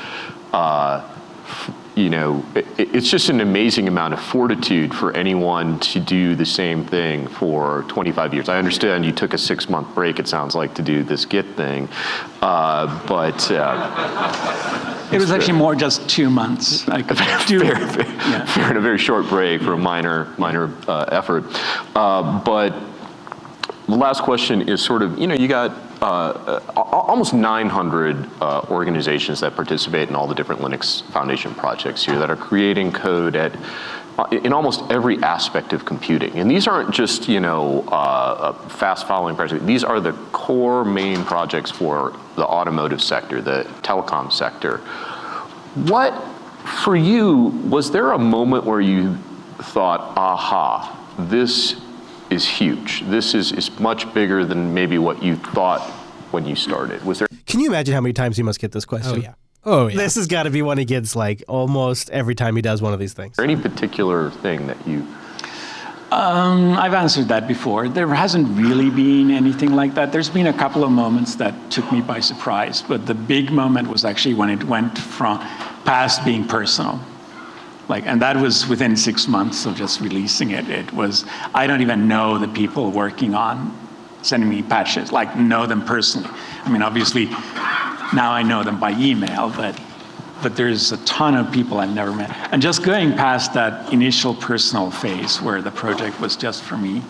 It's just an amazing amount of fortitude for anyone to do the same thing for 25 years. I understand you took a 6-month break, it sounds like, to do this Git thing, but it was actually more just 2 months. Fair, and a very short break for a minor effort. But the last question is sort of, you got almost 900 organizations that participate in all the different Linux Foundation projects here that are creating code in almost every aspect of computing. And these aren't just, fast following projects. These are the core main projects for the automotive sector, the telecom sector. What, for you, was there a moment where you thought, aha, this is huge. This is much bigger than maybe what you thought when you started? Was there? Can you imagine how many times he must get this question? Oh, yeah. This has got to be one he gets like almost every time he does one of these things. Is there any particular thing that you... I've answered that before. There hasn't really been anything like that. There's been a couple of moments that took me by surprise, but the big moment was actually when it went from past being personal. And that was within 6 months of just releasing it. It was, I don't even know the people working on sending me patches, know them personally. I mean, obviously, now I know them by email, but there's a ton of people I've never met. And just going past that initial personal phase where the project was just for me,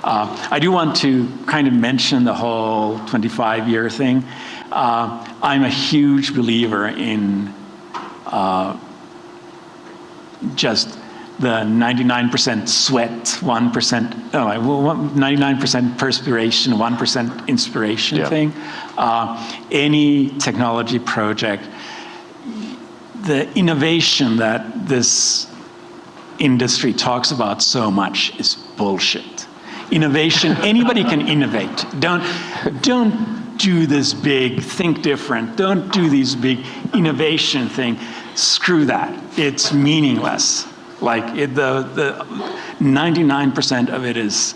I do want to kind of mention the whole 25-year thing. I'm a huge believer in just the 99% sweat, 99% perspiration, 1% inspiration thing. Any technology project, the innovation that this industry talks about so much is bullshit. Innovation, anybody can innovate. Don't do this big, think different. Don't do these big innovation thing. Screw that. It's meaningless. Like the 99% of it is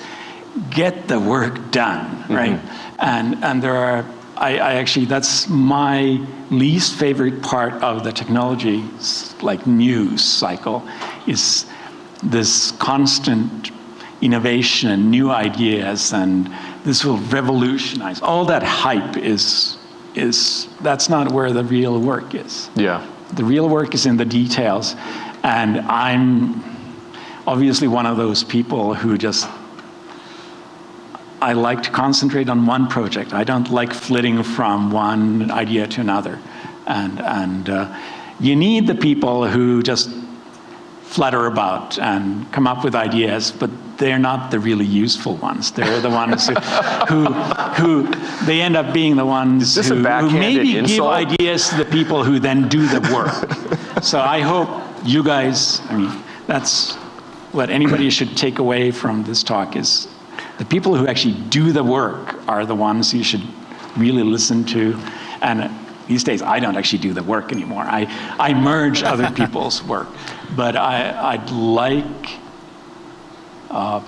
get the work done, right? And there are, I actually, that's my least favorite part of the technology, like news cycle, is this constant innovation and new ideas, and this will revolutionize. All that hype is that's not where the real work is. Yeah. The real work is in the details, and I'm obviously one of those people who just, I like to concentrate on one project. I don't like flitting from one idea to another. And you need the people who just flutter about and come up with ideas, but they're not the really useful ones. They're the ones who they end up being the ones who maybe give ideas to the people who then do the work. So I hope you guys, I mean, that's what anybody should take away from this talk, is the people who actually do the work are the ones you should really listen to. And these days, I don't actually do the work anymore. I merge other people's work. But I'd like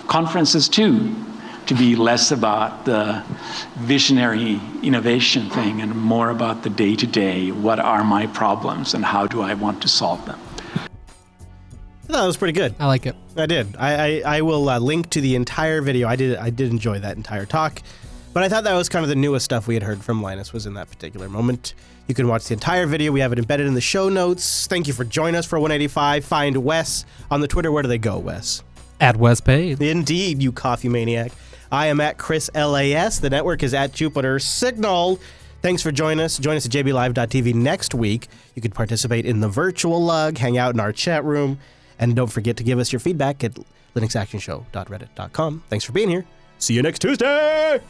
conferences too to be less about the visionary innovation thing and more about the day-to-day. What are my problems and how do I want to solve them? I thought that was pretty good. I like it. I did. I will link to the entire video. I did enjoy that entire talk, but I thought that was kind of the newest stuff we had heard from Linus was in that particular moment. You can watch the entire video. We have it embedded in the show notes. Thank you for joining us for 185. Find Wes on the Twitter. Where do they go, Wes? At Wes Payne. Indeed, you coffee maniac. I am at Chris LAS. The network is at Jupiter Signal. Thanks for joining us. Join us at jblive.tv next week. You can participate in the virtual lug, hang out in our chat room, and don't forget to give us your feedback at linuxactionshow.reddit.com. Thanks for being here. See you next Tuesday!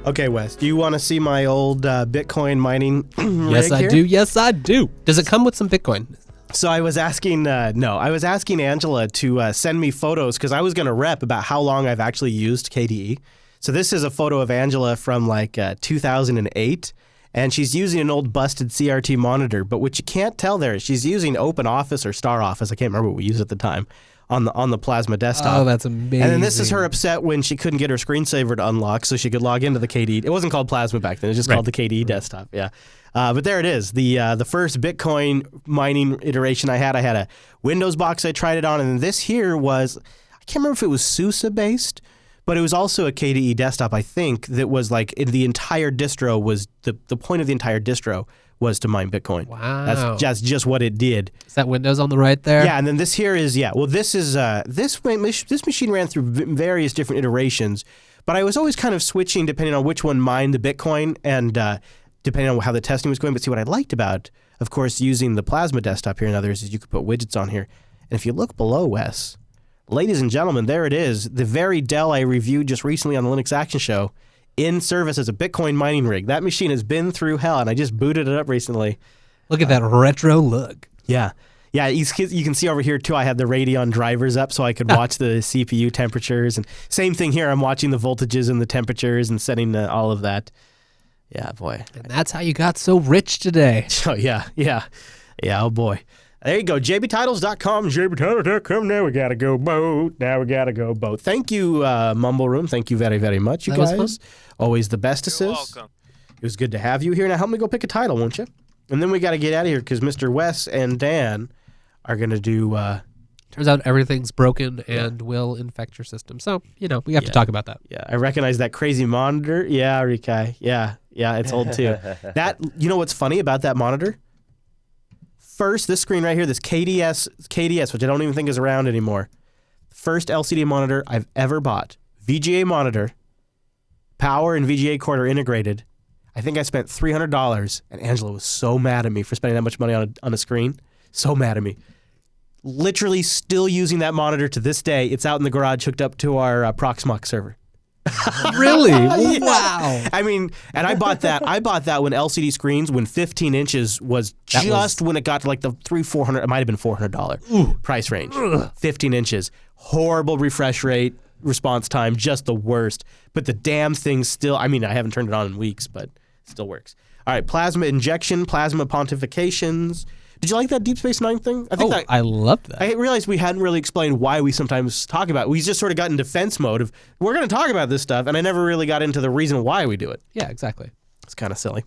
Okay, Wes, do you want to see my old Bitcoin mining Yes, rig I here? do. Yes, I do. Does it come with some Bitcoin? So I was asking, I was asking Angela to send me photos because I was going to rep about how long I've actually used KDE. So this is a photo of Angela from like 2008, and she's using an old busted CRT monitor. But what you can't tell there is she's using OpenOffice or StarOffice. I can't remember what we used at the time. On the Plasma desktop. Oh, that's amazing. And then this is her upset when she couldn't get her screensaver to unlock so she could log into the KDE. It wasn't called Plasma back then. It was just called the KDE desktop. Yeah. But there it is. The first Bitcoin mining iteration I had a Windows box I tried it on. And this here was, I can't remember if it was SUSE based, but it was also a KDE desktop, I think, that was like the entire distro was, the point of the entire distro was to mine Bitcoin. Wow. That's just what it did. Is that Windows on the right there? Yeah, and then this here is, this is, this machine ran through various different iterations, but I was always kind of switching depending on which one mined the Bitcoin and depending on how the testing was going. But see, what I liked about, of course, using the Plasma desktop here and others is you could put widgets on here. And if you look below, Wes, ladies and gentlemen, there it is. The very Dell I reviewed just recently on the Linux Action Show in service as a Bitcoin mining rig. That machine has been through hell, and I just booted it up recently. Look at that retro look. Yeah. Yeah, you can see over here, too, I have the Radeon drivers up so I could watch the CPU temperatures. And same thing here, I'm watching the voltages and the temperatures and setting all of that. Yeah, boy. And that's how you got so rich today. Oh, yeah. Oh, boy. There you go. JBTitles.com. JBTitles.com. Now we got to go boat. Thank you, Mumble Room. Thank you very, very much, you That was guys. Always the bestest. You're welcome. It was good to have you here. Now help me go pick a title, won't you? And then we got to get out of here because Mr. Wes and Dan are going to do... Turns out everything's broken and will infect your system. So, we have to talk about that. Yeah, I recognize that crazy monitor. Yeah, Rikai. Yeah, it's old too. That, you know what's funny about that monitor? First, this screen right here, this KDS, which I don't even think is around anymore. First LCD monitor I've ever bought. VGA monitor, power and VGA cord are integrated. I think I spent $300, and Angela was so mad at me for spending that much money on a screen. So mad at me. Literally still using that monitor to this day. It's out in the garage hooked up to our Proxmox server. Really? Yeah. Wow. I mean, and I bought that when LCD screens, when 15 inches was when it got to like the $400, it might have been $400 price range. 15 inches. Horrible refresh rate, response time, just the worst. But the damn thing still, I mean, I haven't turned it on in weeks, but it still works. All right, plasma injection, plasma pontifications. Did you like that Deep Space Nine thing? I loved that. I realized we hadn't really explained why we sometimes talk about it. We just sort of got in defense mode of, we're going to talk about this stuff, and I never really got into the reason why we do it. Yeah, exactly. It's kind of silly.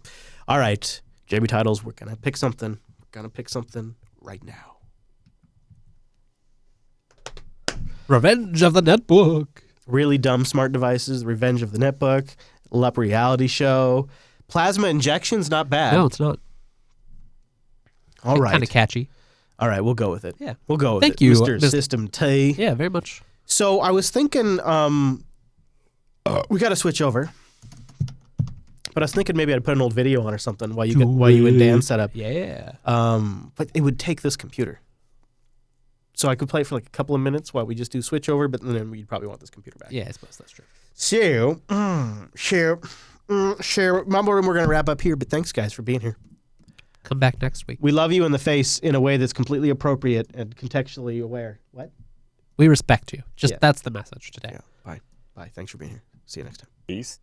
All right, JB Titles, we're going to pick something. We're going to pick something right now. Revenge of the Netbook. Really dumb smart devices, Revenge of the Netbook, LUP reality show. Plasma injection's not bad. No, it's not. All right. Kind of catchy. All right, we'll go with it. Yeah. We'll go with Thank it. you, Mr. System T. Yeah, very much. So I was thinking we got to switch over. But I was thinking maybe I'd put an old video on or something while you and Dan set up. Yeah. But it would take this computer. So I could play it for like a couple of minutes while we just do switch over, but then we'd probably want this computer back. Yeah, I suppose that's true. So, Mumble Room, we're going to wrap up here, but thanks, guys, for being here. Come back next week. We love you in the face in a way that's completely appropriate and contextually aware. What? We respect you. That's the message today. Yeah. Bye. Thanks for being here. See you next time. Peace.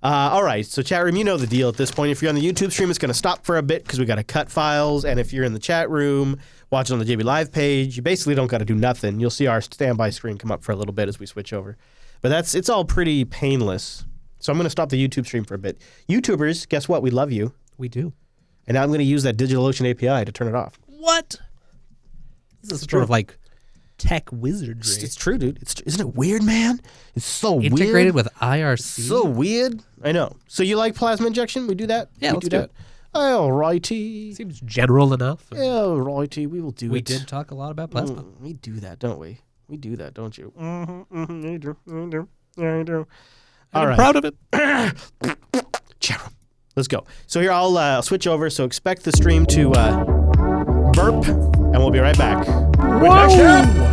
All right, so chat room, you know the deal at this point. If you're on the YouTube stream, it's going to stop for a bit because we got to cut files. And if you're in the chat room, watching on the JB Live page, you basically don't got to do nothing. You'll see our standby screen come up for a little bit as we switch over. But it's all pretty painless. So I'm going to stop the YouTube stream for a bit. YouTubers, guess what? We love you. We do. And now I'm going to use that DigitalOcean API to turn it off. What? This is sort of like tech wizardry. It's true, dude. Isn't it weird, man? It's so weird. Integrated with IRC. So weird. I know. So you like plasma injection? We do that? Yeah, let's do it. All righty. Seems general enough. All righty. We will do it. We did talk a lot about plasma. We do that, don't we? We do that, don't you? You do. Yeah, you do. All I'm right. proud of it. Chat room. Let's go. So here, I'll switch over. So expect the stream to burp, and we'll be right back. With next show.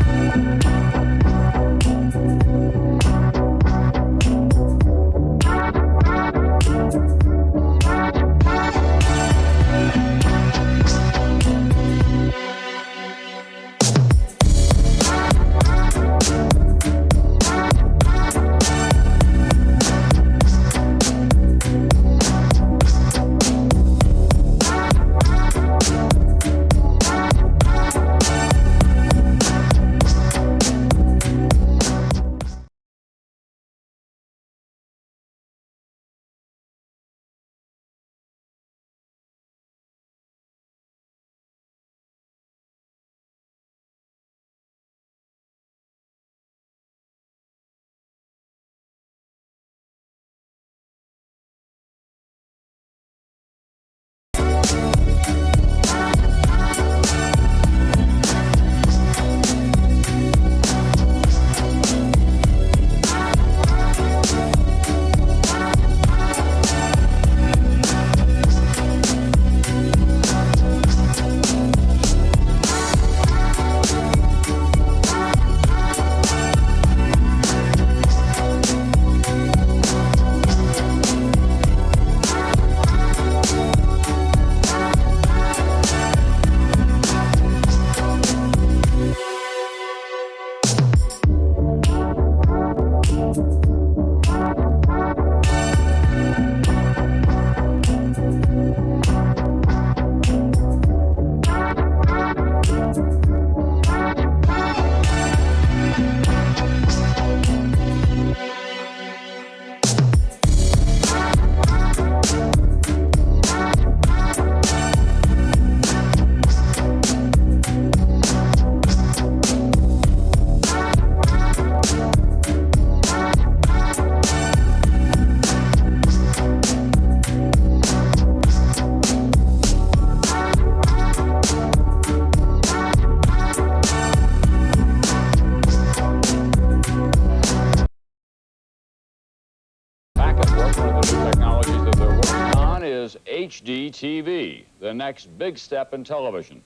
is HD TV, the next big step in television.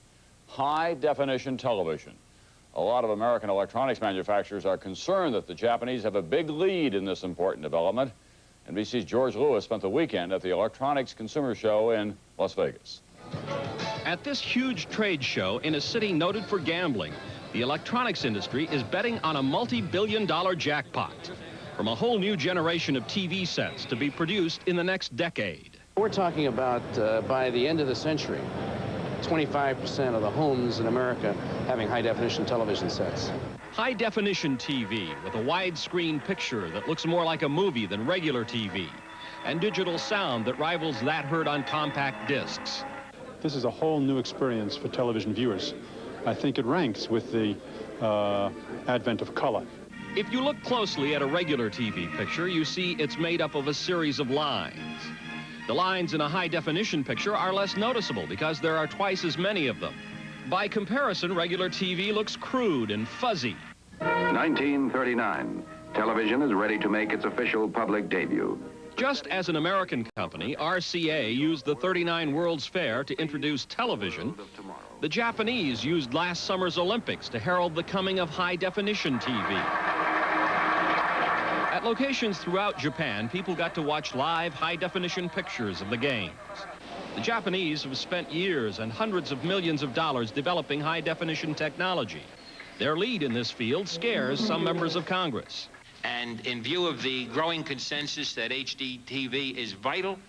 High-definition television. A lot of American electronics manufacturers are concerned that the Japanese have a big lead in this important development. NBC's George Lewis spent the weekend at the Electronics Consumer Show in Las Vegas. At this huge trade show in a city noted for gambling, the electronics industry is betting on a multi-billion-dollar jackpot from a whole new generation of TV sets to be produced in the next decade. We're talking about, by the end of the century, 25% of the homes in America having high-definition television sets. High-definition TV with a widescreen picture that looks more like a movie than regular TV, and digital sound that rivals that heard on compact discs. This is a whole new experience for television viewers. I think it ranks with the advent of color. If you look closely at a regular TV picture, you see it's made up of a series of lines. The lines in a high-definition picture are less noticeable because there are twice as many of them. By comparison, regular TV looks crude and fuzzy. 1939. Television is ready to make its official public debut. Just as an American company, RCA used the 39 World's Fair to introduce television, the Japanese used last summer's Olympics to herald the coming of high-definition TV. At locations throughout Japan, people got to watch live high-definition pictures of the games. The Japanese have spent years and hundreds of millions of dollars developing high-definition technology. Their lead in this field scares some members of Congress. And in view of the growing consensus that HD TV is vital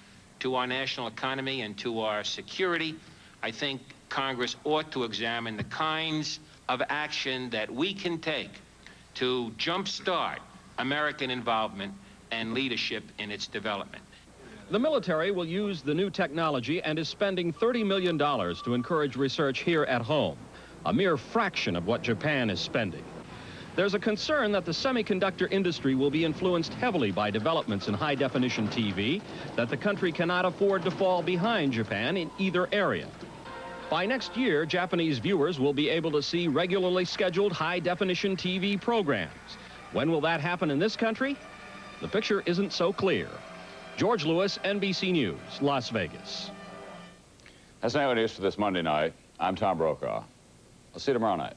to our national economy and to our security, I think Congress ought to examine the kinds of action that we can take to jumpstart American involvement and leadership in its development. The military will use the new technology and is spending $30 million to encourage research here at home, a mere fraction of what Japan is spending. There's a concern that the semiconductor industry will be influenced heavily by developments in high-definition TV, that the country cannot afford to fall behind Japan in either area. By next year, Japanese viewers will be able to see regularly scheduled high-definition TV programs. When will that happen in this country? The picture isn't so clear. George Lewis, NBC News, Las Vegas. That's Nightly News for this Monday night. I'm Tom Brokaw. I'll see you tomorrow night.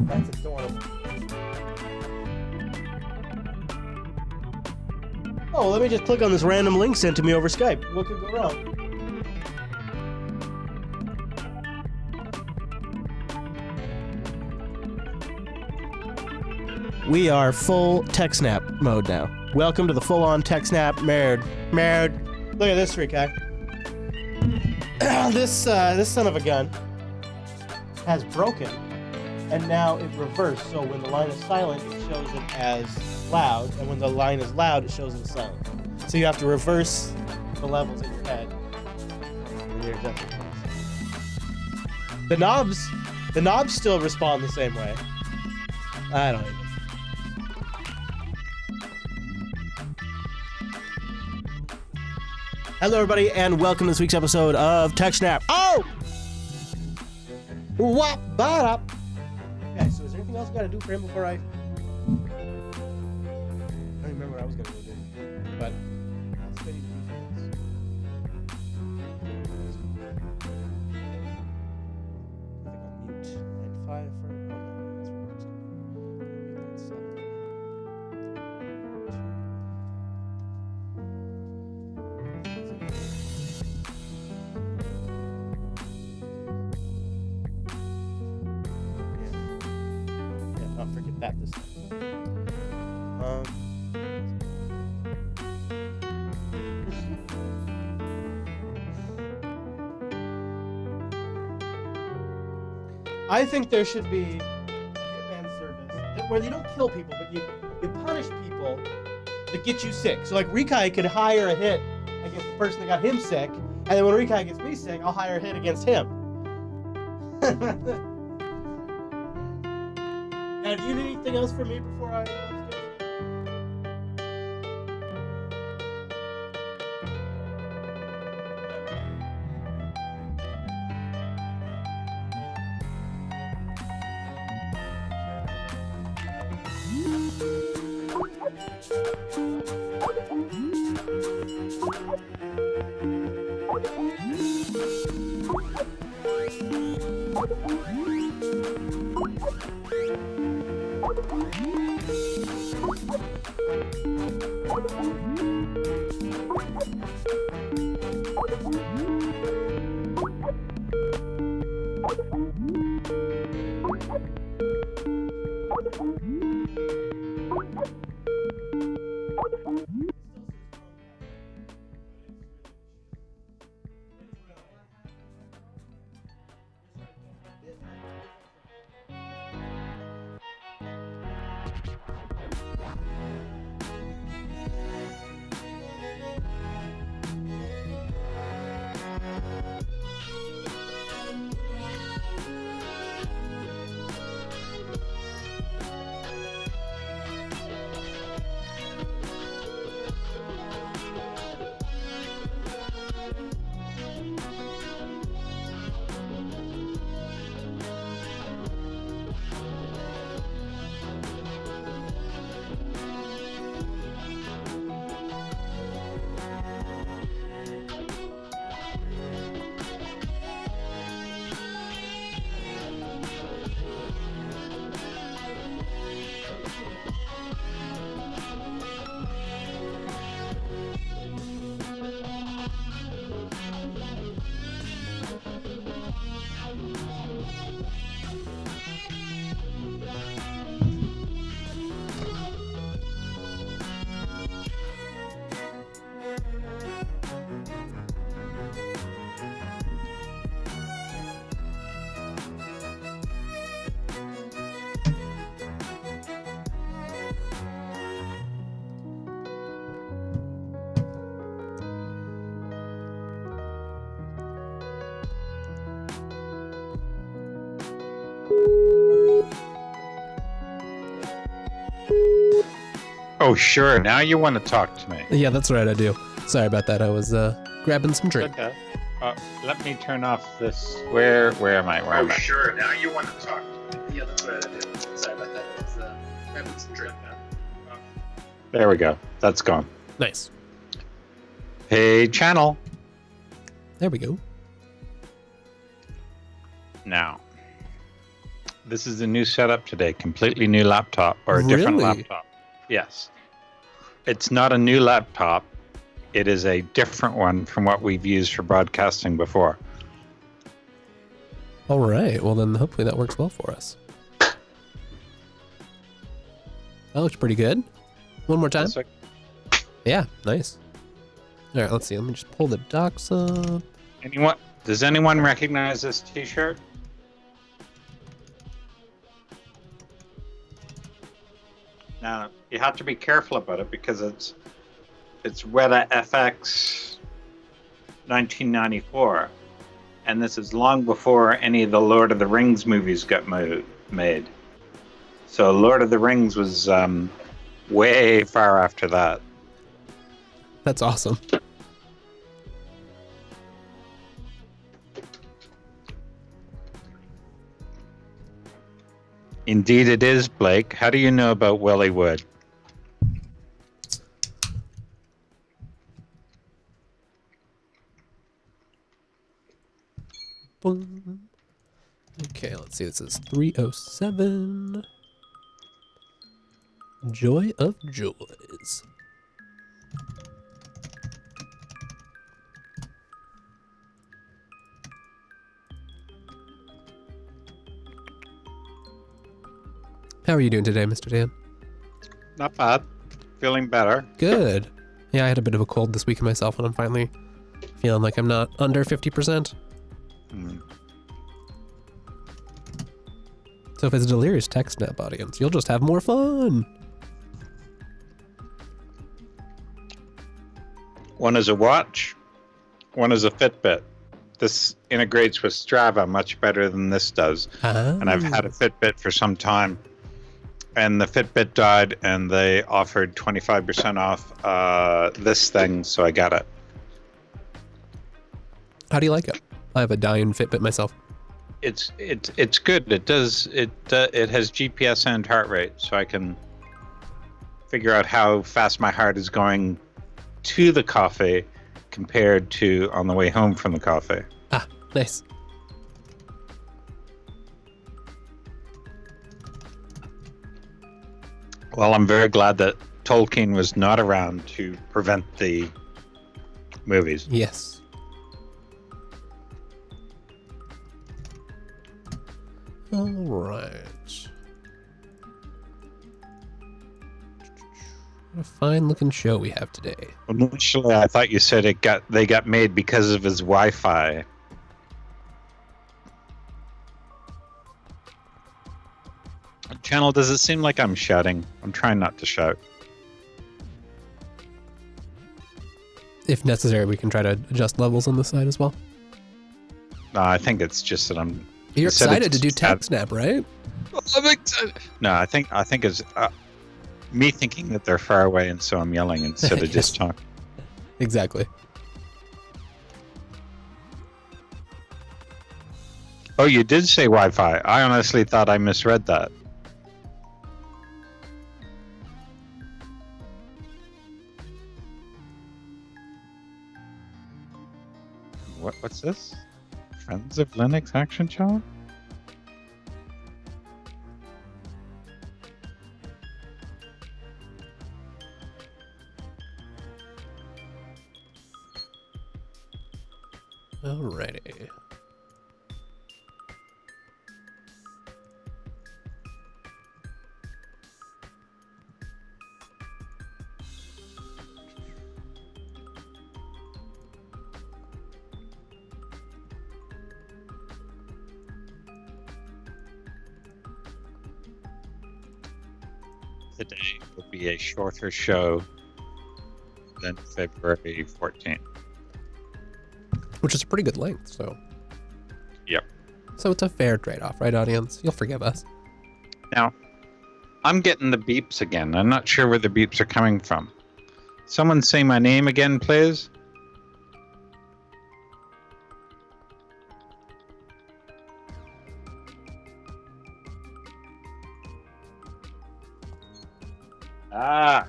That's adorable. Oh, let me just click on this random link sent to me over Skype. What could go wrong? We are full TechSnap mode now. Welcome to the full-on TechSnap mode. Look at this freak guy. This son of a gun has broken, and now it reversed. So when the line is silent, it shows it as loud, and when the line is loud, it shows it as silent. So you have to reverse the levels in your head when you're adjusting things. The knobs still respond the same way. I don't even. Hello, everybody, and welcome to this week's episode of TechSnap. Oh! What? Ba-da. Okay, so is there anything else I gotta do for him before I don't remember what I was gonna go do. But I'll spend you mute and fire for I'll forget that this time. I think there should be a hitman service where you don't kill people, but you punish people that get you sick. So like Rikai could hire a hit against the person that got him sick, and then when Rikai gets me sick, I'll hire a hit against him. Now, do you need anything else from me before I Oh, sure. Now you want to talk to me. Yeah, that's right, I do. Sorry about that. I was grabbing some drink. Okay. Let me turn off this. Where am I? Where am I? Sure. Now you want to talk to me. Yeah, that's right, I do. Sorry about that. I was grabbing some drink now. There we go. That's gone. Nice. Hey, channel. There we go. Now, This is a new setup today. Completely new laptop or a different Really? laptop. Yes. It's not a new laptop. It is a different one from what we've used for broadcasting before. All right. Well, then hopefully that works well for us. That looks pretty good. One more time. Yeah, nice. All right, let's see. Let me just pull the docs up. Anyone? Does anyone recognize this T-shirt? Now you have to be careful about it because it's Weta FX 1994, and this is long before any of the Lord of the Rings movies got made. So Lord of the Rings was way far after that. That's awesome. Indeed it is, Blake. How do you know about Welly Wood? Boom. Okay, let's see. This is 307. Joy of Joys. How are you doing today, Mr. Dan? Not bad. Feeling better. Good. Yeah, I had a bit of a cold this week myself, and I'm finally feeling like I'm not under 50%. So if it's a delirious TechSnap audience, you'll just have more fun. One is a watch, one is a Fitbit. This integrates with Strava much better than this does. And I've had a Fitbit for some time. And the Fitbit died, and they offered 25% off this thing, so I got it. How do you like it? I have a dying Fitbit myself. It's good. It has GPS and heart rate, so I can figure out how fast my heart is going to the coffee compared to on the way home from the coffee. Ah, nice. Well, I'm very glad that Tolkien was not around to prevent the movies. Yes. All right. What a fine looking show we have today. Initially, I thought you said they got made because of his Wi-Fi. Channel, does it seem like I'm shouting? I'm trying not to shout. If necessary, we can try to adjust levels on this side as well. No, I think it's just that I'm. You're excited to do TechSnap, right? I'm excited. No, I think it's me thinking that they're far away, and so I'm yelling instead of just talking. Exactly. Oh, you did say Wi-Fi. I honestly thought I misread that. What's this? Friends of Linux Action Challenge? Alrighty. Today will be a shorter show than February 14th. Which is a pretty good length, so. Yep. So it's a fair trade-off, right, audience? You'll forgive us. Now, I'm getting the beeps again. I'm not sure where the beeps are coming from. Someone say my name again, please. Ah,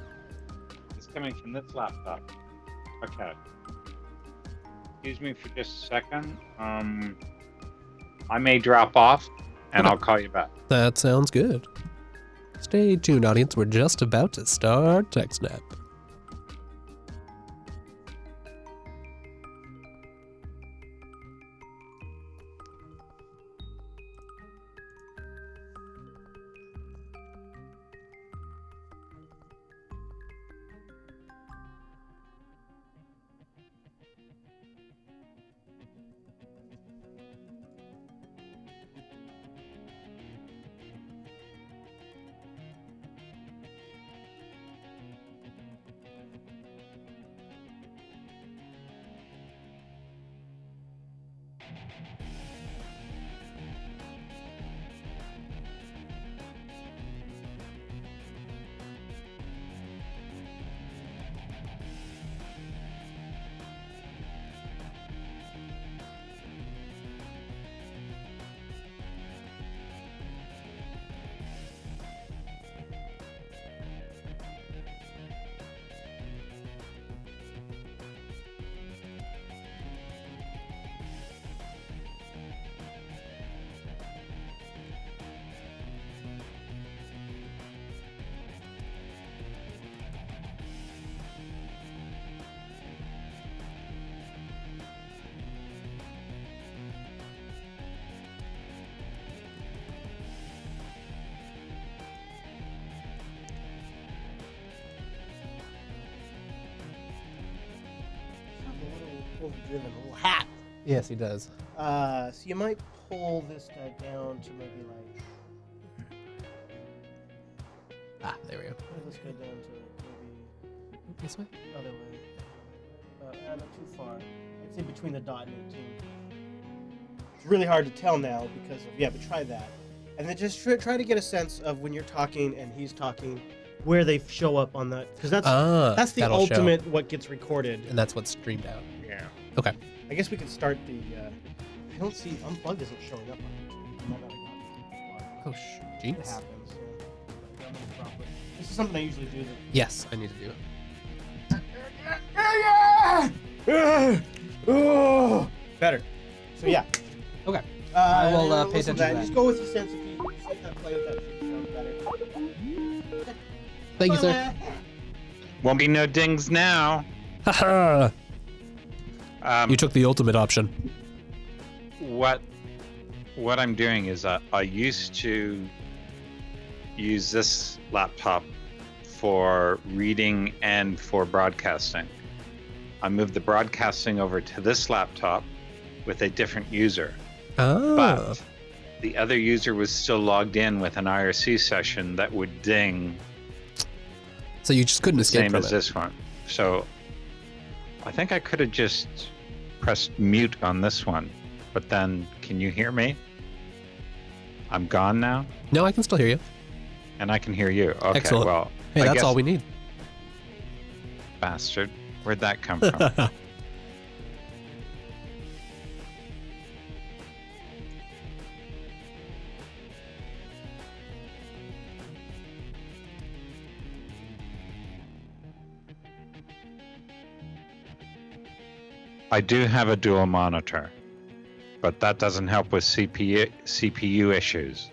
it's coming from this laptop. Okay. Excuse me for just a second. I may drop off, and I'll call you back. That sounds good. Stay tuned, audience. We're just about to start TechSnap. Driven little hat. Yes, he does. So you might pull this guy down to maybe like. There we go. Pull this guy down to maybe this way. Other way. Not too far. It's in between the dot and 18. It's really hard to tell now because of but try that, and then just try to get a sense of when you're talking and he's talking, where they show up on that, because that's the ultimate what gets recorded, and that's what's streamed out. Yeah. Okay. I guess we can start the. I don't see unplugged isn't showing up on it. Jeez. It happens. Yeah. This is something I usually do. Yes, I need to do it. Better. So yeah. Okay. I will pay listen attention to that. Just go with the sense of you. Just let that play with that. Sounds better. Thank you, sir. Won't be no dings now. Haha. You took the ultimate option. What I'm doing is I used to use this laptop for reading and for broadcasting. I moved the broadcasting over to this laptop with a different user. Oh. But the other user was still logged in with an IRC session that would ding. So you just couldn't escape same from as it. this one. So I think I could have just pressed mute on this one, but then can you hear me? I'm gone now? No, I can still hear you. And I can hear you. Okay, Excellent. well. Hey, I that's guess, all we need. Bastard. Where'd that come from? I do have a dual monitor, but that doesn't help with CPU issues.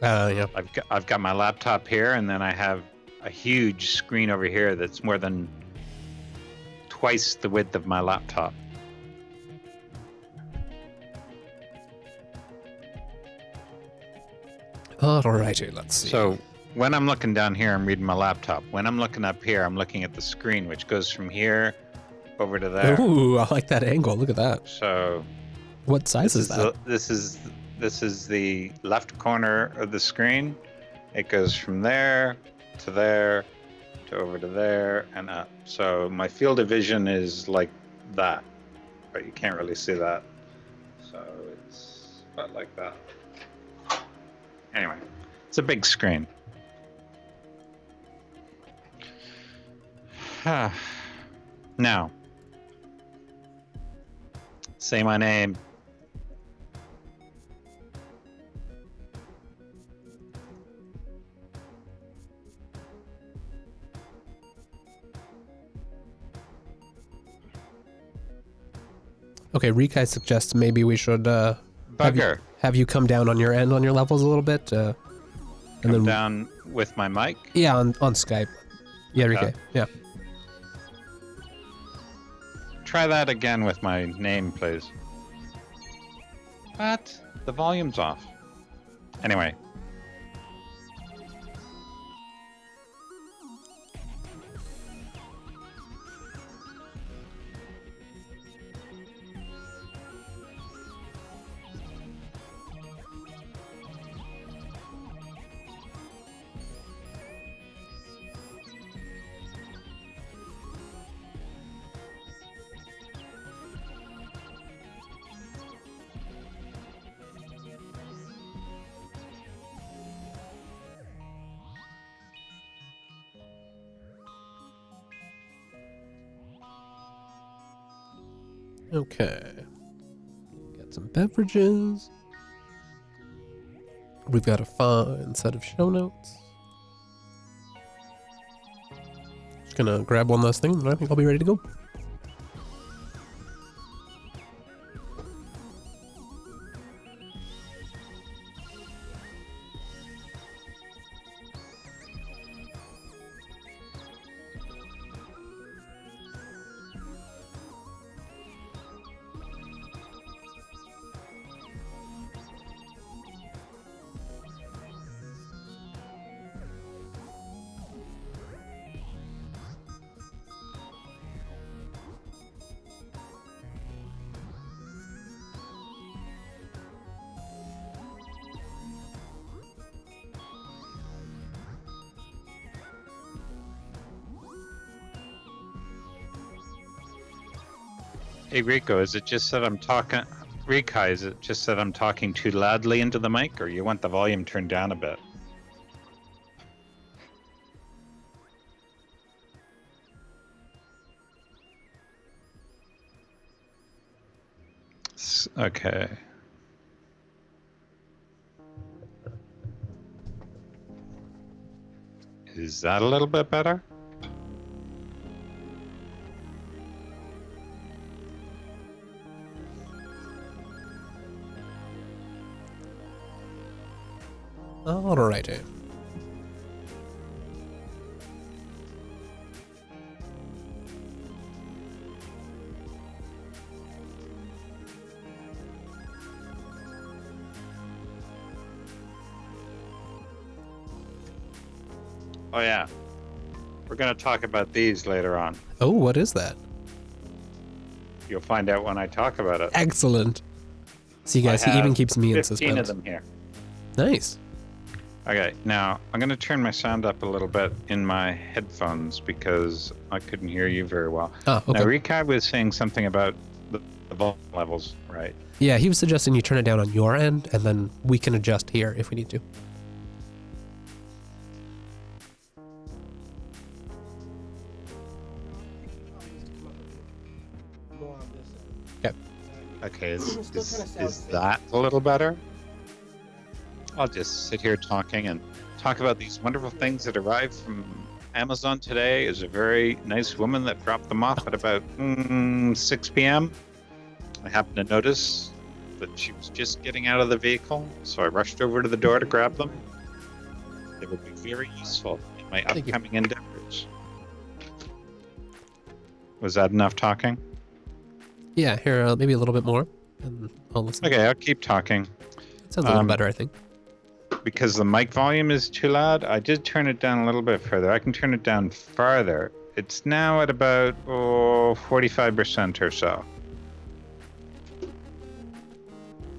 Yeah. I've got my laptop here, and then I have a huge screen over here that's more than twice the width of my laptop. Alrighty, let's see. So when I'm looking down here, I'm reading my laptop. When I'm looking up here, I'm looking at the screen, which goes from here over to there. Ooh, I like that angle. Look at that. So what size is that? This is the left corner of the screen. It goes from there to over to there and up. So my field of vision is like that, but you can't really see that. So it's about like that. Anyway, it's a big screen. Now, say my name. Okay, Rikai suggests maybe we should Bugger. Have you come down on your end on your levels a little bit? And Come down with my mic? Yeah, on Skype. Yeah, Enrique. Yeah. Try that again with my name, please. What? The volume's off. Anyway. Okay. Got some beverages. We've got a fine set of show notes. Just gonna grab one last thing, and I think I'll be ready to go. Hey Rico, is it just that I'm talking? Rika, is it just that I'm talking too loudly into the mic, or you want the volume turned down a bit? Okay. Is that a little bit better? Alrighty. Oh yeah. We're going to talk about these later on. Oh, what is that? You'll find out when I talk about it. Excellent. See, guys, he even keeps me in 15 suspense. of them here. Nice. Okay, now I'm going to turn my sound up a little bit in my headphones because I couldn't hear you very well. Oh, okay. Now, Rika was saying something about the volume levels, right? Yeah, he was suggesting you turn it down on your end, and then we can adjust here if we need to. Okay. Okay, is that a little better? I'll just sit here talking and talk about these wonderful things that arrived from Amazon today. Is a very nice woman that dropped them off at about 6 p.m. I happened to notice that she was just getting out of the vehicle, so I rushed over to the door to grab them. They would be very useful in my upcoming endeavors. Was that enough talking? Yeah, here, maybe a little bit more. And I'll listen. Okay, I'll keep talking. Sounds a little better, I think. Because the mic volume is too loud, I did turn it down a little bit further. I can turn it down farther. It's now at about 45% or so.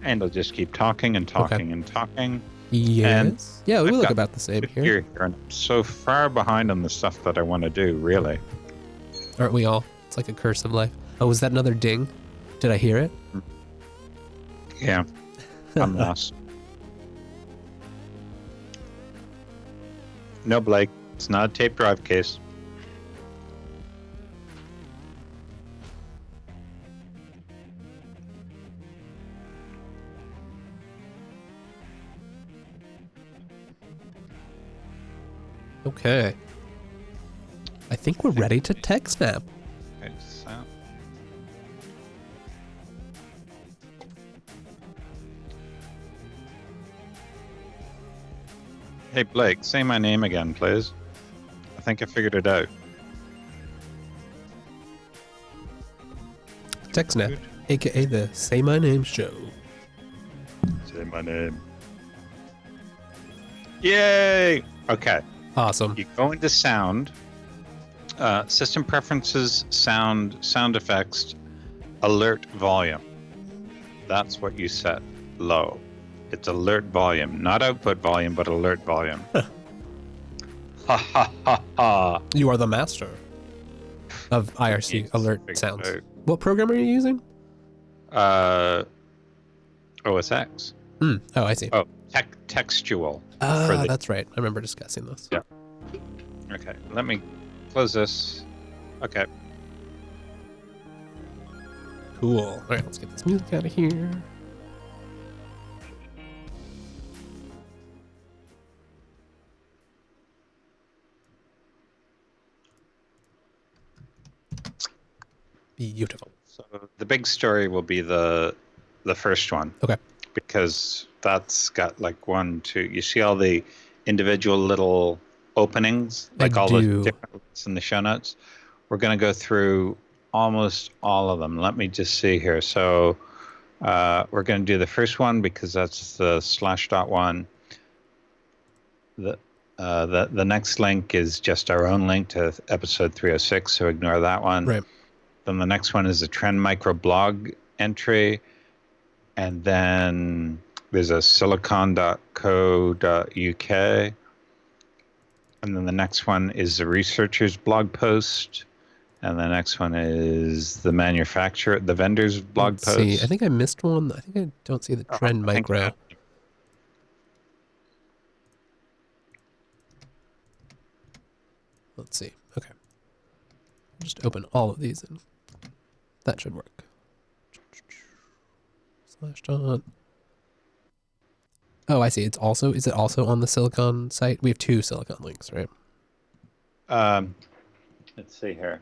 And I'll just keep talking and talking and talking. Yes. And yeah, we I've look got about the same here. here. And I'm so far behind on the stuff that I want to do, really. Aren't we all? It's like a curse of life. Oh, was that another ding? Did I hear it? Yeah. I'm lost. No, Blake. It's not a tape drive case. Okay. I think we're ready to tech snap. Okay, so Hey, Blake, say my name again, please. I think I figured it out. TechSnap, aka the Say My Name Show. Say my name. Yay! Okay. Awesome. You go into sound, system preferences, sound effects, alert volume. That's what you set low. It's alert volume, not output volume, but alert volume. Ha ha ha ha. You are the master of IRC alert sounds. What program are you using? OS X. Oh, I see. Oh, textual. That's right. I remember discussing this. Yeah. Okay, let me close this. Okay. Cool. All right, let's get this music out of here. Beautiful. So the big story will be the first one. Okay. Because that's got like 1, 2. You see all the individual little openings, like all the different links in the show notes. We're going to go through almost all of them. Let me just see here. So we're going to do the first one because that's the /.1. The next link is just our own link to episode 306, so ignore that one. Right. Then the next one is a Trend Microblog entry. And then there's a silicon.co.uk. And then the next one is the researcher's blog post. And the next one is the vendor's blog post. See, I think I missed one. I think I don't see the Trend Micro. Let's see. Okay. Just open all of these and that should work. /. Oh, I see. Is it also on the Silicon site? We have 2 Silicon links, right? Let's see here.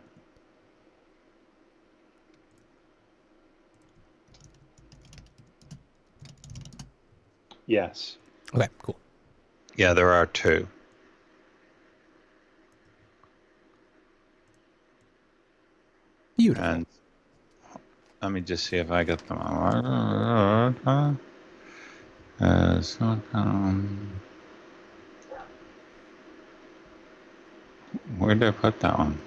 Yes. Okay, cool. Yeah, there are 2. Beautiful. And let me just see if I get them on. Where did I put that one?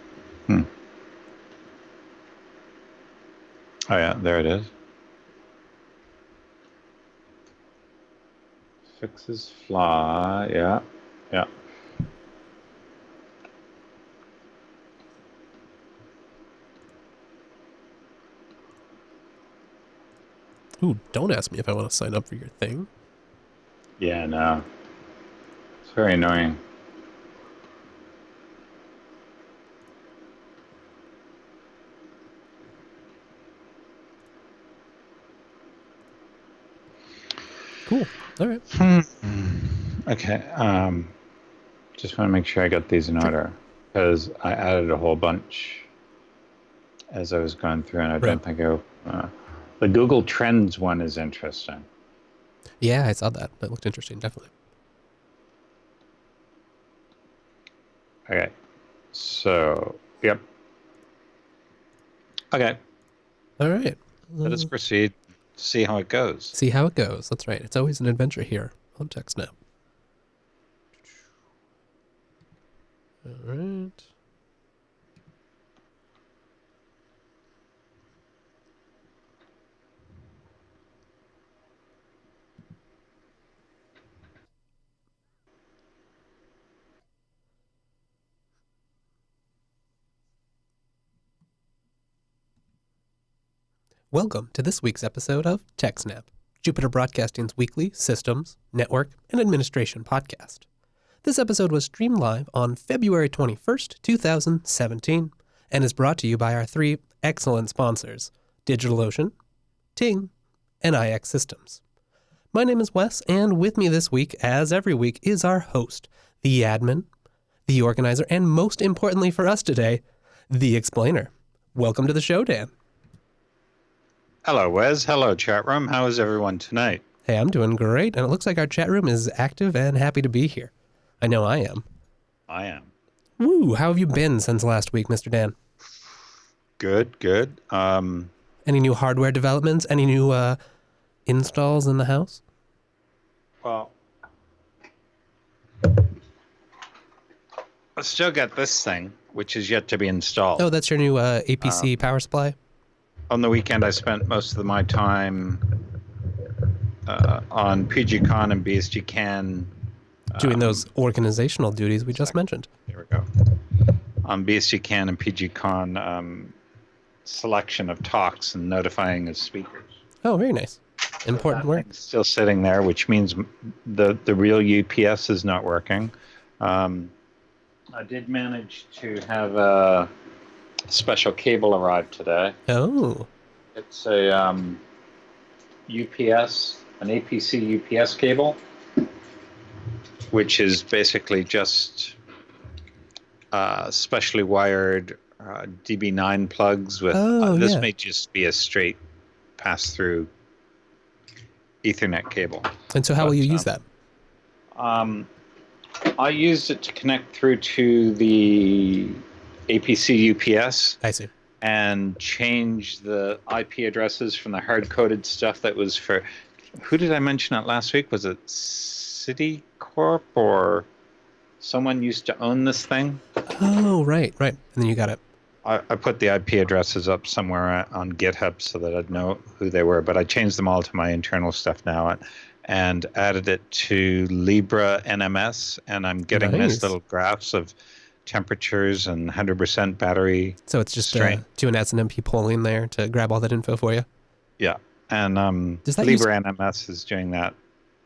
Oh yeah, there it is. Fixes fly. Yeah. Ooh, don't ask me if I want to sign up for your thing. Yeah, no. It's very annoying. Cool. All right. Okay. Just want to make sure I got these in order because I added a whole bunch as I was going through, and I don't think the Google Trends one is interesting. Yeah, I saw that. That looked interesting, definitely. Okay. So, yep. Okay. All right. Let us proceed. See how it goes. See how it goes. That's right. It's always an adventure here on TechSnap. All right. Welcome to this week's episode of TechSnap, Jupiter Broadcasting's weekly systems, network, and administration podcast. This episode was streamed live on February 21st, 2017, and is brought to you by our 3 excellent sponsors, DigitalOcean, Ting, and IX Systems. My name is Wes, and with me this week, as every week, is our host, the admin, the organizer, and most importantly for us today, the explainer. Welcome to the show, Dan. Hello, Wes. Hello, chat room. How is everyone tonight? Hey, I'm doing great, and it looks like our chat room is active and happy to be here. I know I am. I am. Woo! How have you been since last week, Mr. Dan? Good, good. Any new hardware developments? Any new installs in the house? Well, I still got this thing, which is yet to be installed. Oh, that's your new APC power supply? On the weekend, I spent most of my time on PGCon and BSGCan. Doing those organizational duties we just mentioned. There we go. On BSGCan and PGCon, selection of talks and notifying of speakers. Oh, very nice. Important work. It's still sitting there, which means the real UPS is not working. I did manage to have a special cable arrive today. Oh. It's a UPS, an APC UPS cable, which is basically just specially wired DB9 plugs with. This may just be a straight pass-through Ethernet cable. And so how will you use that? I used it to connect through to the APC UPS. I see. And change the IP addresses from the hard-coded stuff that was for... Who did I mention it last week? Was it Citicorp or someone used to own this thing? Oh, right. And then you got it. I put the IP addresses up somewhere on GitHub so that I'd know who they were, but I changed them all to my internal stuff now and added it to Libra NMS, and I'm getting nice little graphs of temperatures and 100% battery. So it's just strain. doing SNMP polling there to grab all that info for you? Yeah, and Libra NMS is doing that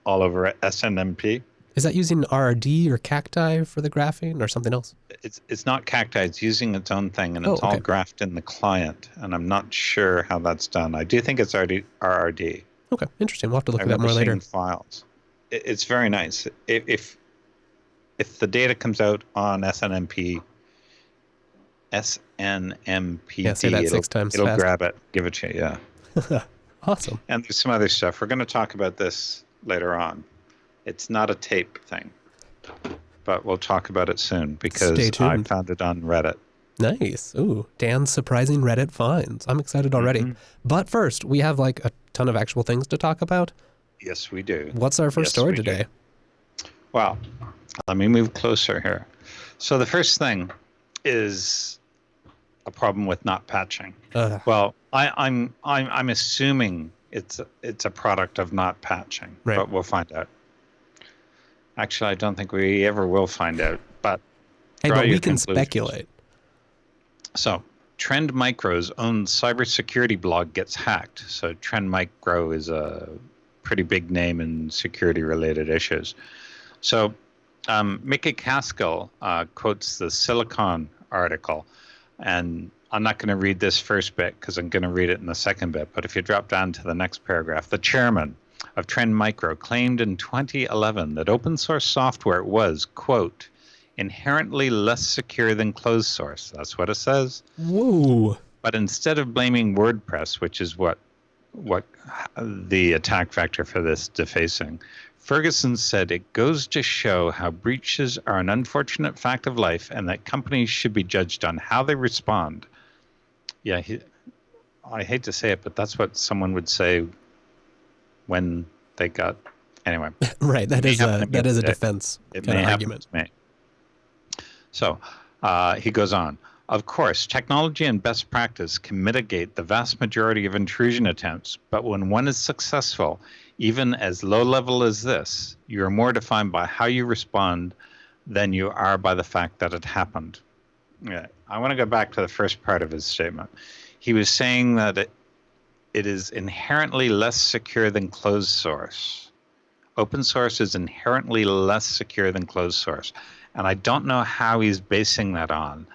all over SNMP. Is that using RRD or Cacti for the graphing or something else? It's not Cacti. It's using its own thing, and it's all graphed in the client. And I'm not sure how that's done. I do think it's RRD. Okay, interesting. We'll have to look at that more later. Files. It's very nice. If the data comes out on SNMP, say that 6 times it'll fast. grab it, give it to you. Yeah. Awesome. And there's some other stuff. We're going to talk about this later on. It's not a tape thing, but we'll talk about it soon because I found it on Reddit. Nice. Ooh, Dan's surprising Reddit finds. I'm excited already. Mm-hmm. But first, we have like a ton of actual things to talk about. Yes, we do. What's our first story today? Well, let me move closer here. So the first thing is a problem with not patching. Well, I'm assuming it's a product of not patching, but we'll find out. Actually, I don't think we ever will find out, but hey, but we can speculate. So, Trend Micro's own cybersecurity blog gets hacked. So, Trend Micro is a pretty big name in security-related issues. So, Mickey Caskill quotes the Silicon article, and I'm not going to read this first bit because I'm going to read it in the second bit, but if you drop down to the next paragraph, the chairman of Trend Micro claimed in 2011 that open source software was, quote, inherently less secure than closed source. That's what it says. Whoa. But instead of blaming WordPress, which is what the attack vector for this defacing, Ferguson said it goes to show how breaches are an unfortunate fact of life and that companies should be judged on how they respond. Yeah, I hate to say it, but that's what someone would say when they got... Anyway. Right, that is a defense kind of argument. So he goes on. Of course, technology and best practice can mitigate the vast majority of intrusion attempts, but when one is successful, even as low level as this, you are more defined by how you respond than you are by the fact that it happened. Yeah, I want to go back to the first part of his statement. He was saying that it is inherently less secure than closed source. Open source is inherently less secure than closed source. And I don't know how he's basing that on.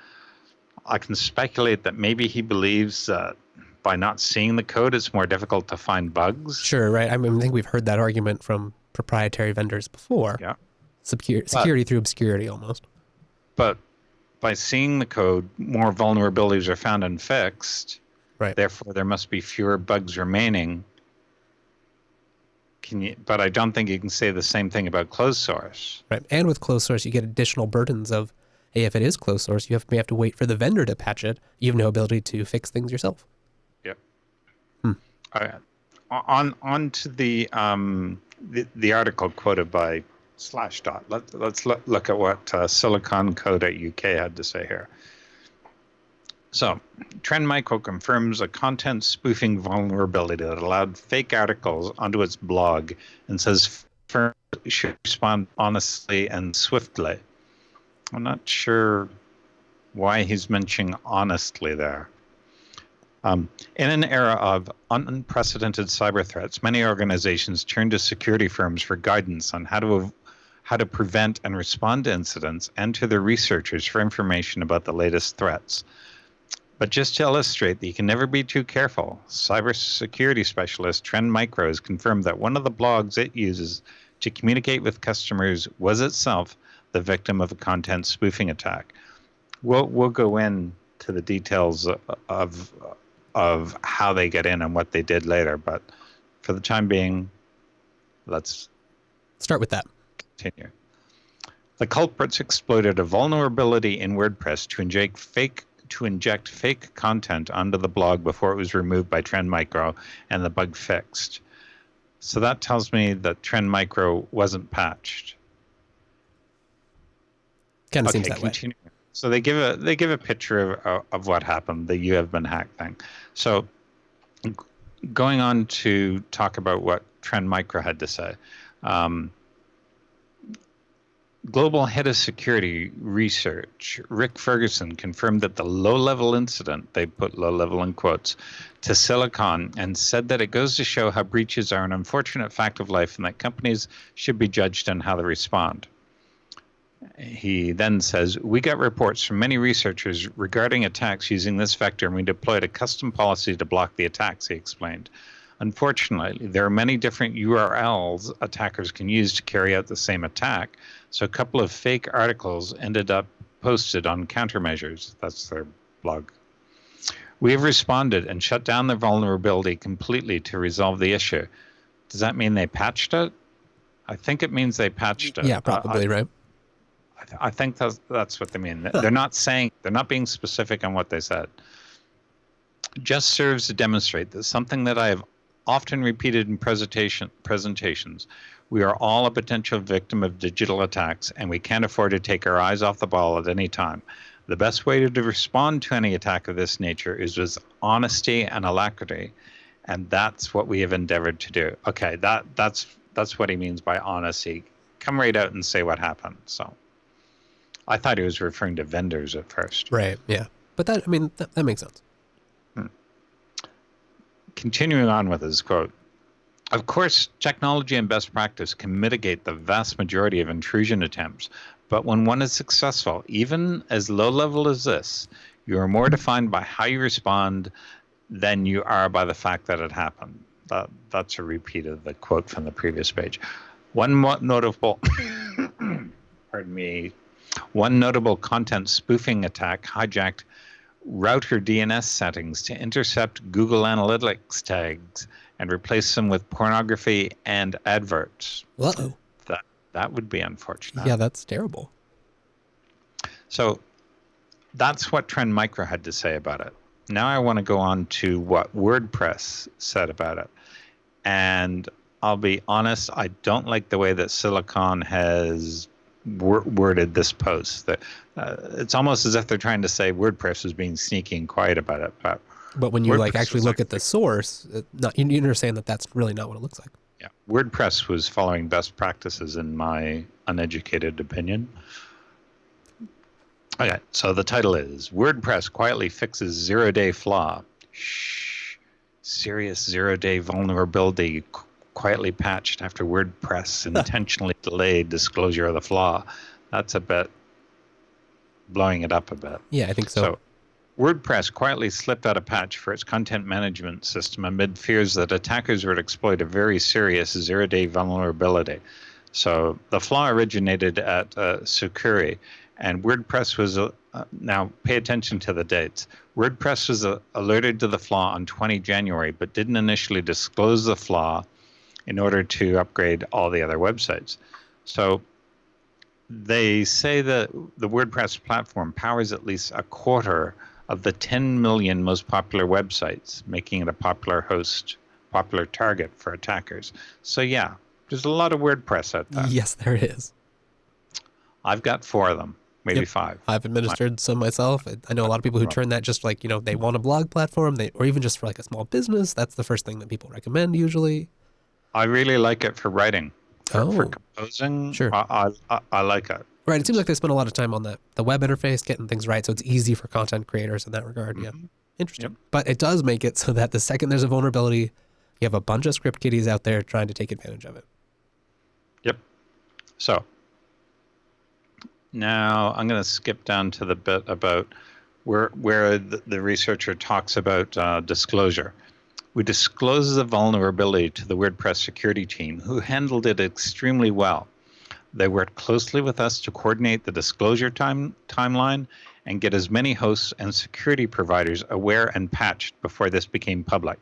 I can speculate that maybe he believes that by not seeing the code, it's more difficult to find bugs. Sure, right. I mean, I think we've heard that argument from proprietary vendors before. Yeah. Security through obscurity almost. But by seeing the code, more vulnerabilities are found and fixed. Right. Therefore, there must be fewer bugs remaining. But I don't think you can say the same thing about closed source. Right. And with closed source, you get additional burdens of, hey, if it is closed source, may have to wait for the vendor to patch it. You have no ability to fix things yourself. Yep. On to the article quoted by Slashdot. Let's look at what SiliconCode.uk had to say here. So, Trend Micro confirms a content spoofing vulnerability that allowed fake articles onto its blog and says firms should respond honestly and swiftly. I'm not sure why he's mentioning honestly there. In an era of unprecedented cyber threats, many organizations turn to security firms for guidance on how to prevent and respond to incidents, and to their researchers for information about the latest threats. But just to illustrate that you can never be too careful, cybersecurity specialist Trend Micro has confirmed that one of the blogs it uses to communicate with customers was itself the victim of a content spoofing attack. We'll go into the details of how they get in and what they did later, but for the time being, let's start with that. Continue. The culprits exploited a vulnerability in WordPress to inject fake content onto the blog before it was removed by Trend Micro and the bug fixed. So that tells me that Trend Micro wasn't patched. Kind of seems that way. So they give a picture of what happened, the "you have been hacked" thing. So going on to talk about what Trend Micro had to say. Global head of security research, Rick Ferguson, confirmed that the low-level incident, they put low-level in quotes, to Silicon, and said that it goes to show how breaches are an unfortunate fact of life and that companies should be judged on how they respond. He then says, we got reports from many researchers regarding attacks using this vector, and we deployed a custom policy to block the attacks, he explained. Unfortunately, there are many different URLs attackers can use to carry out the same attack, so a couple of fake articles ended up posted on Countermeasures. That's their blog. We have responded and shut down the vulnerability completely to resolve the issue. Does that mean they patched it? I think it means they patched it. Yeah, probably, right? I think that's what they mean. They're not being specific on what they said. Just serves to demonstrate that something that I have often repeated in presentations. We are all a potential victim of digital attacks, and we can't afford to take our eyes off the ball at any time. The best way to respond to any attack of this nature is with honesty and alacrity, and that's what we have endeavored to do. Okay, that's what he means by honesty. Come right out and say what happened. So I thought he was referring to vendors at first. Right, yeah. But that makes sense. Continuing on with his quote, of course, technology and best practice can mitigate the vast majority of intrusion attempts, but when one is successful, even as low level as this, you are more defined by how you respond than you are by the fact that it happened. That's a repeat of the quote from the previous page. One notable content spoofing attack hijacked router DNS settings to intercept Google Analytics tags and replace them with pornography and adverts. Uh-oh. That would be unfortunate. Yeah, that's terrible. So that's what Trend Micro had to say about it. Now I want to go on to what WordPress said about it. And I'll be honest, I don't like the way that Silicon has worded this post. That it's almost as if they're trying to say WordPress was being sneaky and quiet about it. But when you actually look at the source, you understand that that's really not what it looks like. Yeah, WordPress was following best practices in my uneducated opinion. Okay, so the title is WordPress quietly fixes zero-day flaw. Shh, serious zero-day vulnerability quietly patched after WordPress intentionally delayed disclosure of the flaw. That's a bit blowing it up a bit. Yeah, I think so. So WordPress quietly slipped out a patch for its content management system amid fears that attackers would exploit a very serious zero-day vulnerability. So the flaw originated at Sucuri, and WordPress was, now pay attention to the dates. WordPress was alerted to the flaw on 20 January, but didn't initially disclose the flaw in order to upgrade all the other websites. So they say that the WordPress platform powers at least a quarter of the 10 million most popular websites, making it a popular target for attackers. So yeah, there's a lot of WordPress out there. Yes, there is. I've got 4 of them, maybe 5. I've administered some myself. I know a lot of people who turn that just like, they want a blog platform, or even just for like a small business. That's the first thing that people recommend usually. I really like it for writing. For composing, sure. I like it. Right, it seems like they spend a lot of time on the web interface, getting things right, so it's easy for content creators in that regard. Yeah, interesting. Yep. But it does make it so that the second there's a vulnerability, you have a bunch of script kiddies out there trying to take advantage of it. Yep. So now I'm going to skip down to the bit about where the researcher talks about disclosure. We disclosed the vulnerability to the WordPress security team, who handled it extremely well. They worked closely with us to coordinate the disclosure timeline and get as many hosts and security providers aware and patched before this became public.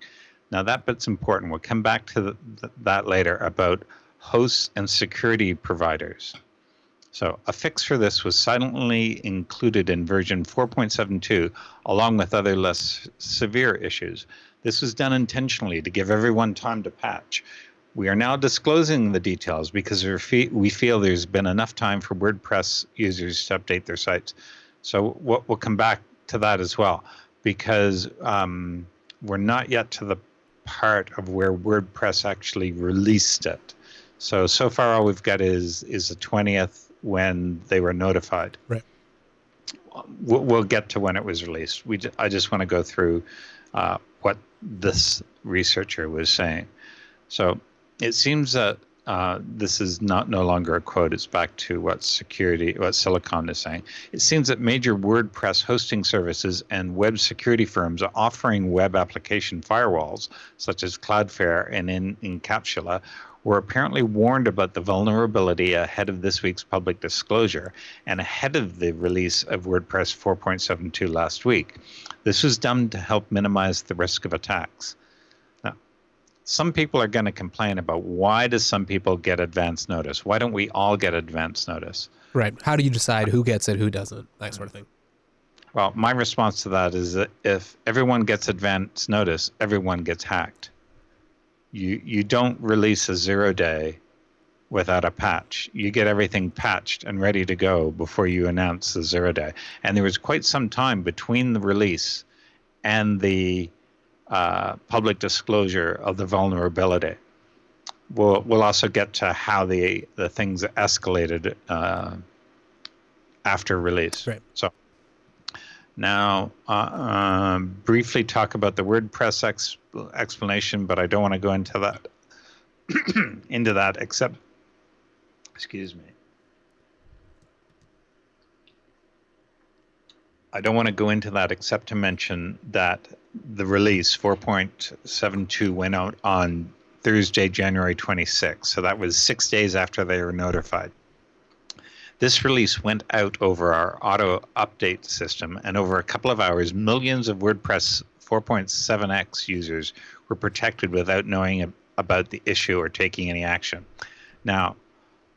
Now that bit's important. We'll come back to that later about hosts and security providers. So a fix for this was silently included in version 4.72, along with other less severe issues. This was done intentionally to give everyone time to patch. We are now disclosing the details because we feel there's been enough time for WordPress users to update their sites. So we'll come back to that as well, because we're not yet to the part of where WordPress actually released it. So far all we've got is the 20th when they were notified. Right. We'll get to when it was released. I just want to go through what this researcher was saying. So it seems that this is no longer a quote. It's back to what Silicon is saying. It seems that major WordPress hosting services and web security firms are offering web application firewalls, such as Cloudflare and Incapsula, were apparently warned about the vulnerability ahead of this week's public disclosure and ahead of the release of WordPress 4.72 last week. This was done to help minimize the risk of attacks. Now, some people are going to complain about why does some people get advance notice? Why don't we all get advance notice? Right. How do you decide who gets it, who doesn't, that sort of thing? Well, my response to that is that if everyone gets advance notice, everyone gets hacked. You don't release a 0-day without a patch. You get everything patched and ready to go before you announce the 0-day. And there was quite some time between the release and the public disclosure of the vulnerability. We'll also get to how the things escalated after release. Right. So now, briefly talk about the WordPress explanation, but I don't want to go into that. Except, excuse me. I don't want to go into that except to mention that the release 4.72 went out on Thursday, January 26th. So that was 6 days after they were notified. This release went out over our auto update system, and over a couple of hours, millions of WordPress 4.7x users were protected without knowing about the issue or taking any action. Now,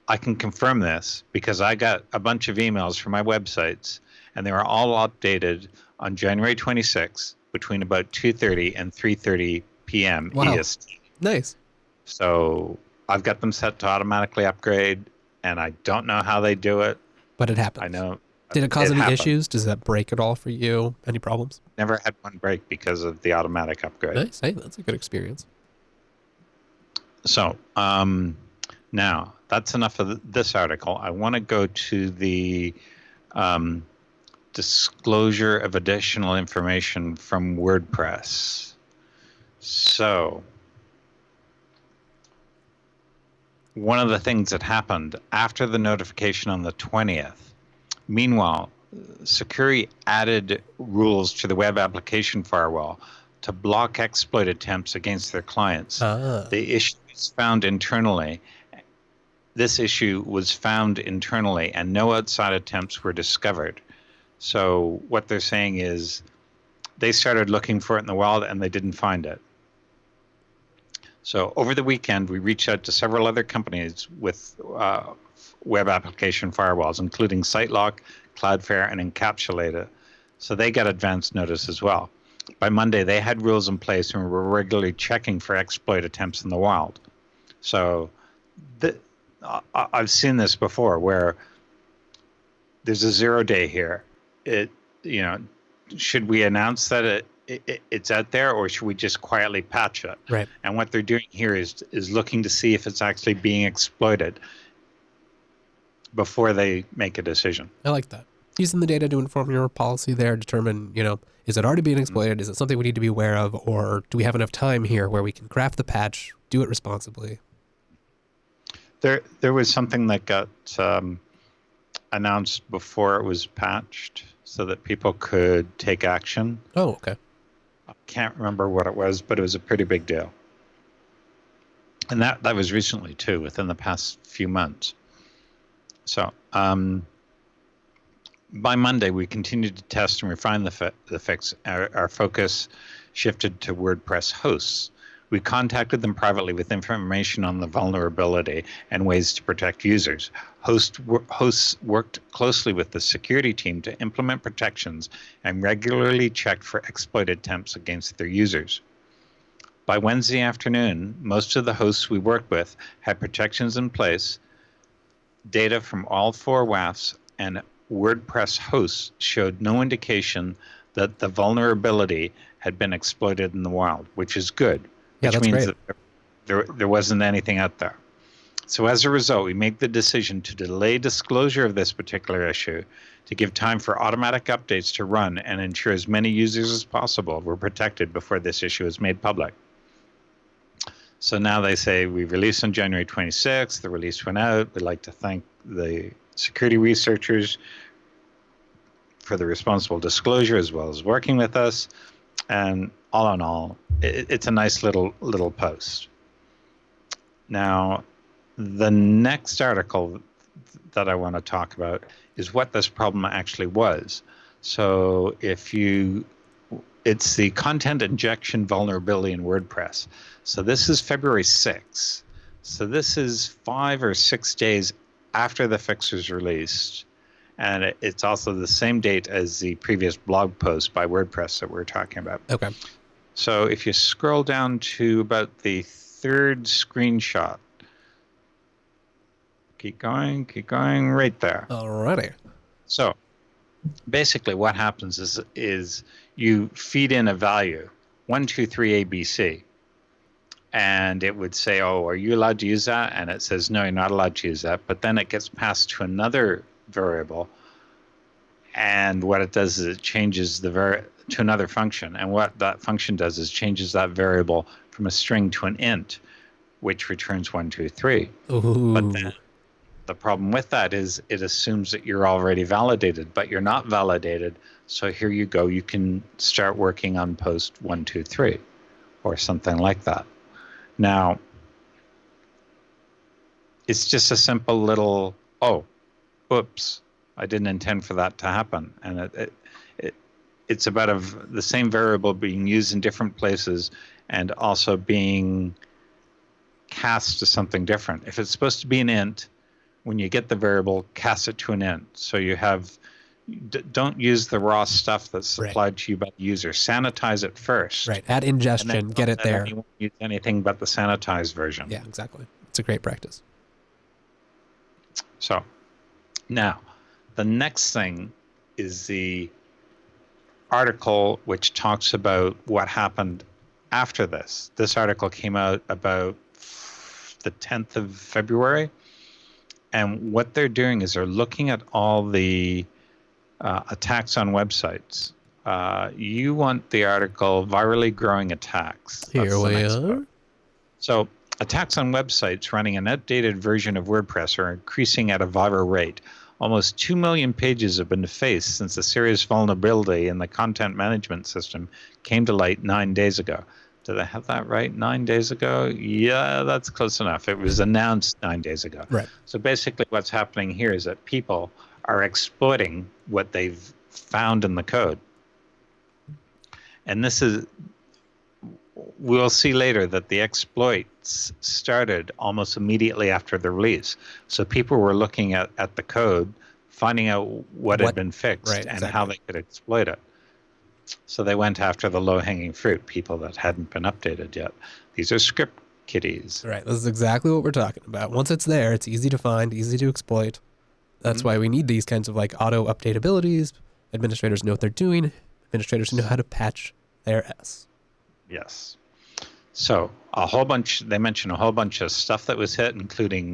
I can confirm this because I got a bunch of emails from my websites, and they were all updated on January 26th between about 2:30 and 3:30 p.m. Wow. EST. Nice. So I've got them set to automatically upgrade, and I don't know how they do it. But it happened. I know. Did it cause any happened. issues? Does that break at all for you? Any problems? Never had one break because of the automatic upgrade. Nice. Hey, that's a good experience. So now that's enough of this article. I want to go to the disclosure of additional information from WordPress. So one of the things that happened after the notification on the 20th, meanwhile, Sucuri added rules to the web application firewall to block exploit attempts against their clients. The issue is found internally. This issue was found internally, and no outside attempts were discovered. So what they're saying is they started looking for it in the wild, and they didn't find it. So over the weekend, we reached out to several other companies with web application firewalls, including SiteLock, Cloudflare, and Encapsulator. So they got advance notice as well. By Monday, they had rules in place and were regularly checking for exploit attempts in the wild. So I've seen this before where there's a 0 day here. Should we announce that it's out there, or should we just quietly patch it? Right. And what they're doing here is looking to see if it's actually being exploited before they make a decision. I like that. Using the data to inform your policy there, determine, is it already being exploited? Is it something we need to be aware of? Or do we have enough time here where we can craft the patch, do it responsibly? There was something that got announced before it was patched so that people could take action. Oh, okay. I can't remember what it was, but it was a pretty big deal. And that was recently too, within the past few months. So by Monday, we continued to test and refine the fix. Our focus shifted to WordPress hosts. We contacted them privately with information on the vulnerability and ways to protect users. Hosts worked closely with the security team to implement protections and regularly checked for exploit attempts against their users. By Wednesday afternoon, most of the hosts we worked with had protections in place. Data from all 4 WAFs and WordPress hosts showed no indication that the vulnerability had been exploited in the wild, which is good. Which means that there wasn't anything out there. So as a result, we made the decision to delay disclosure of this particular issue to give time for automatic updates to run and ensure as many users as possible were protected before this issue is made public. So now they say we released on January 26th. The release went out. We'd like to thank the security researchers for the responsible disclosure as well as working with us. And all in all, it's a nice little post. Now, the next article that I want to talk about is what this problem actually was. So it's the content injection vulnerability in WordPress. So this is February 6th. So this is 5 or 6 days after the fix was released. And it's also the same date as the previous blog post by WordPress that we're talking about. Okay. So if you scroll down to about the 3rd screenshot, keep going, right there. Alrighty. So basically what happens is you feed in a value, 123 ABC, and it would say, oh, are you allowed to use that? And it says, no, you're not allowed to use that. But then it gets passed to another variable, and what it does is it changes to another function, and what that function does is changes that variable from a string to an int, which returns 123. Ooh. But then the problem with that is it assumes that you're already validated, but you're not validated. So here you go, you can start working on post 123 or something like that. Now it's just a simple little, oh, oops, I didn't intend for that to happen. And it's about the same variable being used in different places and also being cast to something different. If it's supposed to be an int, when you get the variable, cast it to an int. So you have, don't use the raw stuff that's supplied to you by the user. Sanitize it first. Right. Add ingestion, get it there. Anyone use anything but the sanitized version. Yeah, exactly. It's a great practice. So now, the next thing is the article which talks about what happened after this. This article came out about the 10th of February. And what they're doing is they're looking at all the attacks on websites. You want the article Virally Growing Attacks. Here we are. So attacks on websites running an outdated version of WordPress are increasing at a viral rate. Almost 2 million pages have been defaced since a serious vulnerability in the content management system came to light 9 days ago. Did I have that right? 9 days ago? Yeah, that's close enough. It was announced 9 days ago. Right. So basically what's happening here is that people are exploiting what they've found in the code. And this is we'll see later that the exploits started almost immediately after the release. So people were looking at the code, finding out what had been fixed and how they could exploit it. So they went after the low-hanging fruit, people that hadn't been updated yet. These are script kiddies. Right. This is exactly what we're talking about. Once it's there, it's easy to find, easy to exploit. That's why we need these kinds of like auto update abilities. Administrators know what they're doing. Administrators know how to patch their S. Yes. So they mentioned a whole bunch of stuff that was hit, including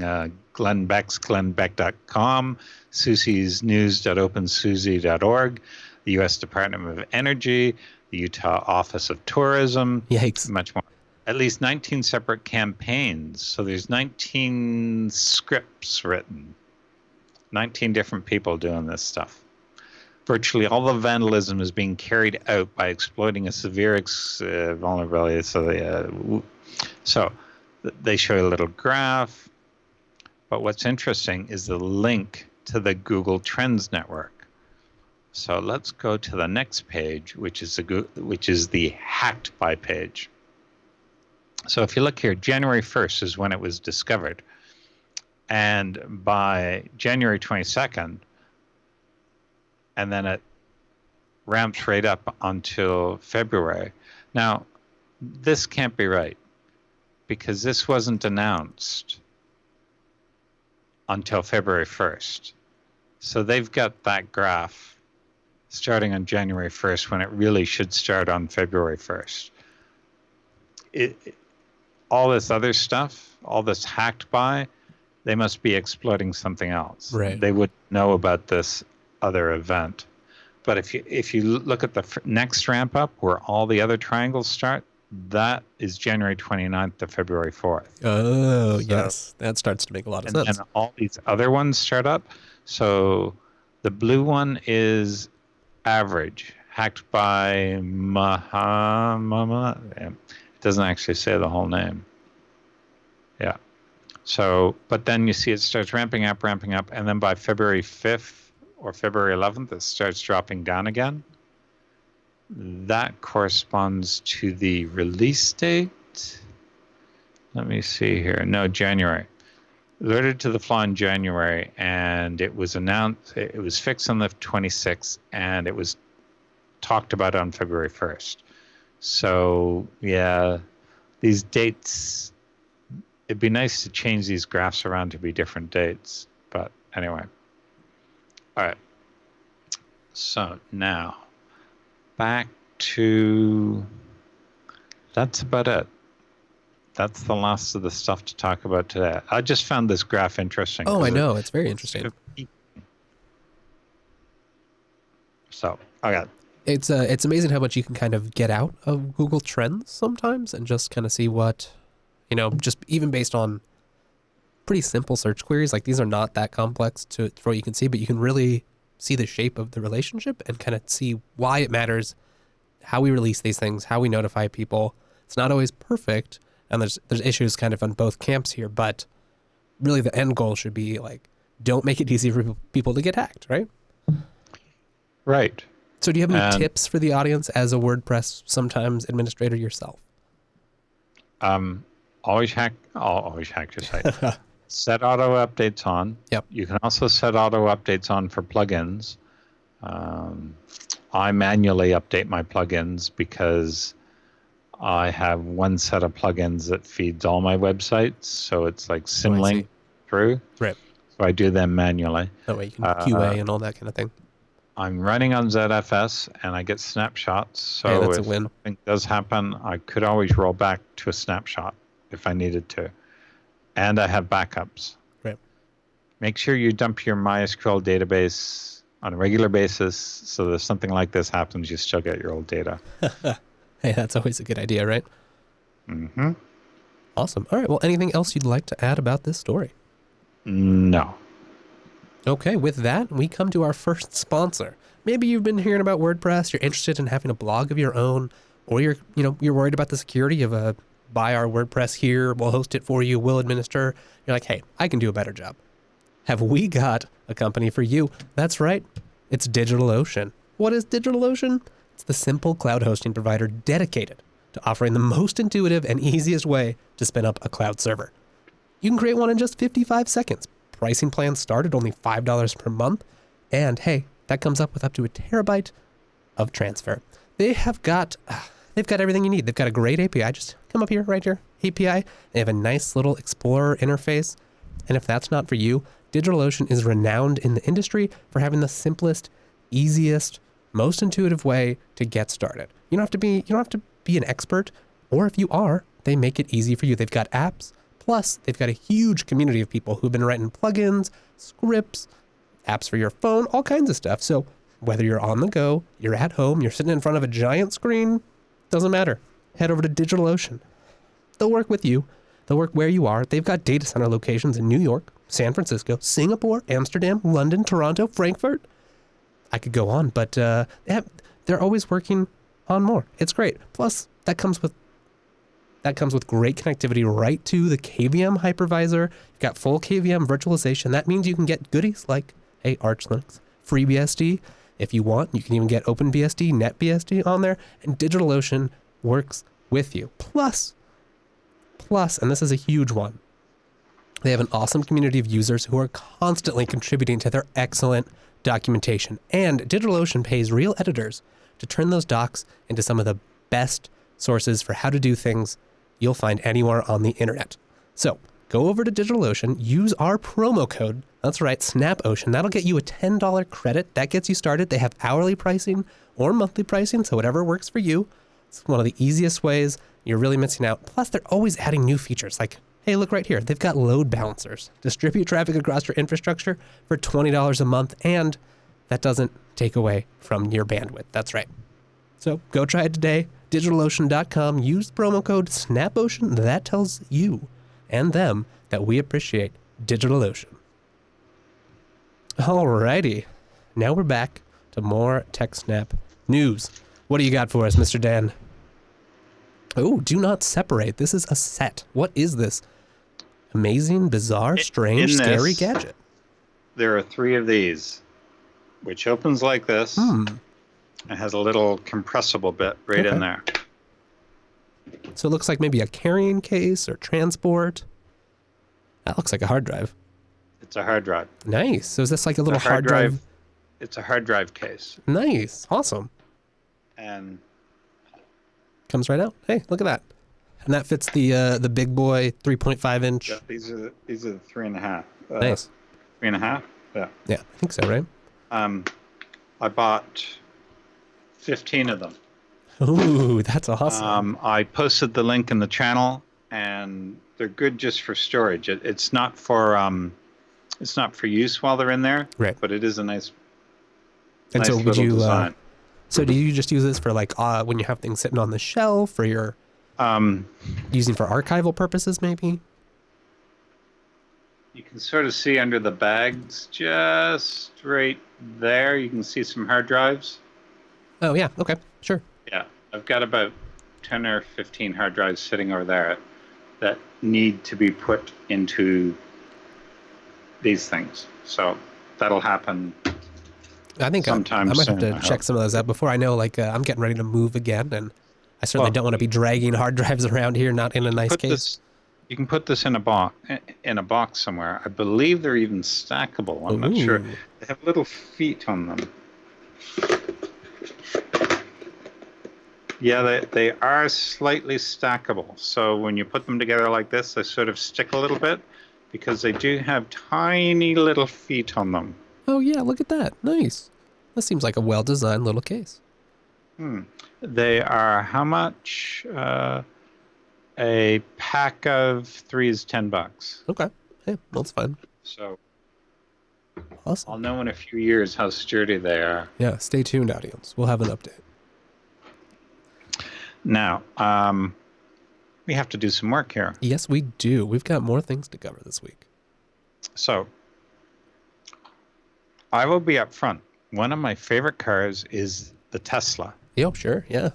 Glenn Beck's glennbeck.com, Susie's news.opensusie.org, the U.S. Department of Energy, the Utah Office of Tourism. Yikes. Much more. At least 19 separate campaigns. So there's 19 scripts written. 19 different people doing this stuff. Virtually all the vandalism is being carried out by exploiting a severe vulnerability. So they show a little graph. But what's interesting is the link to the Google Trends network. So let's go to the next page, which is the Hacked By page. So if you look here, January 1st is when it was discovered. And by January 22nd, and then it ramps right up until February. Now, this can't be right, because this wasn't announced until February 1st. So they've got that graph starting on January 1st when it really should start on February 1st. All this other stuff, all this Hacked By, they must be exploiting something else. Right. They would know about this other event. But if you look at the next ramp up where all the other triangles start, that is January 29th to February 4th. Oh, yes. That starts to make a lot of sense. And all these other ones start up. So the blue one is average, Hacked By Mahamama. It doesn't actually say the whole name. Yeah. So, but then you see it starts ramping up, and then by February 5th or February 11th, it starts dropping down again. That corresponds to the release date. Let me see here. No, January. Alerted to the flaw in January, and it was announced, it was fixed on the 26th, and it was talked about on February 1st. So, yeah, these dates, it'd be nice to change these graphs around to be different dates. But anyway. All right. So now, back to, that's about it. That's the last of the stuff to talk about today. I just found this graph interesting. Oh, I know. It's very interesting. So, I got it. It's amazing how much you can kind of get out of Google Trends sometimes and just kind of see what, just even based on pretty simple search queries. Like, these are not that complex for what you can see, but you can really see the shape of the relationship and kind of see why it matters, how we release these things, how we notify people. It's not always perfect. And there's issues kind of on both camps here, but really the end goal should be like, don't make it easy for people to get hacked, right? Right. So do you have any tips for the audience as a WordPress sometimes administrator yourself? Always hack your site. Set auto updates on. Yep. You can also set auto updates on for plugins. I manually update my plugins because I have one set of plugins that feeds all my websites, so it's like symlink through. Right. So I do them manually. That way you can QA and all that kind of thing. I'm running on ZFS, and I get snapshots. So hey, that's if a win. something does happen, I could always roll back to a snapshot if I needed to. And I have backups. Right. Make sure you dump your MySQL database on a regular basis, so if something like this happens, you still get your old data. Hey, that's always a good idea, right? Mm-hmm. Awesome. All right. Well, anything else you'd like to add about this story? No. Okay. With that, we come to our first sponsor. Maybe you've been hearing about WordPress. You're interested in having a blog of your own, or you're worried about the security of buy our WordPress here. We'll host it for you. We'll administer. You're like, hey, I can do a better job. Have we got a company for you? That's right. It's DigitalOcean. What is DigitalOcean? It's the simple cloud hosting provider dedicated to offering the most intuitive and easiest way to spin up a cloud server. You can create one in just 55 seconds. Pricing plans start at only $5 per month. And hey, that comes up with up to a terabyte of transfer. They've got everything you need. They've got a great API. Just come up here, right here, API. They have a nice little Explorer interface. And if that's not for you, DigitalOcean is renowned in the industry for having the simplest, easiest, most intuitive way to get started. You don't have to be an expert, or if you are, they make it easy for you. They've got apps, plus they've got a huge community of people who've been writing plugins, scripts, apps for your phone, all kinds of stuff. So whether you're on the go, you're at home, you're sitting in front of a giant screen, doesn't matter. Head over to DigitalOcean. They'll work with you. They'll work where you are. They've got data center locations in New York, San Francisco, Singapore, Amsterdam, London, Toronto, Frankfurt. I could go on, but they're always working on more. It's great. Plus, that comes with great connectivity right to the KVM hypervisor. You've got full KVM virtualization. That means you can get goodies like Arch Linux, FreeBSD. If you want, you can even get OpenBSD, NetBSD on there, and DigitalOcean works with you. Plus, and this is a huge one, they have an awesome community of users who are constantly contributing to their excellent documentation. And DigitalOcean pays real editors to turn those docs into some of the best sources for how to do things you'll find anywhere on the internet. So go over to DigitalOcean, use our promo code. That's right, SnapOcean. That'll get you a $10 credit. That gets you started. They have hourly pricing or monthly pricing, so whatever works for you. It's one of the easiest ways. You're really missing out. Plus, they're always adding new features like, hey, look right here. They've got load balancers. Distribute traffic across your infrastructure for $20 a month, and that doesn't take away from your bandwidth. That's right. So go try it today. DigitalOcean.com. Use promo code SnapOcean. That tells you and them that we appreciate DigitalOcean. Alrighty. Now we're back to more TechSnap news. What do you got for us, Mr. Dan? Oh, do not separate. This is a set. What is this? Amazing, bizarre, strange, scary gadget. There are 3 of these, which opens like this. It has a little compressible bit right in there. So it looks like maybe a carrying case or transport. That looks like a hard drive. It's a hard drive. Nice. So is this like a little hard drive? It's a hard drive case. Nice. Awesome. And comes right out. Hey, look at that. And that fits the big boy 3.5 inch. Yeah, these are the 3.5. Nice. 3.5? Yeah. Yeah, I think so, right? I bought 15 of them. Ooh, that's awesome. I posted the link in the channel, and they're good just for storage. It's not for use while they're in there. Right. But it is a nice. And so would you? Design. So do you just use this for like when you have things sitting on the shelf, or you're using for archival purposes, maybe? You can sort of see under the bags, just right there. You can see some hard drives. Oh yeah. Okay. Sure. Yeah, I've got about 10 or 15 hard drives sitting over there that need to be put into these things. So that'll happen. I think sometime I might soon, have to check some of those out before. I know, like, I'm getting ready to move again, and I certainly don't want to be dragging hard drives around here, not in a nice case. You can put this in a box somewhere. I believe they're even stackable. I'm not sure. They have little feet on them. Yeah, they are slightly stackable. So when you put them together like this, they sort of stick a little bit because they do have tiny little feet on them. Oh yeah, look at that. Nice. That seems like a well-designed little case. They are how much? A pack of 3 is $10. Okay. Yeah, that's fine. So awesome. I'll know in a few years how sturdy they are. Yeah, stay tuned, audience. We'll have an update. Now, we have to do some work here. Yes, we do. We've got more things to cover this week. So, I will be up front. One of my favorite cars is the Tesla. Yeah, sure, yeah.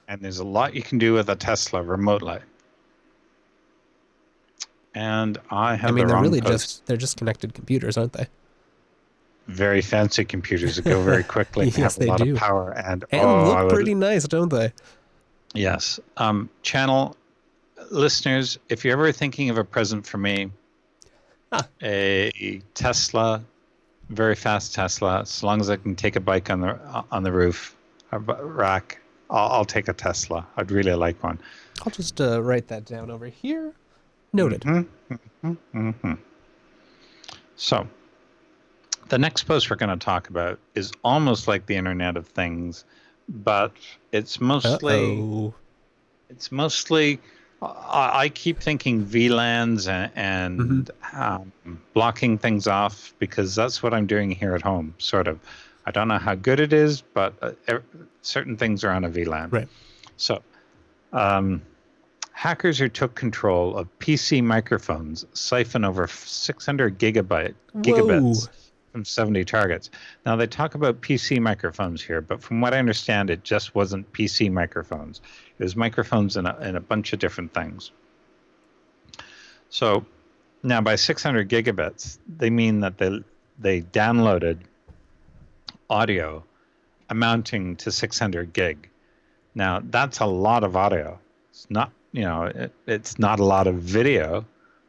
And there's a lot you can do with a Tesla remotely. And I have they're really post. they're just connected computers, aren't they? Very fancy computers that go very quickly and yes, have a lot do. of power. And look pretty nice, don't they? Yes. Channel listeners, if you're ever thinking of a present for me, a Tesla, very fast Tesla, as long as I can take a bike on the roof or rack, I'll take a Tesla. I'd really like one. I'll just write that down over here. Noted. So, the next post we're going to talk about is almost like the Internet of Things, but it's mostly. It's mostly. I keep thinking VLANs and blocking things off because that's what I'm doing here at home. Sort of. I don't know how good it is, but certain things are on a VLAN. Right. So, hackers who took control of PC microphones siphon over 600 gigabits from 70 targets. Now, they talk about PC microphones here, but from what I understand, it just wasn't PC microphones. It was microphones in a bunch of different things. So now by 600 gigabits, they mean that they downloaded audio amounting to 600 gig. Now, that's a lot of audio. It's not, it's not a lot of video,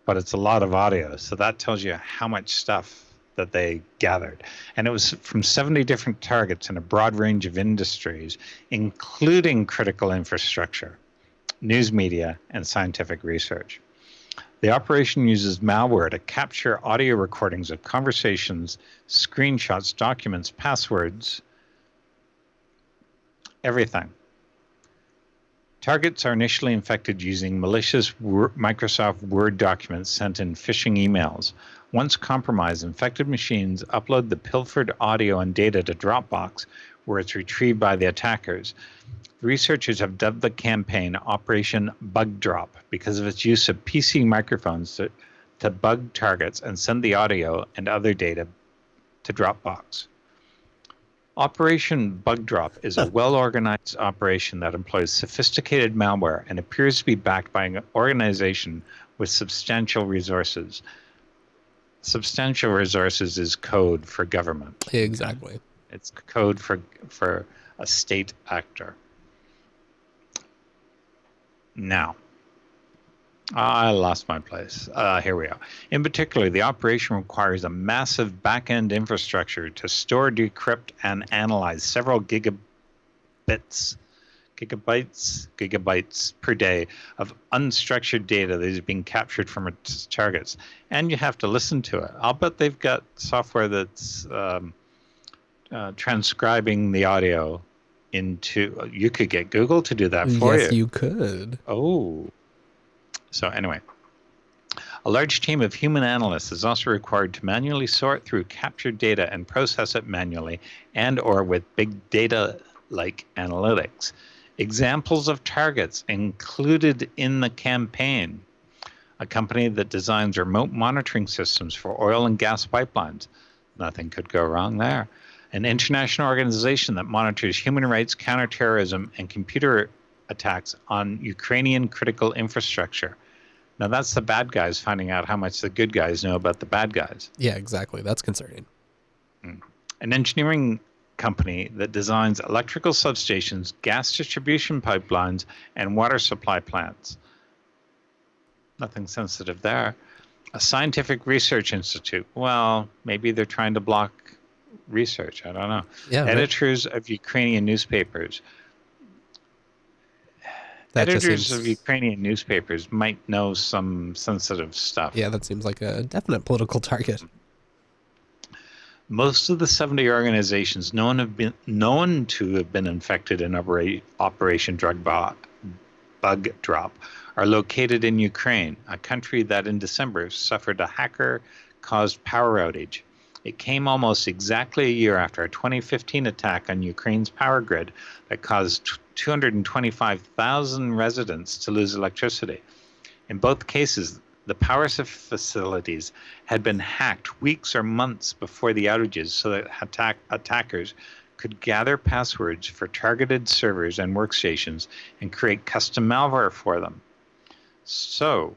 but it's a lot of audio. So that tells you how much stuff that they gathered. And it was from 70 different targets in a broad range of industries, including critical infrastructure, news media, and scientific research. The operation uses malware to capture audio recordings of conversations, screenshots, documents, passwords, everything. Targets are initially infected using malicious Microsoft Word documents sent in phishing emails. Once compromised, infected machines upload the pilfered audio and data to Dropbox, where it's retrieved by the attackers. Researchers have dubbed the campaign Operation Bug Drop because of its use of PC microphones to bug targets and send the audio and other data to Dropbox. Operation Bug Drop is a well-organized operation that employs sophisticated malware and appears to be backed by an organization with substantial resources. Substantial resources is code for government. Exactly. It's code for a state actor. Now, I lost my place. Here we are. In particular, the operation requires a massive back-end infrastructure to store, decrypt, and analyze several gigabytes per day of unstructured data that is being captured from its targets. And you have to listen to it. I'll bet they've got software that's transcribing the audio into... You could get Google to do that for you. Yes, you could. Oh. So anyway, a large team of human analysts is also required to manually sort through captured data and process it manually and or with big data-like analytics. Examples of targets included in the campaign: a company that designs remote monitoring systems for oil and gas pipelines. Nothing could go wrong there. An international organization that monitors human rights, counterterrorism, and computer attacks on Ukrainian critical infrastructure. Now that's the bad guys finding out how much the good guys know about the bad guys. Yeah, exactly. That's concerning. An engineering company that designs electrical substations, gas distribution pipelines, and water supply plants. Nothing sensitive there. A scientific research institute. Well, maybe they're trying to block research. I don't know. Yeah, editors of Ukrainian newspapers. Editors of Ukrainian newspapers might know some sensitive stuff. Yeah, that seems like a definite political target. Most of the 70 organizations known to have been infected in Operation Bug Drop are located in Ukraine, a country that in December suffered a hacker-caused power outage. It came almost exactly a year after a 2015 attack on Ukraine's power grid that caused 225,000 residents to lose electricity. In both cases, the power facilities had been hacked weeks or months before the outages so that attackers could gather passwords for targeted servers and workstations and create custom malware for them. So,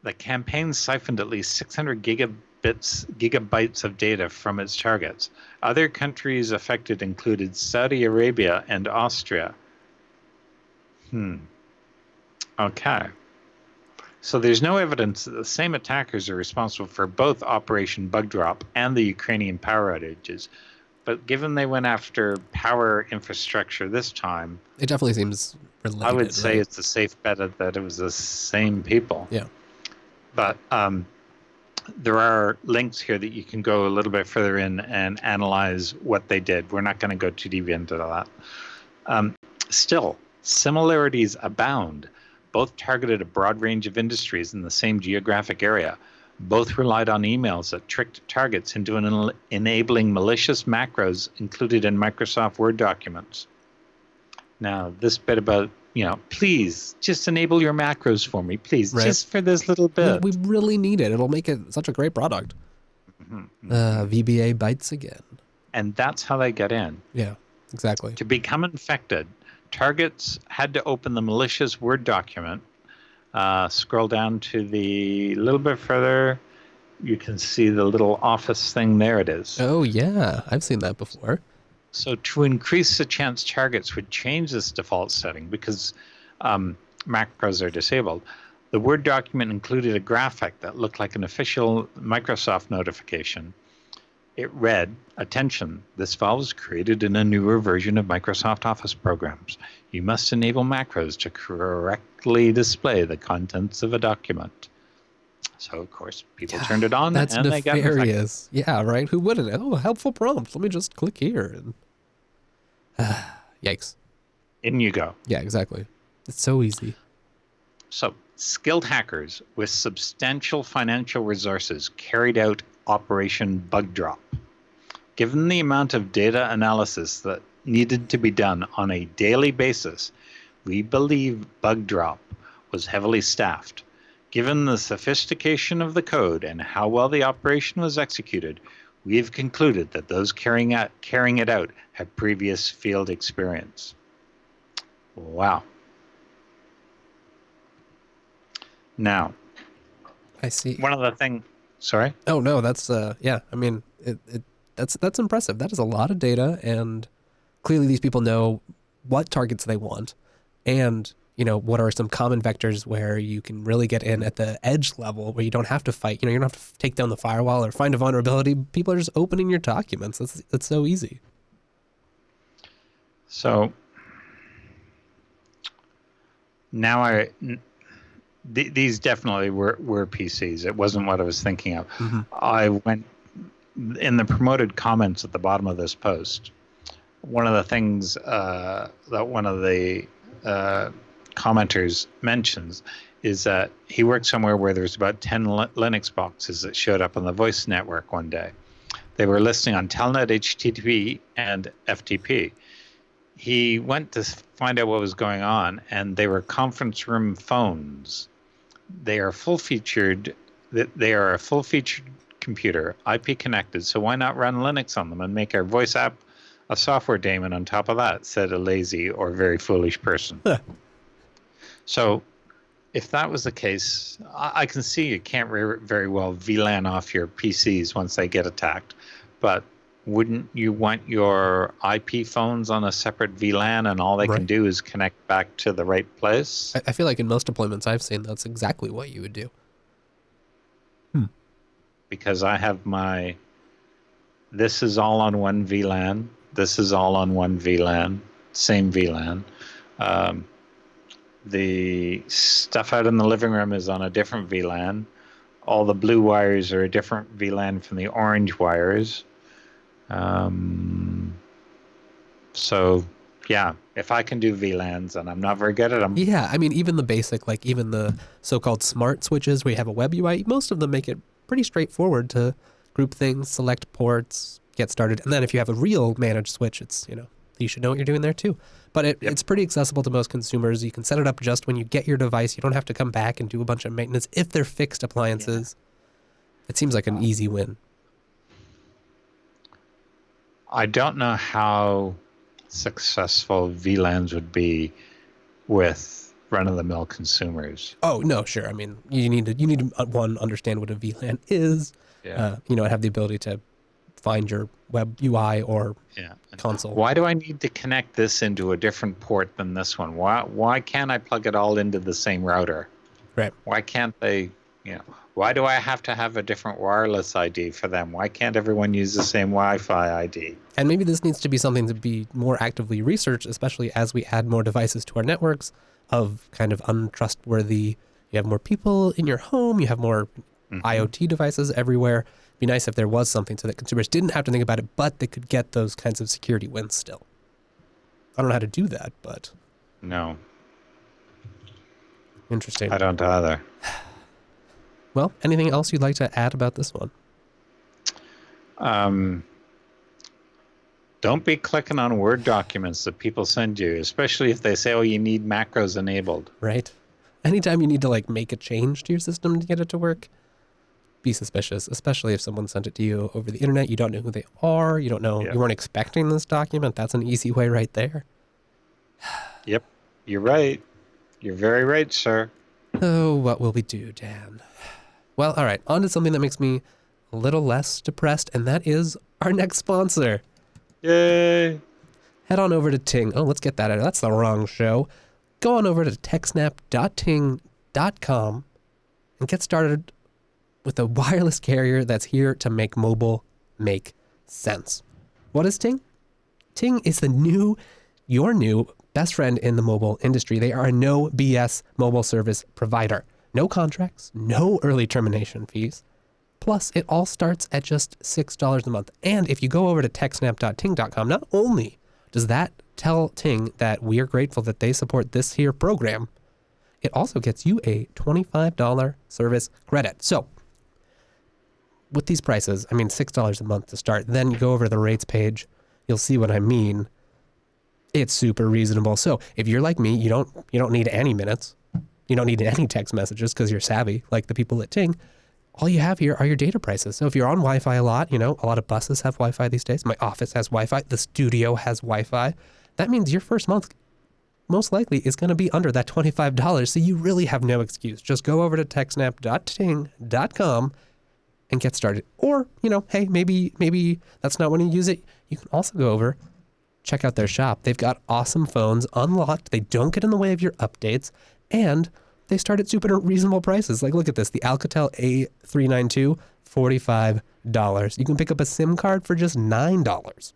the campaign siphoned at least 600 gigabytes of data from its targets. Other countries affected included Saudi Arabia and Austria. Okay. So there's no evidence that the same attackers are responsible for both Operation Bug Drop and the Ukrainian power outages. But given they went after power infrastructure this time, it definitely seems related. I would say right? it's a safe bet that it was the same people. Yeah. But there are links here that you can go a little bit further in and analyze what they did. We're not going to go too deep into that. Still, similarities abound. Both targeted a broad range of industries in the same geographic area. Both relied on emails that tricked targets into enabling malicious macros included in Microsoft Word documents. Now, this bit about, please just enable your macros for me, please, just for this little bit. We really need it. It'll make it such a great product. VBA bites again. And that's how they get in. Yeah, exactly. To become infected, targets had to open the malicious Word document. Scroll down to the little bit further. You can see the little Office thing. There it is. Oh, yeah. I've seen that before. So to increase the chance targets would change this default setting because macros are disabled, the Word document included a graphic that looked like an official Microsoft notification. It read, "Attention, this file was created in a newer version of Microsoft Office programs. You must enable macros to correctly display the contents of a document." So, of course, people turned it on That's and they got infected. nefarious. Yeah, right? Who wouldn't? Oh, helpful prompt. Let me just click here. And yikes. In you go. Yeah, exactly. It's so easy. So, skilled hackers with substantial financial resources carried out Operation Bug Drop. Given the amount of data analysis that needed to be done on a daily basis, we believe Bug Drop was heavily staffed. Given the sophistication of the code and how well the operation was executed, we have concluded that those carrying it out have previous field experience. Wow. Now, I see. One of the things. Sorry. Oh no, that's yeah. I mean, that's impressive. That is a lot of data, and clearly these people know what targets they want, and what are some common vectors where you can really get in at the edge level where you don't have to fight. You don't have to take down the firewall or find a vulnerability. People are just opening your documents. That's so easy. So now these definitely were PCs. It wasn't what I was thinking of. Mm-hmm. I went in the promoted comments at the bottom of this post. One of the things that one of the commenters mentions is that he worked somewhere where there's about 10 Linux boxes that showed up on the voice network one day. They were listing on Telnet, HTTP, and FTP. He went to find out what was going on, and they were conference room phones. They are full-featured. They are a full-featured computer, IP connected. So why not run Linux on them and make our voice app a software daemon on top of that? Said a lazy or very foolish person. So, if that was the case, I can see you can't very well VLAN off your PCs once they get attacked, but wouldn't you want your IP phones on a separate VLAN and all they can do is connect back to the right place? I feel like in most deployments I've seen, that's exactly what you would do. Because I have this is all on one VLAN, this is all on one VLAN, same VLAN. The stuff out in the living room is on a different VLAN. All the blue wires are a different VLAN from the orange wires. So, yeah, if I can do VLANs, and I'm not very good at them. Yeah, I mean, even the basic, like even the so-called smart switches where you have a web UI, most of them make it pretty straightforward to group things, select ports, get started. And then if you have a real managed switch, it's, you should know what you're doing there too. But it's pretty accessible to most consumers. You can set it up just when you get your device. You don't have to come back and do a bunch of maintenance if they're fixed appliances. Yeah. It seems like an easy win. I don't know how successful VLANs would be with run-of-the-mill consumers. Oh, no, sure. I mean, you need to one, understand what a VLAN is, and have the ability to find your web UI or console. Why do I need to connect this into a different port than this one? Why can't I plug it all into the same router? Right. Why can't they, why do I have to have a different wireless ID for them? Why can't everyone use the same Wi-Fi ID? And maybe this needs to be something to be more actively researched, especially as we add more devices to our networks of kind of untrustworthy. You have more people in your home, you have more IoT devices everywhere. It'd be nice if there was something so that consumers didn't have to think about it, but they could get those kinds of security wins still. I don't know how to do that, but... No. Interesting. I don't either. Well, anything else you'd like to add about this one? Don't be clicking on Word documents that people send you, especially if they say, oh, you need macros enabled. Right. Anytime you need to like make a change to your system to get it to work, be suspicious, especially if someone sent it to you over the internet. You don't know who they are. You don't know. You weren't expecting this document. That's an easy way right there. Yep. You're right. You're very right, sir. Oh, what will we do, Dan? Well, all right. On to something that makes me a little less depressed, and that is our next sponsor. Yay. Head on over to Ting. Oh, let's get that out. That's the wrong show. Go on over to techsnap.ting.com and get started with a wireless carrier that's here to make mobile make sense. What is Ting? Ting is your new best friend in the mobile industry. They are a no BS mobile service provider. No contracts, no early termination fees. Plus, it all starts at just $6 a month. And if you go over to techsnap.ting.com, not only does that tell Ting that we are grateful that they support this here program, it also gets you a $25 service credit. So, with these prices, I mean, $6 a month to start. Then you go over to the rates page, you'll see what I mean. It's super reasonable. So if you're like me, you don't need any minutes. You don't need any text messages because you're savvy, like the people at Ting. All you have here are your data prices. So if you're on Wi-Fi a lot of buses have Wi-Fi these days. My office has Wi-Fi. The studio has Wi-Fi. That means your first month most likely is going to be under that $25. So you really have no excuse. Just go over to techsnap.ting.com and get started. Or, hey, maybe that's not when you use it. You can also go over, check out their shop. They've got awesome phones unlocked. They don't get in the way of your updates. And they start at super reasonable prices. Like, look at this. The Alcatel A392, $45. You can pick up a SIM card for just $9.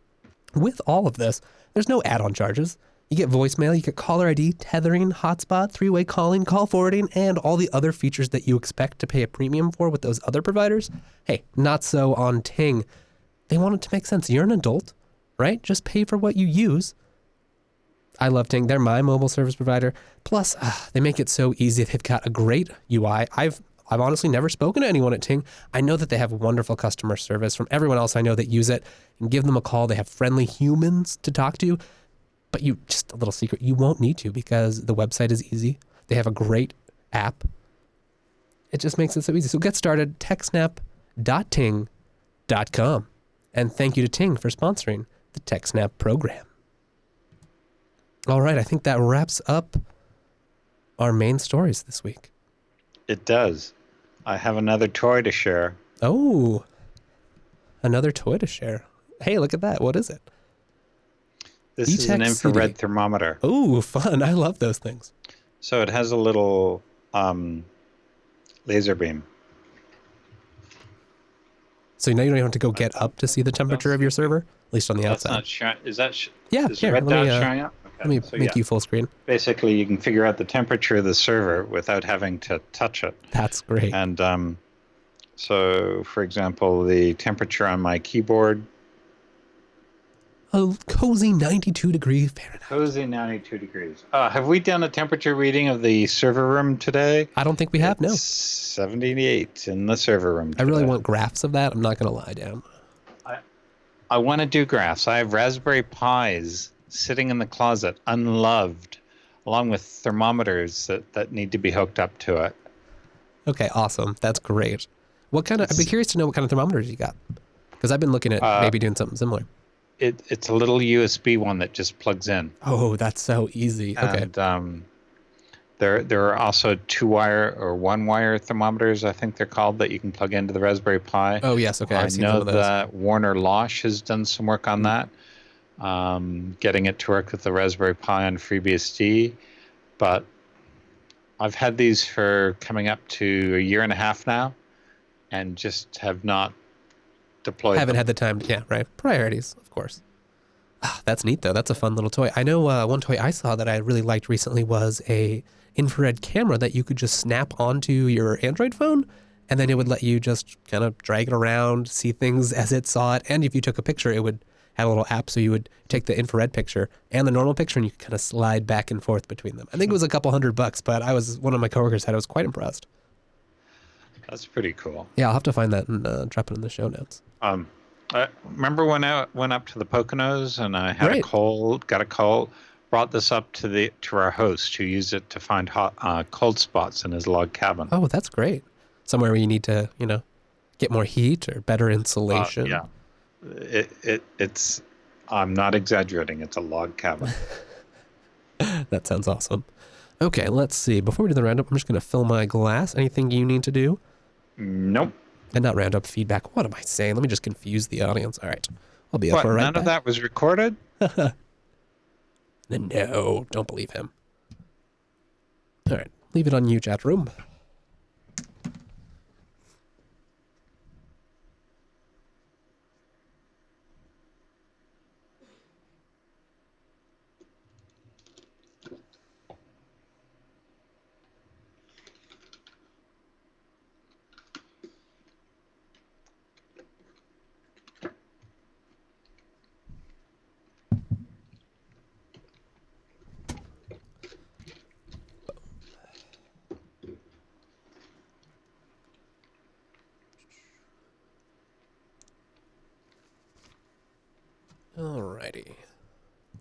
With all of this, there's no add-on charges. You get voicemail, you get caller ID, tethering, hotspot, three-way calling, call forwarding, and all the other features that you expect to pay a premium for with those other providers. Hey, not so on Ting. They want it to make sense. You're an adult, right? Just pay for what you use. I love Ting. They're my mobile service provider. Plus, they make it so easy. They've got a great UI. I've honestly never spoken to anyone at Ting. I know that they have wonderful customer service from everyone else I know that use it. And give them a call. They have friendly humans to talk to. But just a little secret, you won't need to because the website is easy. They have a great app. It just makes it so easy. So get started, techsnap.ting.com. And thank you to Ting for sponsoring the TechSnap program. All right, I think that wraps up our main stories this week. It does. I have another toy to share. Oh, another toy to share. Hey, look at that. What is it? This is an infrared thermometer. Oh, fun. I love those things. So it has a little laser beam. So now you don't have to go get up to see the temperature of your server, at least on the outside. Not showing. Is that? Yeah. Is the red dot showing up? Okay. Let me make you full screen. Basically, you can figure out the temperature of the server without having to touch it. That's great. And so, for example, the temperature on my keyboard. A cozy 92 degrees Fahrenheit. Cozy 92 degrees. Have we done a temperature reading of the server room today? I don't think we have, no. 78 in the server room today. I really want graphs of that. I'm not going to lie down. I want to do graphs. I have Raspberry Pis sitting in the closet, unloved, along with thermometers that need to be hooked up to it. Okay, awesome. That's great. I'd be curious to know what kind of thermometers you got. Because I've been looking at maybe doing something similar. It's a little USB one that just plugs in. Oh, that's so easy. Okay. And There are also 2-wire or 1-wire thermometers, I think they're called, that you can plug into the Raspberry Pi. Oh yes, okay. I I've seen know some of those. that Warner Losh has done some work on that, getting it to work with the Raspberry Pi on FreeBSD. But I've had these for coming up to a year and a half now, and just have not deployed Haven't them. had the time. Yeah, right. Priorities, of course. Ah, that's neat though. That's a fun little toy. I know one toy I saw that I really liked recently was a infrared camera that you could just snap onto your Android phone, and then it would let you just kind of drag it around, see things as it saw it, and if you took a picture, it would have a little app, so you would take the infrared picture and the normal picture, and you could kind of slide back and forth between them. I think it was a couple $100, but one of my coworkers said I was quite impressed. That's pretty cool. Yeah, I'll have to find that and drop it in the show notes. I remember when I went up to the Poconos and I had got a cold, brought this up to our host who used it to find cold spots in his log cabin. Oh, that's great. Somewhere where you need to, get more heat or better insulation. Yeah. It's I'm not exaggerating. It's a log cabin. That sounds awesome. Okay, let's see. Before we do the roundup, I'm just going to fill my glass. Anything you need to do? Nope. And not roundup, feedback. What am I saying? Let me just confuse the audience. All right. I'll be up for right None of that was recorded? No, don't believe him. All right. Leave it on you, chat room. Alrighty.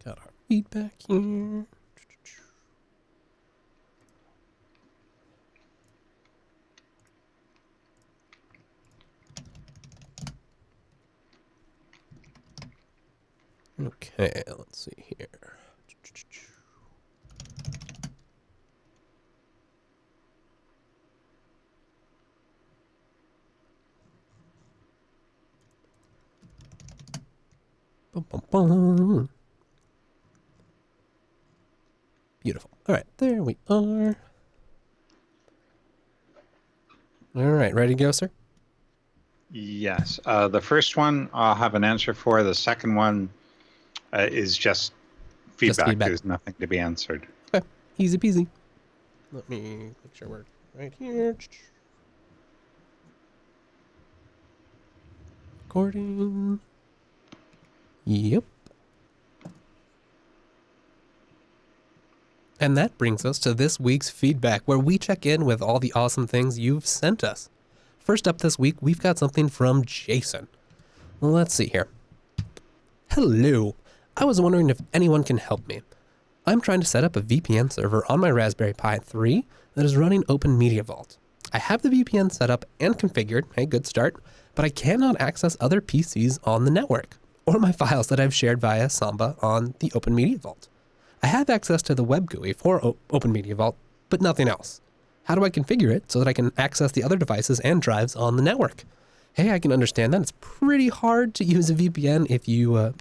Got our feedback here. Okay, let's see here. Bum, bum, bum. Beautiful. All right, there we are. All right, ready to go, sir? Yes. The first one I'll have an answer for. The second one is just feedback. There's nothing to be answered. Okay, easy peasy. Let me make sure we're right here. Recording. Yep. And that brings us to this week's feedback, where we check in with all the awesome things you've sent us. First up this week, we've got something from Jason. Let's see here. Hello. I was wondering if anyone can help me. I'm trying to set up a VPN server on my Raspberry Pi 3 that is running Open Media Vault. I have the VPN set up and configured, hey, good start, but I cannot access other PCs on the network, or my files that I've shared via Samba on the Open Media Vault. I have access to the web GUI for Open Media Vault, but nothing else. How do I configure it so that I can access the other devices and drives on the network? Hey, I can understand that. It's pretty hard to use a VPN if you,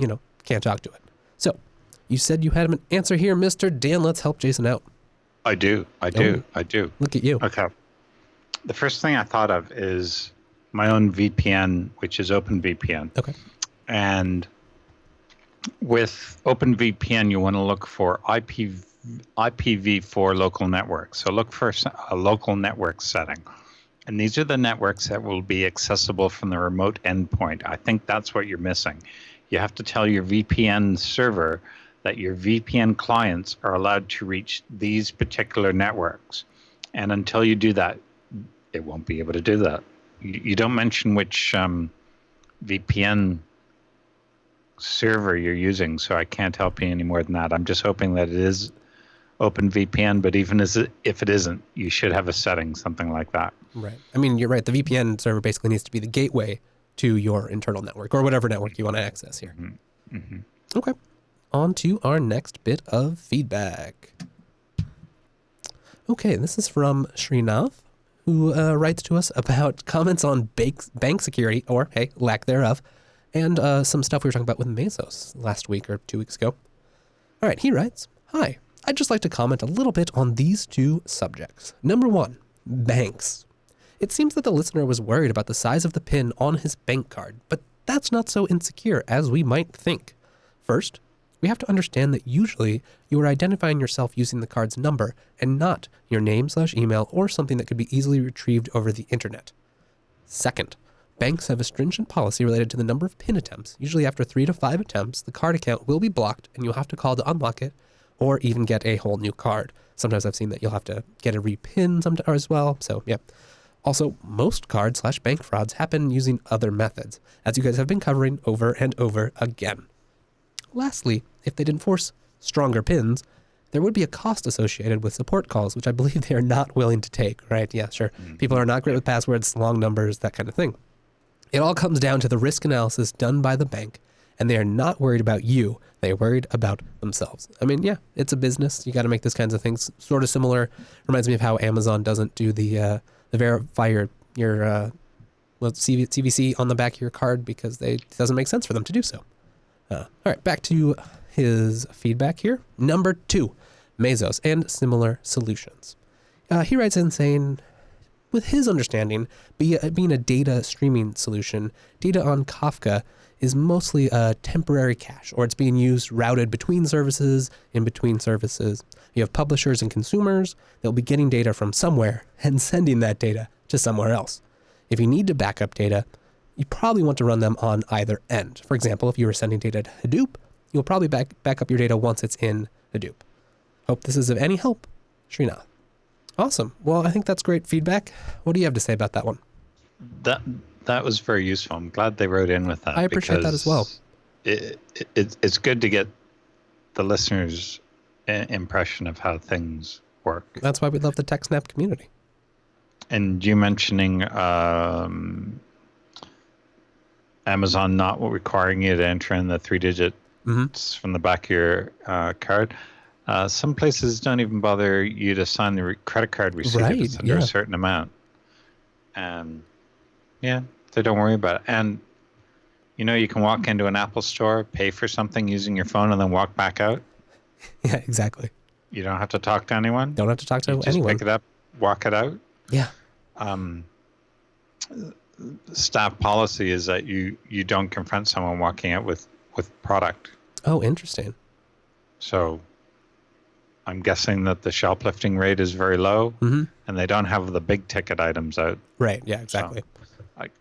can't talk to it. So, you said you had an answer here, Mr. Dan. Let's help Jason out. I do. Look at you. Okay. The first thing I thought of is my own VPN, which is OpenVPN. Okay. And with OpenVPN, you want to look for IPv4 local networks. So look for a local network setting. And these are the networks that will be accessible from the remote endpoint. I think that's what you're missing. You have to tell your VPN server that your VPN clients are allowed to reach these particular networks. And until you do that, it won't be able to do that. You don't mention which VPN server you're using, so I can't help you any more than that. I'm just hoping that it is OpenVPN, but even if it isn't, you should have a setting, something like that. Right. I mean, you're right. The VPN server basically needs to be the gateway to your internal network, or whatever network you want to access here. Mm-hmm. Mm-hmm. Okay. On to our next bit of feedback. Okay, this is from Srinath, who writes to us about comments on bank security, or, hey, lack thereof, and some stuff we were talking about with Mesos last week or 2 weeks ago. All right, he writes, "Hi, I'd just like to comment a little bit on these two subjects. Number one, banks. It seems that the listener was worried about the size of the pin on his bank card, but that's not so insecure as we might think. First, we have to understand that usually you are identifying yourself using the card's number and not your name/email or something that could be easily retrieved over the internet. Second, banks have a stringent policy related to the number of PIN attempts. Usually after 3 to 5 attempts, the card account will be blocked and you'll have to call to unlock it or even get a whole new card. Sometimes I've seen that you'll have to get a repin sometimes as well. So yeah. Also, most card/bank frauds happen using other methods, as you guys have been covering over and over again. Lastly, if they'd enforce stronger pins, there would be a cost associated with support calls, which I believe they are not willing to take, right? Yeah, sure. People are not great with passwords, long numbers, that kind of thing. It all comes down to the risk analysis done by the bank, and they are not worried about you. They are worried about themselves. I mean, yeah, it's a business. You got to make those kinds of things sort of similar. Reminds me of how Amazon doesn't do the verify your CVC on the back of your card because it doesn't make sense for them to do so. All right, back to his feedback here. Number 2, Mesos and similar solutions. He writes in saying, with his understanding, being a data streaming solution, data on Kafka is mostly a temporary cache, or it's being used routed between services, in between services. You have publishers and consumers. They'll be getting data from somewhere and sending that data to somewhere else. If you need to back up data, you probably want to run them on either end. For example, if you were sending data to Hadoop, you'll probably back up your data once it's in Hadoop. Hope this is of any help. Srinath. Awesome. Well, I think that's great feedback. What do you have to say about that one? That was very useful. I'm glad they wrote in with that. I appreciate that as well. It's good to get the listeners' impression of how things work. That's why we love the TechSnap community. And you mentioning Amazon not requiring you to enter in the 3 digits from the back of your card. Some places don't even bother you to sign the credit card receipt if it's under a certain amount. And yeah, they don't worry about it. And you can walk into an Apple store, pay for something using your phone, and then walk back out. Yeah, exactly. You don't have to talk to anyone. Don't have to talk to anyone. Just pick it up, walk it out. Yeah. Staff policy is that you don't confront someone walking out with product. Oh, interesting. So I'm guessing that the shoplifting rate is very low, and they don't have the big ticket items out. Right. Yeah, exactly. So,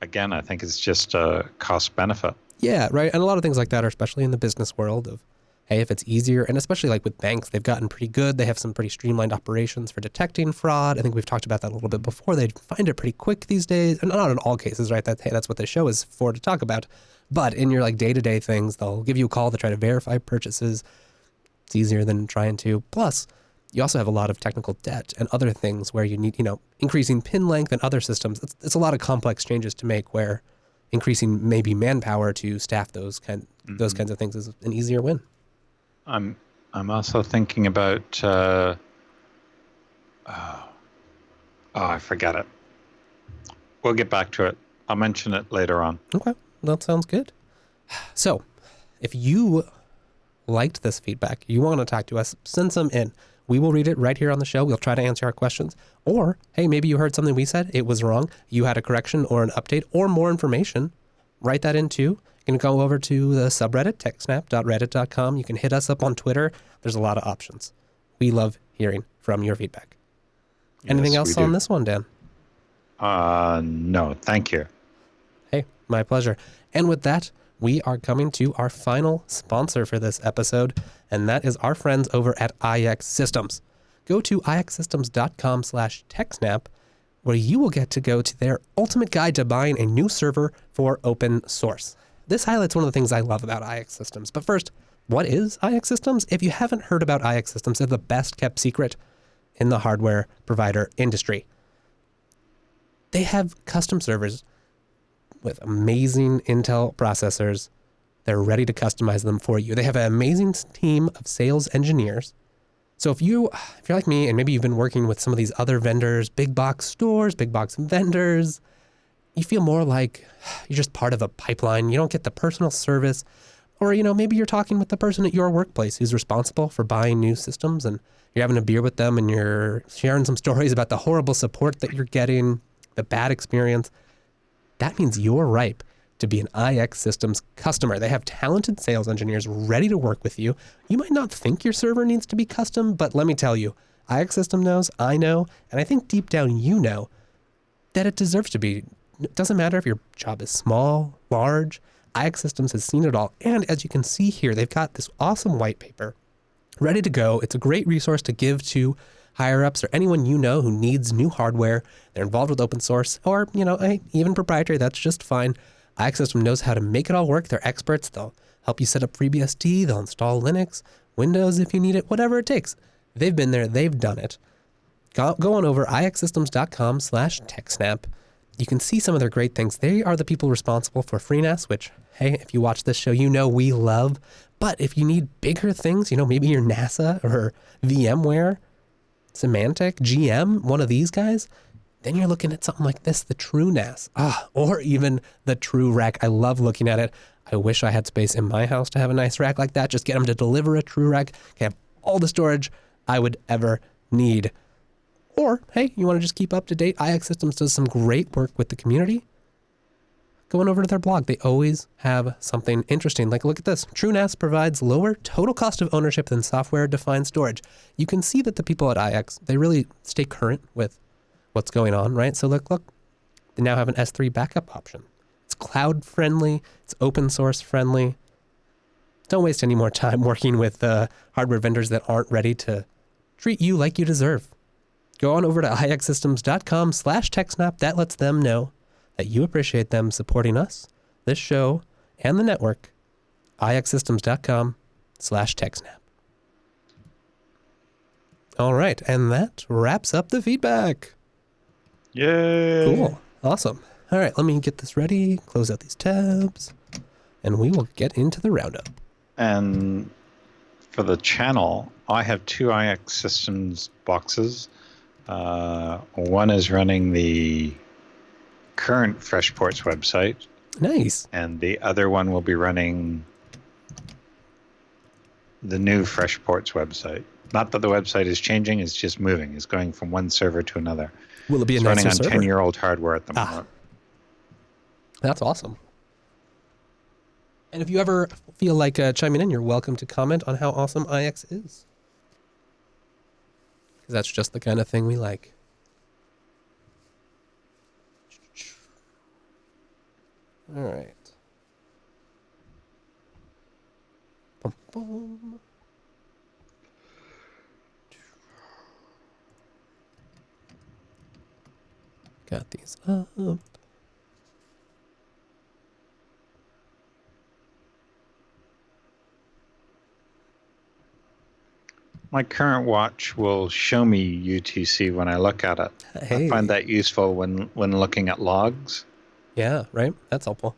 again, I think it's just a cost benefit. Yeah, right. And a lot of things like that are especially in the business world of, hey, if it's easier, and especially like with banks, they've gotten pretty good. They have some pretty streamlined operations for detecting fraud. I think we've talked about that a little bit before. They find it pretty quick these days. And not in all cases, right? That's what the show is for, to talk about. But in your like day-to-day things, they'll give you a call to try to verify purchases. It's easier than trying to. Plus, you also have a lot of technical debt and other things where you need, increasing pin length and other systems. It's a lot of complex changes to make where increasing maybe manpower to staff those kinds of things is an easier win. I'm also thinking about I forget it. We'll get back to it. I'll mention it later on. Okay, that sounds good. So, if you liked this feedback, you want to talk to us, send some in. We will read it right here on the show. We'll try to answer our questions. Or, hey, maybe you heard something we said, it was wrong. You had a correction or an update or more information. Write that in too. You can go over to the subreddit, techsnap.reddit.com. You can hit us up on Twitter. There's a lot of options. We love hearing from your feedback. Anything else on this one, Dan? No, thank you. Hey, my pleasure. And with that, we are coming to our final sponsor for this episode, and that is our friends over at IX Systems. Go to ixsystems.com/techsnap, where you will get to go to their ultimate guide to buying a new server for open source. This highlights one of the things I love about IX Systems. But first, what is IX Systems? If you haven't heard about IX Systems, they're the best kept secret in the hardware provider industry. They have custom servers with amazing Intel processors. They're ready to customize them for you. They have an amazing team of sales engineers So if you're like me and maybe you've been working with some of these other vendors, big box stores, big box vendors, you feel more like you're just part of a pipeline. You don't get the personal service. Or, maybe you're talking with the person at your workplace who's responsible for buying new systems, and you're having a beer with them and you're sharing some stories about the horrible support that you're getting, the bad experience. That means you're ripe to be an IX Systems customer. They have talented sales engineers ready to work with you. You might not think your server needs to be custom, but let me tell you, IX System knows, I know, and I think deep down you know that it deserves to be. It doesn't matter if your job is small, large, IX Systems has seen it all. And as you can see here, they've got this awesome white paper ready to go. It's a great resource to give to higher ups or anyone you know who needs new hardware. They're involved with open source or, even proprietary. That's just fine. IX System knows how to make it all work. They're experts. They'll help you set up FreeBSD. They'll install Linux, Windows if you need it, whatever it takes. They've been there. They've done it. Go on over ixsystems.com/TechSnap. You can see some of their great things. They are the people responsible for FreeNAS, which, hey, if you watch this show, we love. But if you need bigger things, maybe you're NASA or VMware, Symantec, GM, one of these guys, then you're looking at something like this, the TrueNAS, or even the TrueRack. I love looking at it. I wish I had space in my house to have a nice rack like that. Just get them to deliver a TrueRack. Can have all the storage I would ever need. Or, hey, you want to just keep up to date? IX Systems does some great work with the community. Going over to their blog, they always have something interesting. Like, look at this. TrueNAS provides lower total cost of ownership than software-defined storage. You can see that the people at IX, they really stay current with what's going on, right? So look, they now have an S3 backup option. It's cloud-friendly. It's open-source friendly. Don't waste any more time working with hardware vendors that aren't ready to treat you like you deserve. Go on over to ixsystems.com/TechSnap. That lets them know that you appreciate them supporting us, this show, and the network. ixsystems.com/TechSnap. All right, and that wraps up the feedback. Yay! Cool. Awesome. All right, let me get this ready, close out these tabs, and we will get into the roundup. And for the channel, I have 2 IX Systems boxes. One is running the current Freshports website. Nice. And the other one will be running the new Freshports website. Not that the website is changing, it's just moving. It's going from one server to another. Will it be a nicer nicer server? It's running on 10-year-old hardware at the moment. That's awesome. And if you ever feel like chiming in, you're welcome to comment on how awesome IX is. Because that's just the kind of thing we like. All right. Boom, boom. Got these up. My current watch will show me UTC when I look at it. Hey. I find that useful when looking at logs. Yeah, right? That's helpful.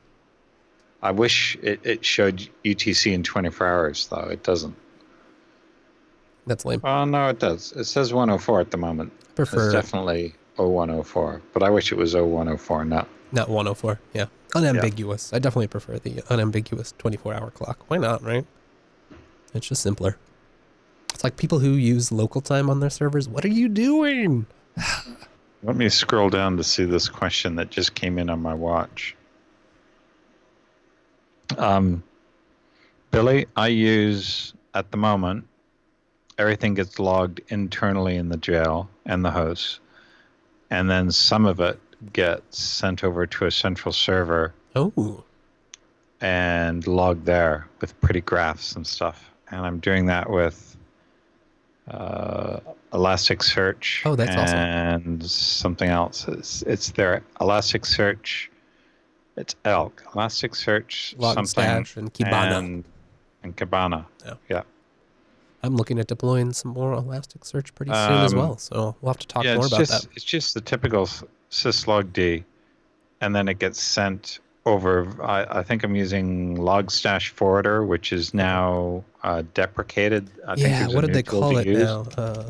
I wish it showed UTC in 24 hours, though. It doesn't. That's lame. Oh, no, it does. It says 104 at the moment. Prefer- It's definitely 0104, but I wish it was 0104, not 104. Yeah. Unambiguous. I definitely prefer the unambiguous 24-hour clock. Why not, right? It's just simpler. It's like people who use local time on their servers. What are you doing? Let me scroll down to see this question that just came in on my watch. Billy, I use, at the moment, everything gets logged internally in the jail and the host, and then some of it gets sent over to a central server. Oh. And logged there with pretty graphs and stuff. And I'm doing that with Elasticsearch. Oh, that's awesome. And something else. It's their Elasticsearch. It's Elk. Elasticsearch, Logstash and Kibana. And Kibana. Yeah. I'm looking at deploying some more Elasticsearch pretty soon as well, so we'll have to talk more about that. It's just the typical syslogd, and then it gets sent I think I'm using Logstash Forwarder, which is now deprecated. I think Yeah, there's what a did new they tool call to it use. now?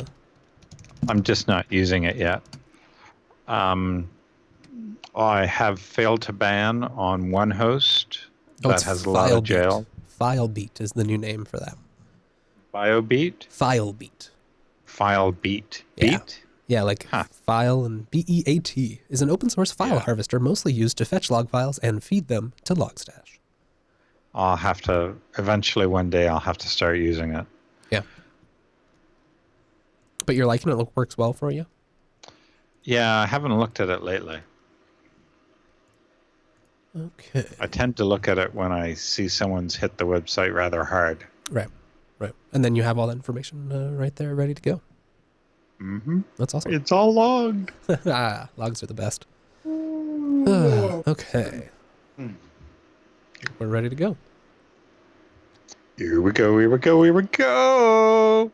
I'm just not using it yet. I have failed to ban on one host Oh, that it's has a lot of FileBeat. jail. FileBeat is the new name for that. BioBeat? FileBeat. FileBeat. Yeah. Beat? Yeah, like file and BEAT is an open source file harvester mostly used to fetch log files and feed them to Logstash. I'll have to, eventually one day, I'll have to start using it. Yeah. But you're liking it? It works well for you? Yeah, I haven't looked at it lately. Okay. I tend to look at it when I see someone's hit the website rather hard. Right. And then you have all that information right there ready to go. Mm-hmm. That's awesome. It's all logged. Logs are the best. Okay. We're ready to go. Here we go, here we go, here we go.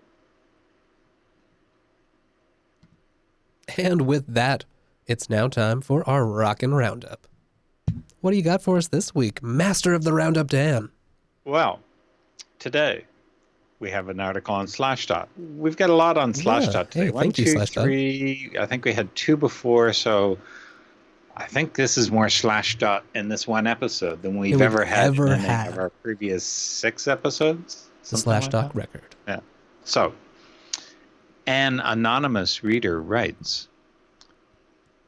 And with that, it's now time for our Rockin' Roundup. What do you got for us this week, Master of the Roundup, Dan? Well, today we have an article on Slashdot. We've got a lot on Slashdot today. Hey, thank you, Slashdot. 3. I think we had 2 before, so I think this is more Slashdot in this one episode than we've ever had in any of our previous 6 episodes. The Slashdot record. Yeah. So, an anonymous reader writes,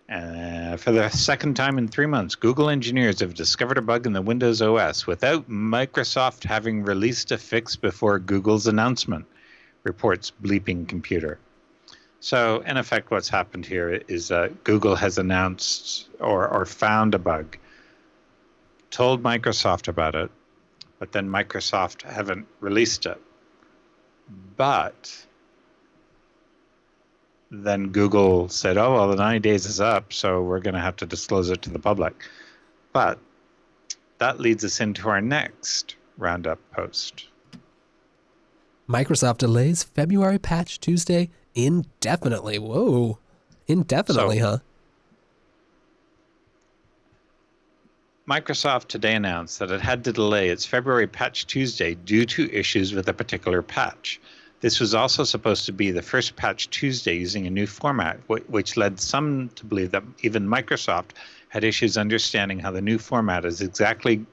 for the second time in 3 months, Google engineers have discovered a bug in the Windows OS without Microsoft having released a fix before Google's announcement, reports Bleeping Computer. So, in effect, what's happened here is Google has announced or found a bug, told Microsoft about it, but then Microsoft haven't released it. But then Google said, oh, well, the 90 days is up, so we're going to have to disclose it to the public. But that leads us into our next Roundup post. Microsoft delays February patch Tuesday indefinitely. Whoa. Indefinitely, huh? Microsoft today announced that it had to delay its February patch Tuesday due to issues with a particular patch. This was also supposed to be the first patch Tuesday using a new format, which led some to believe that even Microsoft had issues understanding how the new format is exactly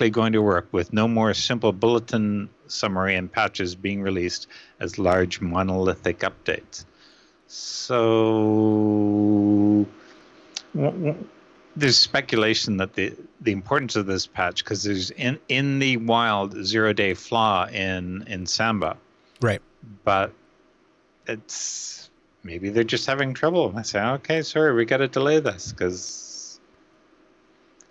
going to work, with no more simple bulletin summary and patches being released as large monolithic updates. So there's speculation that the importance of this patch, because there's in the wild 0-day flaw in Samba. Right. But it's maybe they're just having trouble. I say, okay, sorry, we got to delay this because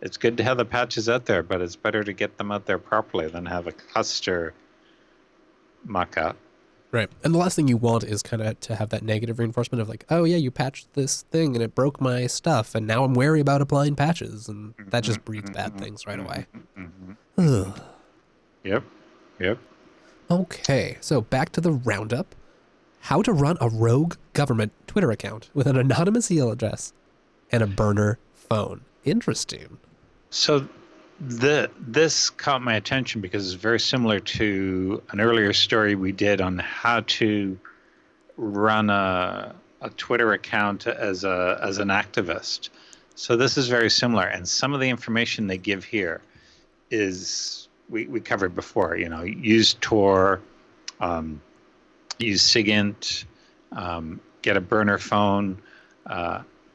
it's good to have the patches out there, but it's better to get them out there properly than have a cluster muck-up. Right. And the last thing you want is kind of to have that negative reinforcement of like, oh, yeah, you patched this thing and it broke my stuff, and now I'm wary about applying patches. And that just breeds bad things right away. Ugh. Yep. Okay, so back to the Roundup. How to run a rogue government Twitter account with an anonymous email address and a burner phone. Interesting. So this caught my attention because it's very similar to an earlier story we did on how to run a Twitter account as an activist. So this is very similar, and some of the information they give here is we covered before. Use Tor, use SIGINT, get a burner phone.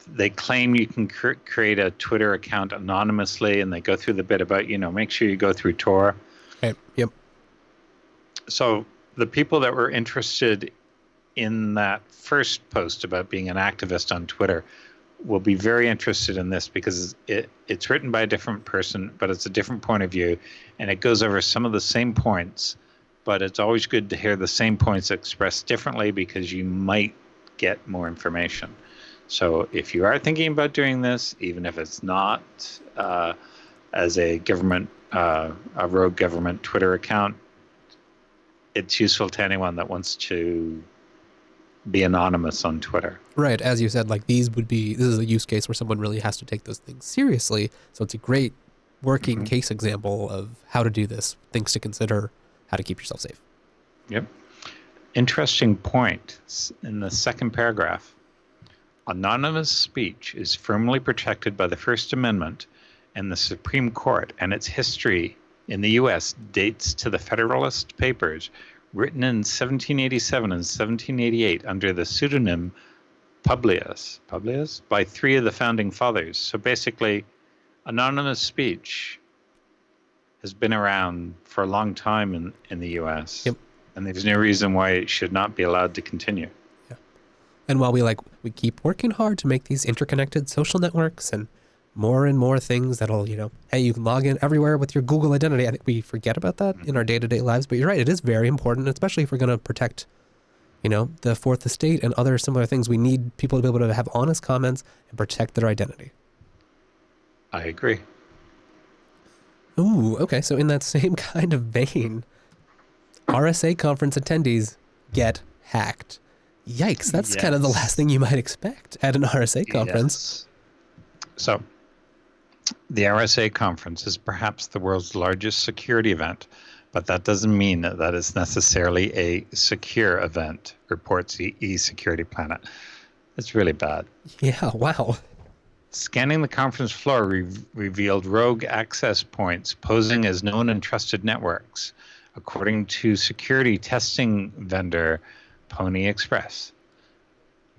They claim you can create a Twitter account anonymously, and they go through the bit about, make sure you go through Tor. Okay. Yep. So the people that were interested in that first post about being an activist on Twitter will be very interested in this, because it's written by a different person, but it's a different point of view, and it goes over some of the same points, but it's always good to hear the same points expressed differently, because you might get more information. So if you are thinking about doing this, even if it's not as a government, a rogue government Twitter account, it's useful to anyone that wants to be anonymous on Twitter. Right, as you said, like this is a use case where someone really has to take those things seriously. So it's a great working case example of how to do this, things to consider, how to keep yourself safe. Yep. Interesting point in the second paragraph. Anonymous speech is firmly protected by the First Amendment, and the Supreme Court and its history in the U.S. dates to the Federalist Papers, written in 1787 and 1788 under the pseudonym Publius by 3 of the founding fathers. So basically, anonymous speech has been around for a long time in the U.S. Yep. And there's no reason why it should not be allowed to continue. Yeah. And while we keep working hard to make these interconnected social networks and more things that'll, hey, you can log in everywhere with your Google identity. I think we forget about that in our day-to-day lives, but you're right. It is very important, especially if we're going to protect, the Fourth Estate and other similar things. We need people to be able to have honest comments and protect their identity. I agree. Ooh, okay. So in that same kind of vein, RSA conference attendees get hacked. Yikes. That's kind of the last thing you might expect at an RSA conference. Yes. So the RSA conference is perhaps the world's largest security event, but that doesn't mean that it's necessarily a secure event, reports the eSecurity Planet. It's really bad. Yeah, wow. Scanning the conference floor revealed rogue access points posing as known and trusted networks, according to security testing vendor Pony Express.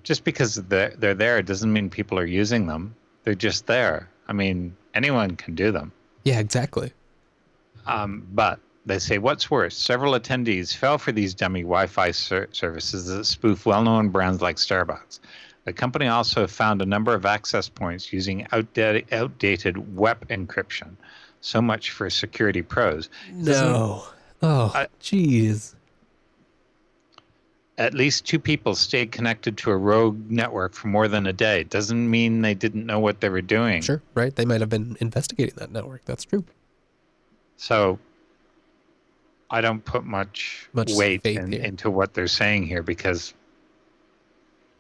Just because they're there doesn't mean people are using them. They're just there. I mean, anyone can do them. Yeah, exactly. But they say, what's worse, several attendees fell for these dummy Wi-Fi services that spoof well-known brands like Starbucks. The company also found a number of access points using outdated web encryption. So much for security pros. No. Oh, jeez. At least 2 people stayed connected to a rogue network for more than a day. Doesn't mean they didn't know what they were doing. Sure, right. They might have been investigating that network. That's true. So I don't put much weight into what they're saying here because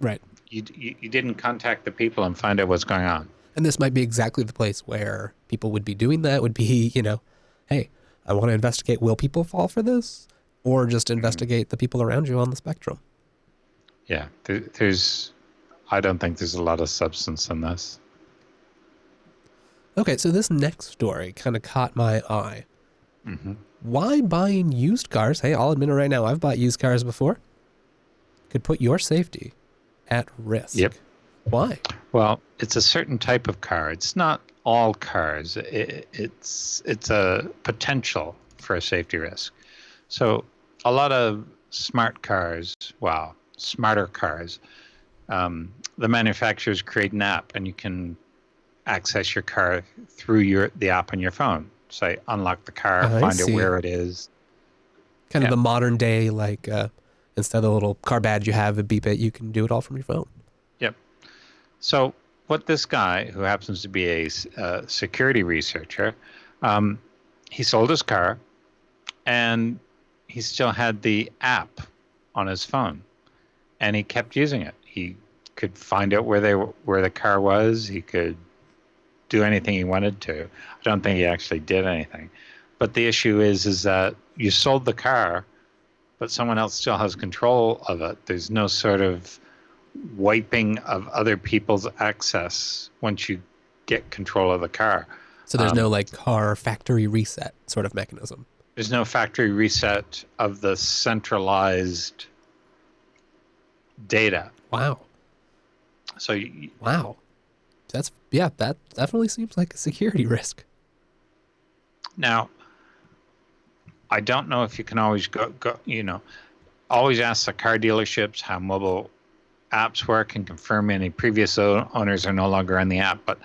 right. You didn't contact the people and find out what's going on. And this might be exactly the place where people would be doing that, would be, hey, I want to investigate, will people fall for this? Or just investigate the people around you on the spectrum. Yeah, I don't think there's a lot of substance in this. Okay, so this next story kind of caught my eye. Mm-hmm. Why buying used cars? Hey, I'll admit it right now, I've bought used cars before. Could put your safety at risk. Yep. Why? Well, it's a certain type of car. It's not all cars. It's a potential for a safety risk. So a lot of smarter cars, the manufacturers create an app and you can access your car through the app on your phone. Say, unlock the car, find out where it is. Kind of the modern day, like instead of the little car badge you have, a beep it, you can do it all from your phone. Yep. So what this guy, who happens to be a security researcher, he sold his car and he still had the app on his phone, and he kept using it. He could find out where the car was. He could do anything he wanted to. I don't think he actually did anything. But the issue is that you sold the car, but someone else still has control of it. There's no sort of wiping of other people's access once you get control of the car. So there's no like car factory reset sort of mechanism. There's no factory reset of the centralized data. Wow. So wow. That definitely seems like a security risk. Now, I don't know if you can always always ask the car dealerships how mobile apps work and confirm any previous owners are no longer on the app, but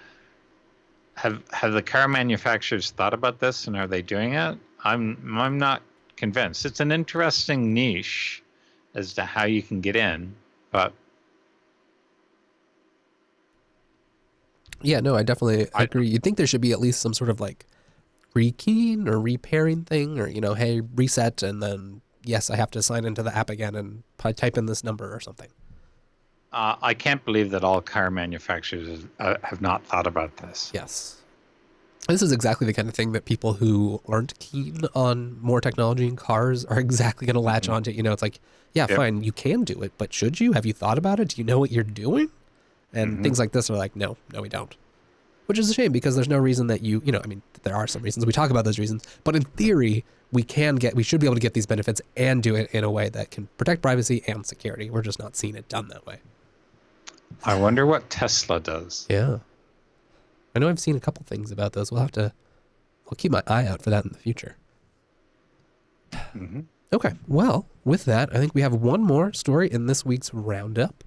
have the car manufacturers thought about this and are they doing it? I'm not convinced. It's an interesting niche as to how you can get in, but yeah, no, I definitely agree. You'd think there should be at least some sort of like rekeying or repairing thing, or hey, reset, and then yes, I have to sign into the app again and type in this number or something. I can't believe that all car manufacturers have not thought about this. Yes. This is exactly the kind of thing that people who aren't keen on more technology in cars are exactly going to latch onto. You know, it's like, yeah, fine, you can do it, but should you? Have you thought about it? Do you know what you're doing? And things like this are like, no, we don't. Which is a shame because there's no reason that you know, I mean, there are some reasons. We talk about those reasons. But in theory, we should be able to get these benefits and do it in a way that can protect privacy and security. We're just not seeing it done that way. I wonder what Tesla does. Yeah. I know I've seen a couple things about those. I'll keep my eye out for that in the future. Okay. Well, with that, I think we have one more story in this week's roundup.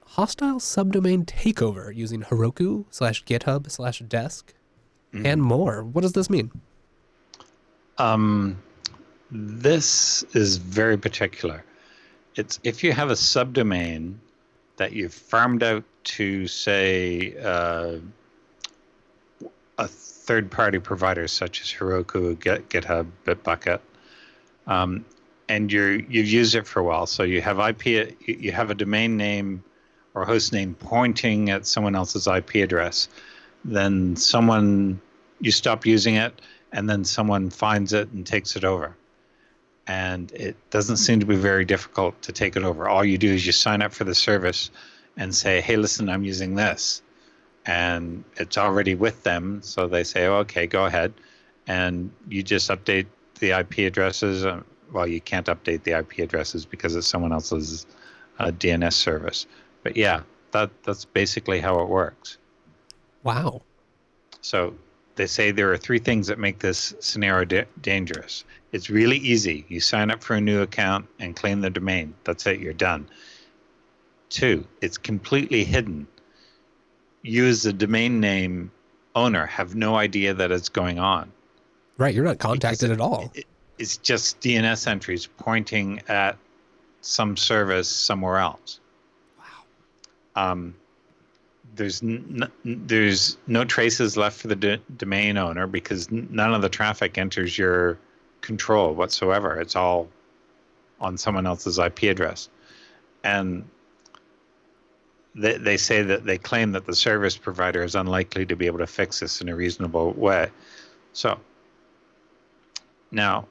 Hostile subdomain takeover using Heroku/GitHub/desk and more. What does this mean? This is very particular. It's if you have a subdomain that you've farmed out to, say, a third-party provider such as Heroku, GitHub, Bitbucket, and you've used it for a while. So you have you have a domain name or host name pointing at someone else's IP address. Then you stop using it, and then someone finds it and takes it over. And it doesn't seem to be very difficult to take it over. All you do is you sign up for the service and say, hey, listen, I'm using this. And it's already with them, so they say, oh, okay, go ahead. And you just update the IP addresses. Well, you can't update the IP addresses because it's someone else's DNS service. But yeah, that's basically how it works. Wow. So they say there are 3 things that make this scenario dangerous. It's really easy. You sign up for a new account and claim the domain. That's it, you're done. 2, it's completely hidden. You as the domain name owner have no idea that it's going on. Right, you're not contacted at all. It's just DNS entries pointing at some service somewhere else. Wow. There's no traces left for the domain owner because none of the traffic enters your control whatsoever. It's all on someone else's IP address. And they say that they claim that the service provider is unlikely to be able to fix this in a reasonable way. So now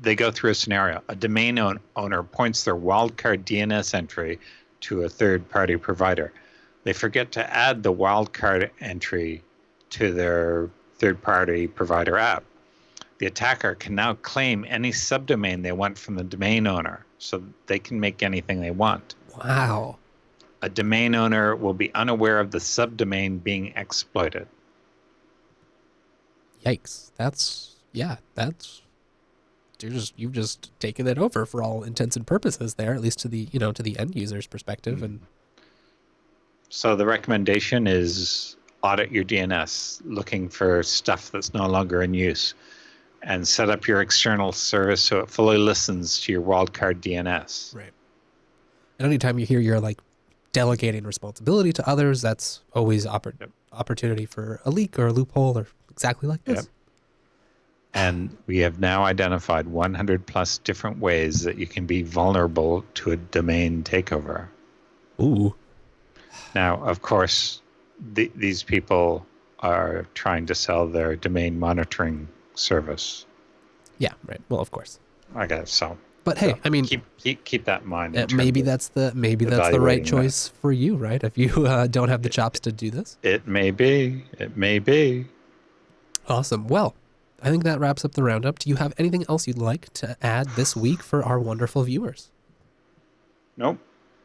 they go through a scenario. A domain owner points their wildcard DNS entry to a third-party provider. They forget to add the wildcard entry to their third-party provider app. The attacker can now claim any subdomain they want from the domain owner, so they can make anything they want. Wow. A domain owner will be unaware of the subdomain being exploited. Yikes. You've just taken it over for all intents and purposes there, at least to the end user's perspective. And so the recommendation is audit your DNS, looking for stuff that's no longer in use, and set up your external service so it fully listens to your wildcard DNS. Right. And anytime you hear you're like delegating responsibility to others, that's always opportunity for a leak or a loophole or exactly like this. Yep. And we have now identified 100 plus different ways that you can be vulnerable to a domain takeover. Ooh. Now, of course, these people are trying to sell their domain monitoring service. Yeah, right. Well, of course. I guess so. But hey, I mean, keep that in mind. Maybe that's the right choice for you, right? If you don't have the chops to do this. It may be. It may be. Awesome. Well, I think that wraps up the roundup. Do you have anything else you'd like to add this week for our wonderful viewers? Nope.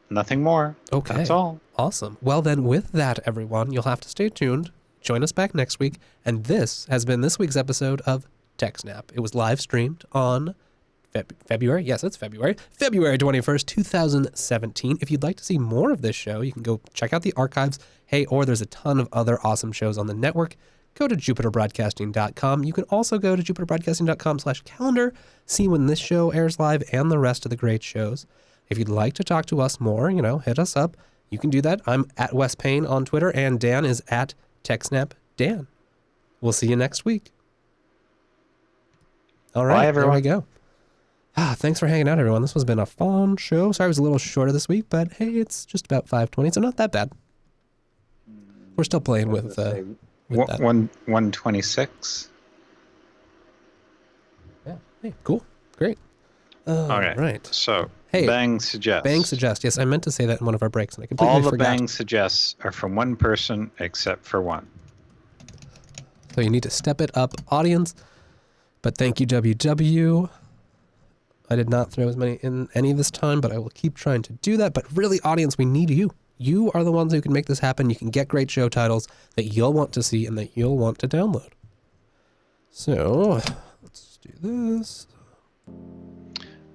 Nothing more. Okay. That's all. Awesome. Well, then with that, everyone, you'll have to stay tuned. Join us back next week. And this has been this week's episode of TechSnap. It was live streamed on February. Yes, it's February. February 21st, 2017. If you'd like to see more of this show, you can go check out the archives. Hey, or there's a ton of other awesome shows on the network. Go to jupiterbroadcasting.com. You can also go to jupiterbroadcasting.com/calendar, see when this show airs live and the rest of the great shows. If you'd like to talk to us more, hit us up. You can do that. I'm at Wes Payne on Twitter, and Dan is at TechSnapDan. We'll see you next week. All right, bye, everyone. There we go. Thanks for hanging out, everyone. This has been a fun show. Sorry it was a little shorter this week, but hey, it's just about 5:20, so not that bad. We're still playing with that. 126. Yeah. Hey, cool. Great. All right. So, Bang Suggest. Bang Suggest. Yes, I meant to say that in one of our breaks, and I completely All the forgot. Bang Suggests are from one person except for one. So you need to step it up, audience. But thank you, WW. I did not throw as many in any this time, but I will keep trying to do that. But really, audience, we need you. You are the ones who can make this happen. You can get great show titles that you'll want to see and that you'll want to download. So, let's do this.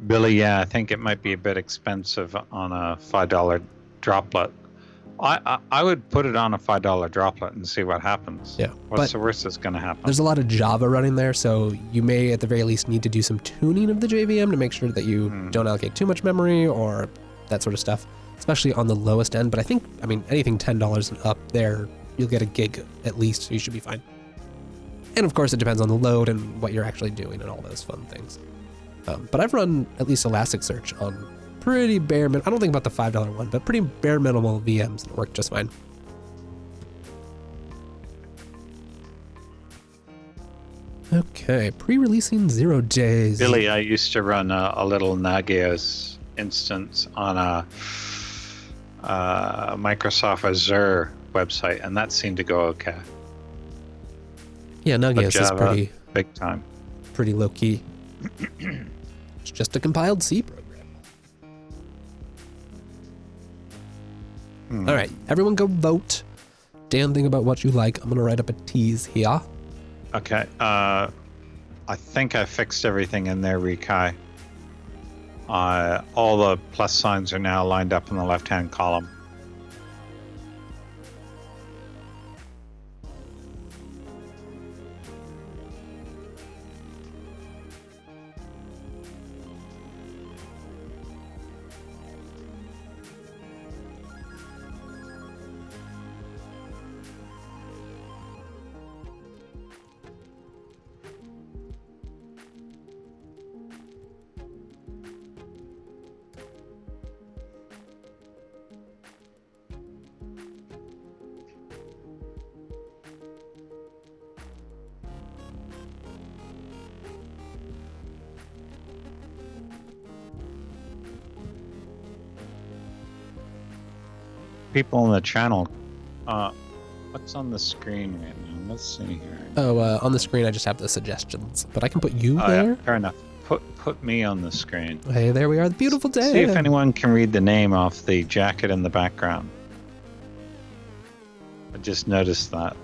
Billy, yeah, I think it might be a bit expensive on a $5 droplet. I would put it on a $5 droplet and see what happens. Yeah. What's the worst that's going to happen? There's a lot of Java running there, so you may at the very least need to do some tuning of the JVM to make sure that you don't allocate too much memory or that sort of stuff, especially on the lowest end. But I think, anything $10 and up there, you'll get a gig at least, so you should be fine. And of course, it depends on the load and what you're actually doing and all those fun things. But I've run at least Elasticsearch on pretty bare minimum. I don't think about the $5 one, but pretty bare minimal VMs, and it worked just fine. Okay, pre-releasing 0 days. Billy, I used to run a little Nagios instance on a Microsoft Azure website, and that seemed to go okay. Yeah, Nagios is pretty big time. Pretty low key. It's just a compiled C program. All right, everyone go vote. Dan, think about what you like. I'm going to write up a tease here. Okay. I think I fixed everything in there, Rikai. All the plus signs are now lined up in the left-hand column. People in the channel, what's on the screen right now? Let's see here. Oh, on the screen I just have the suggestions, but I can put you there. Yeah, fair enough. Put me on the screen. Hey, there we are. The beautiful day. See if anyone can read the name off the jacket in the background. I just noticed that.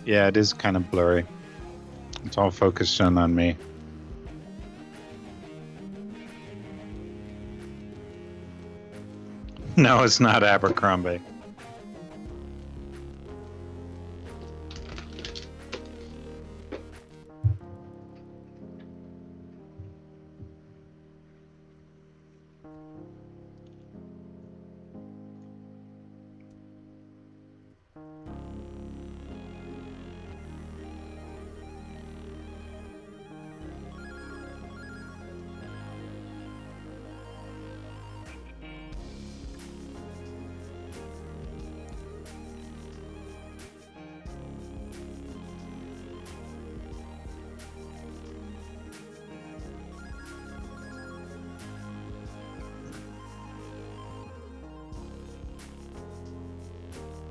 Yeah, it is kind of blurry. It's all focused in on me. No, it's not Abercrombie.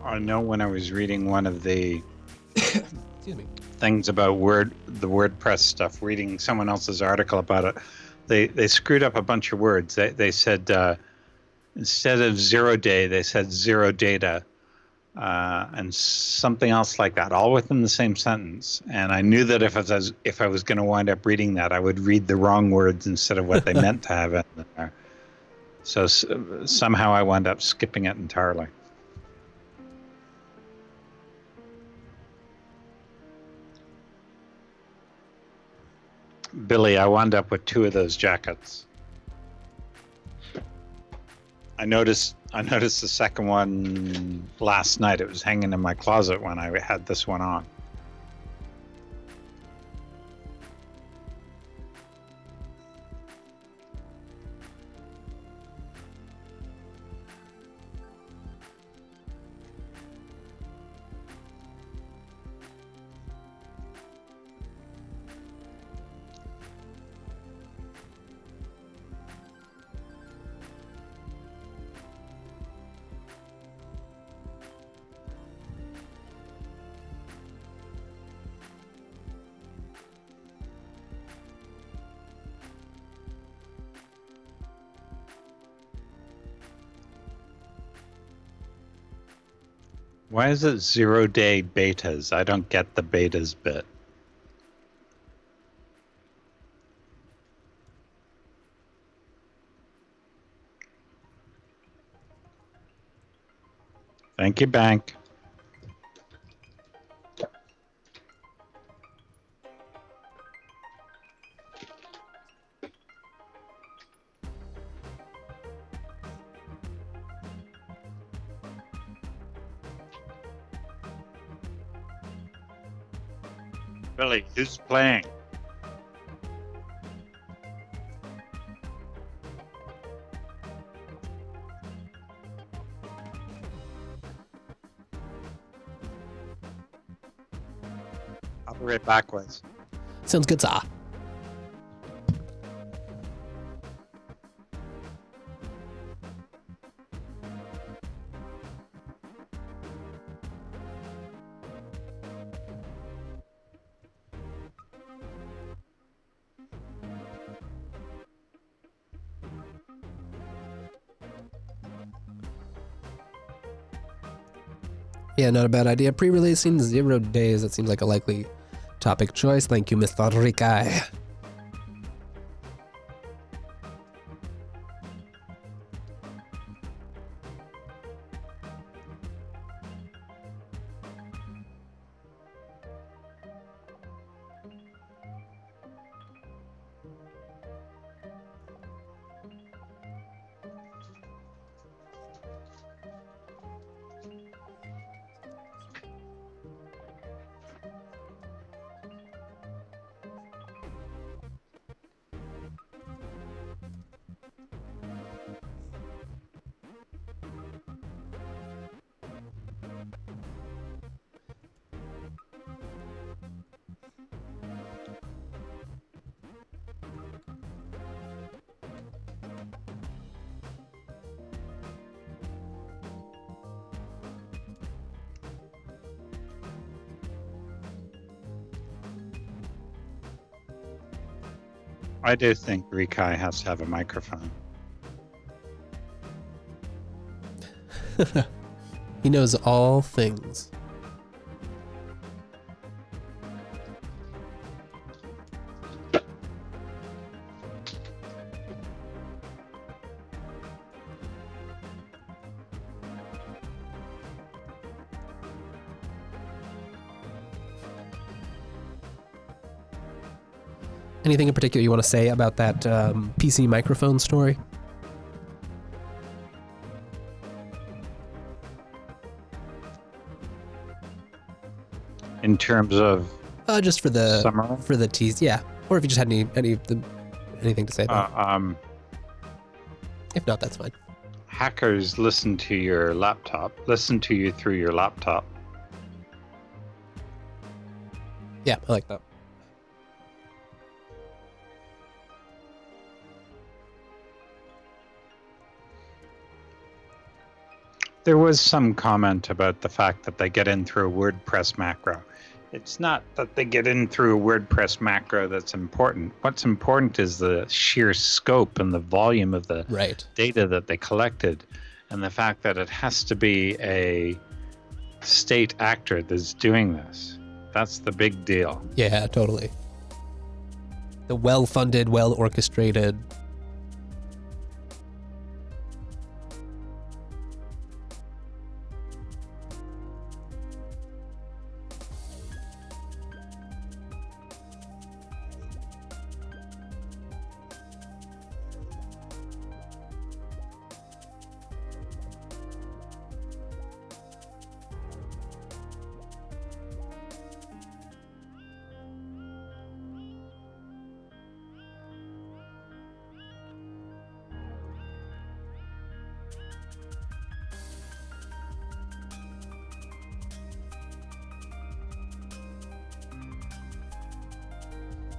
I know when I was reading one of the Excuse me. things about the WordPress stuff, reading someone else's article about it, they screwed up a bunch of words. They said instead of 0 day, they said 0 data, and something else like that, all within the same sentence. And I knew that if I was going to wind up reading that, I would read the wrong words instead of what they meant to have in there. So somehow I wound up skipping it entirely. Billy, I wound up with 2 of those jackets. I noticed the second one last night. It was hanging in my closet when I had this one on. Why is it 0 day betas? I don't get the betas bit. Thank you, Bank. Billy, who's playing? I'll be right backwards. Sounds good, sir. Yeah, not a bad idea. Pre-releasing 0 days. That seems like a likely topic choice. Thank you, Mr. Rikai. I do think Rikai has to have a microphone. He knows all things. Anything in particular you want to say about that PC microphone story? In terms of just for the summary? For the tease, yeah. Or if you just had anything to say about it. If not, that's fine. Hackers listen to your laptop, listen to you through your laptop. Yeah, I like that. There was some comment about the fact that they get in through a WordPress macro. It's not that they get in through a WordPress macro that's important. What's important is the sheer scope and the volume of the data that they collected, and the fact that it has to be a state actor that's doing this. That's the big deal. Yeah, totally. The well-funded, well-orchestrated.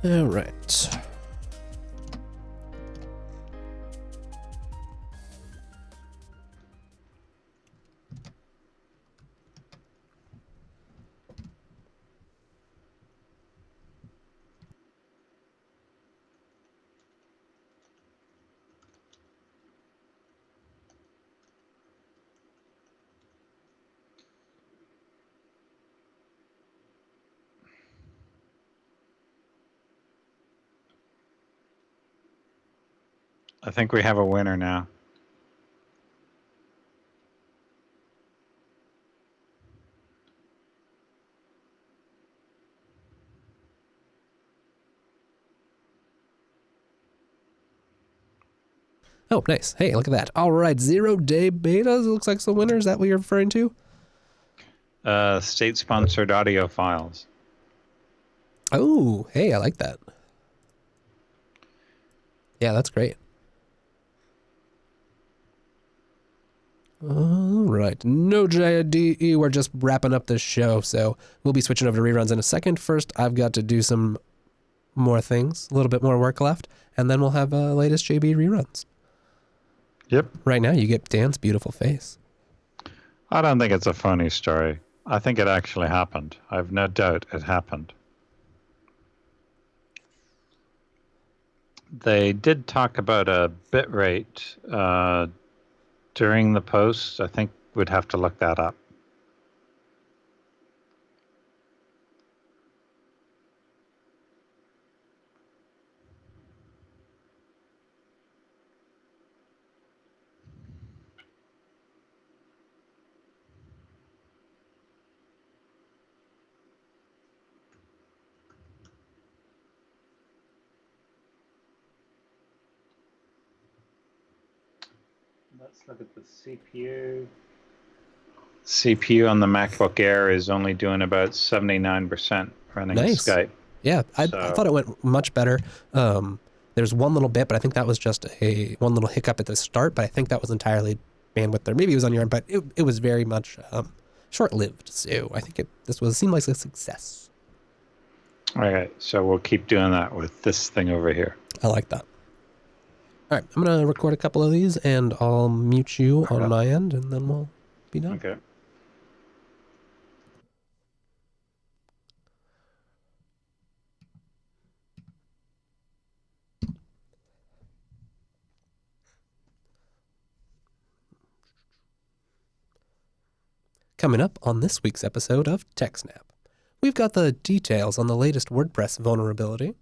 All right. I think we have a winner now. Oh, nice. Hey, look at that. All right, 0-day betas looks like the winner. Is that what you're referring to? State-sponsored audio files. Oh, hey, I like that. Yeah, that's great. All right, no JDE. We're just wrapping up this show, so we'll be switching over to reruns in a second. First, I've got to do some more things, a little bit more work left, and then we'll have latest JB reruns. Yep. Right now, you get Dan's beautiful face. I don't think it's a phony story. I think it actually happened. I have no doubt it happened. They did talk about a bit rate during the post. I think we'd have to look that up. Let's look at the CPU. CPU on the MacBook Air is only doing about 79% running Skype. Yeah, I thought it went much better. There's one little bit, but I think that was just one little hiccup at the start, but I think that was entirely bandwidth there. Maybe it was on your end, but it was very much short-lived. So I think seemed like a success. All right, so we'll keep doing that with this thing over here. I like that. All right, I'm going to record a couple of these, and I'll mute you on my end, and then we'll be done. Okay. Coming up on this week's episode of TechSnap, we've got the details on the latest WordPress vulnerability,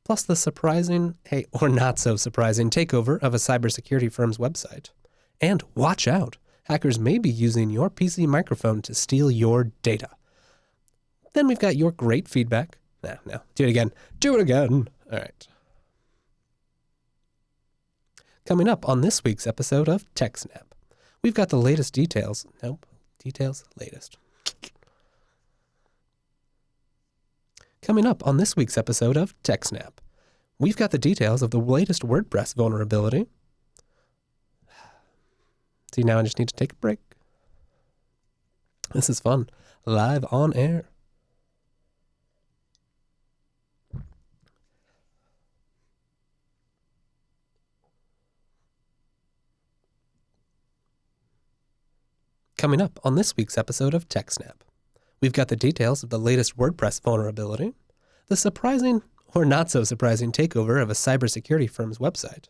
plus the surprising, or not so surprising, takeover of a cybersecurity firm's website. And watch out, hackers may be using your PC microphone to steal your data. Then we've got your great feedback. No, do it again. Do it again. All right. Coming up on this week's episode of TechSnap, we've got the latest details. Latest. Coming up on this week's episode of TechSnap, we've got the details of the latest WordPress vulnerability. See, now I just need to take a break. This is fun. Live on air. Coming up on this week's episode of TechSnap, We've got the details of the latest WordPress vulnerability, the surprising or not so surprising takeover of a cybersecurity firm's website.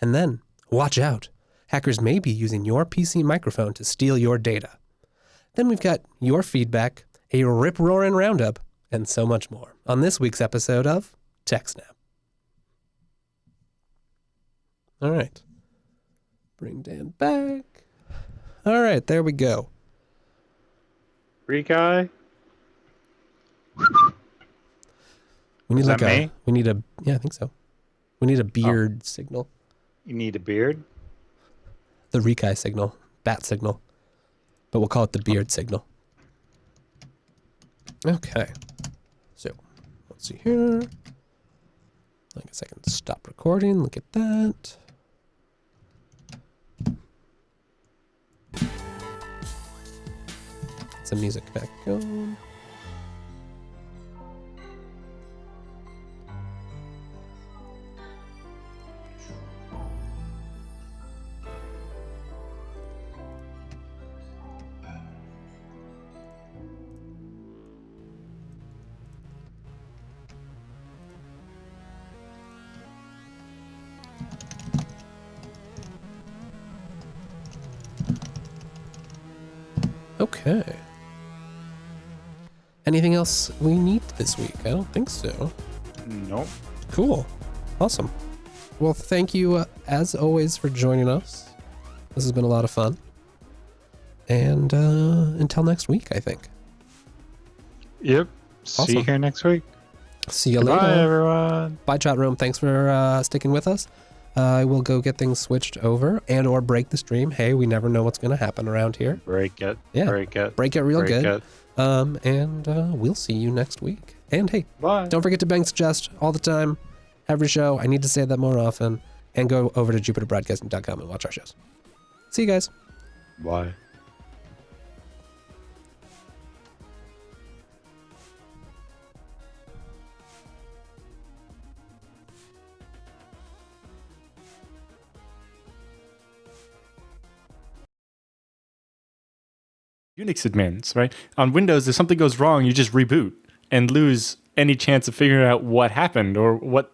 And then, watch out, hackers may be using your PC microphone to steal your data. Then we've got your feedback, a rip-roaring roundup, and so much more on this week's episode of TechSnap. All right. Bring Dan back. All right, there we go. Guy. We need Is like that me? yeah, I think so. We need a beard signal. You need a beard? The Rikai signal, bat signal. But we'll call it the beard signal. Okay. So, let's see here. I guess I can stop recording. Look at that. Some music back going. Okay. Anything else we need this week? I don't think so. Nope. Cool. Awesome. Well, thank you, as always, for joining us. This has been a lot of fun. And until next week, I think. Yep. See you Awesome. here next week. See you Goodbye, later. everyone. Bye, chat room. Thanks for sticking with us. I will go get things switched over and or break the stream. Hey, we never know what's going to happen around here. Break it. Yeah. Break it. Break it real Break good. it. And we'll see you next week. And hey, Bye. don't forget to bang suggest all the time, every show. I need to say that more often. And go over to jupiterbroadcasting.com and watch our shows. See you guys. Bye. Unix admins, right? On Windows, if something goes wrong, you just reboot and lose any chance of figuring out what happened or what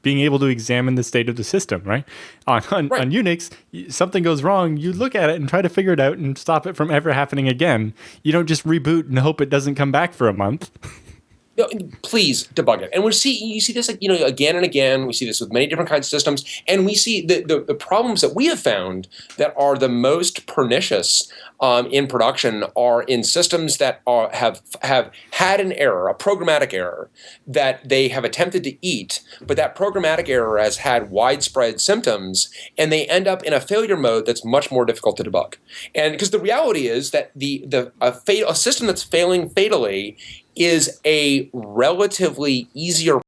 being able to examine the state of the system, right? On Unix, something goes wrong, you look at it and try to figure it out and stop it from ever happening again. You don't just reboot and hope it doesn't come back for a month. No, please debug it. And you see this like, again and again. We see this with many different kinds of systems, and we see the problems that we have found that are the most pernicious in production are in systems that have had an error, a programmatic error that they have attempted to eat, but that programmatic error has had widespread symptoms, and they end up in a failure mode that's much more difficult to debug. And because the reality is that a system that's failing fatally is a relatively easier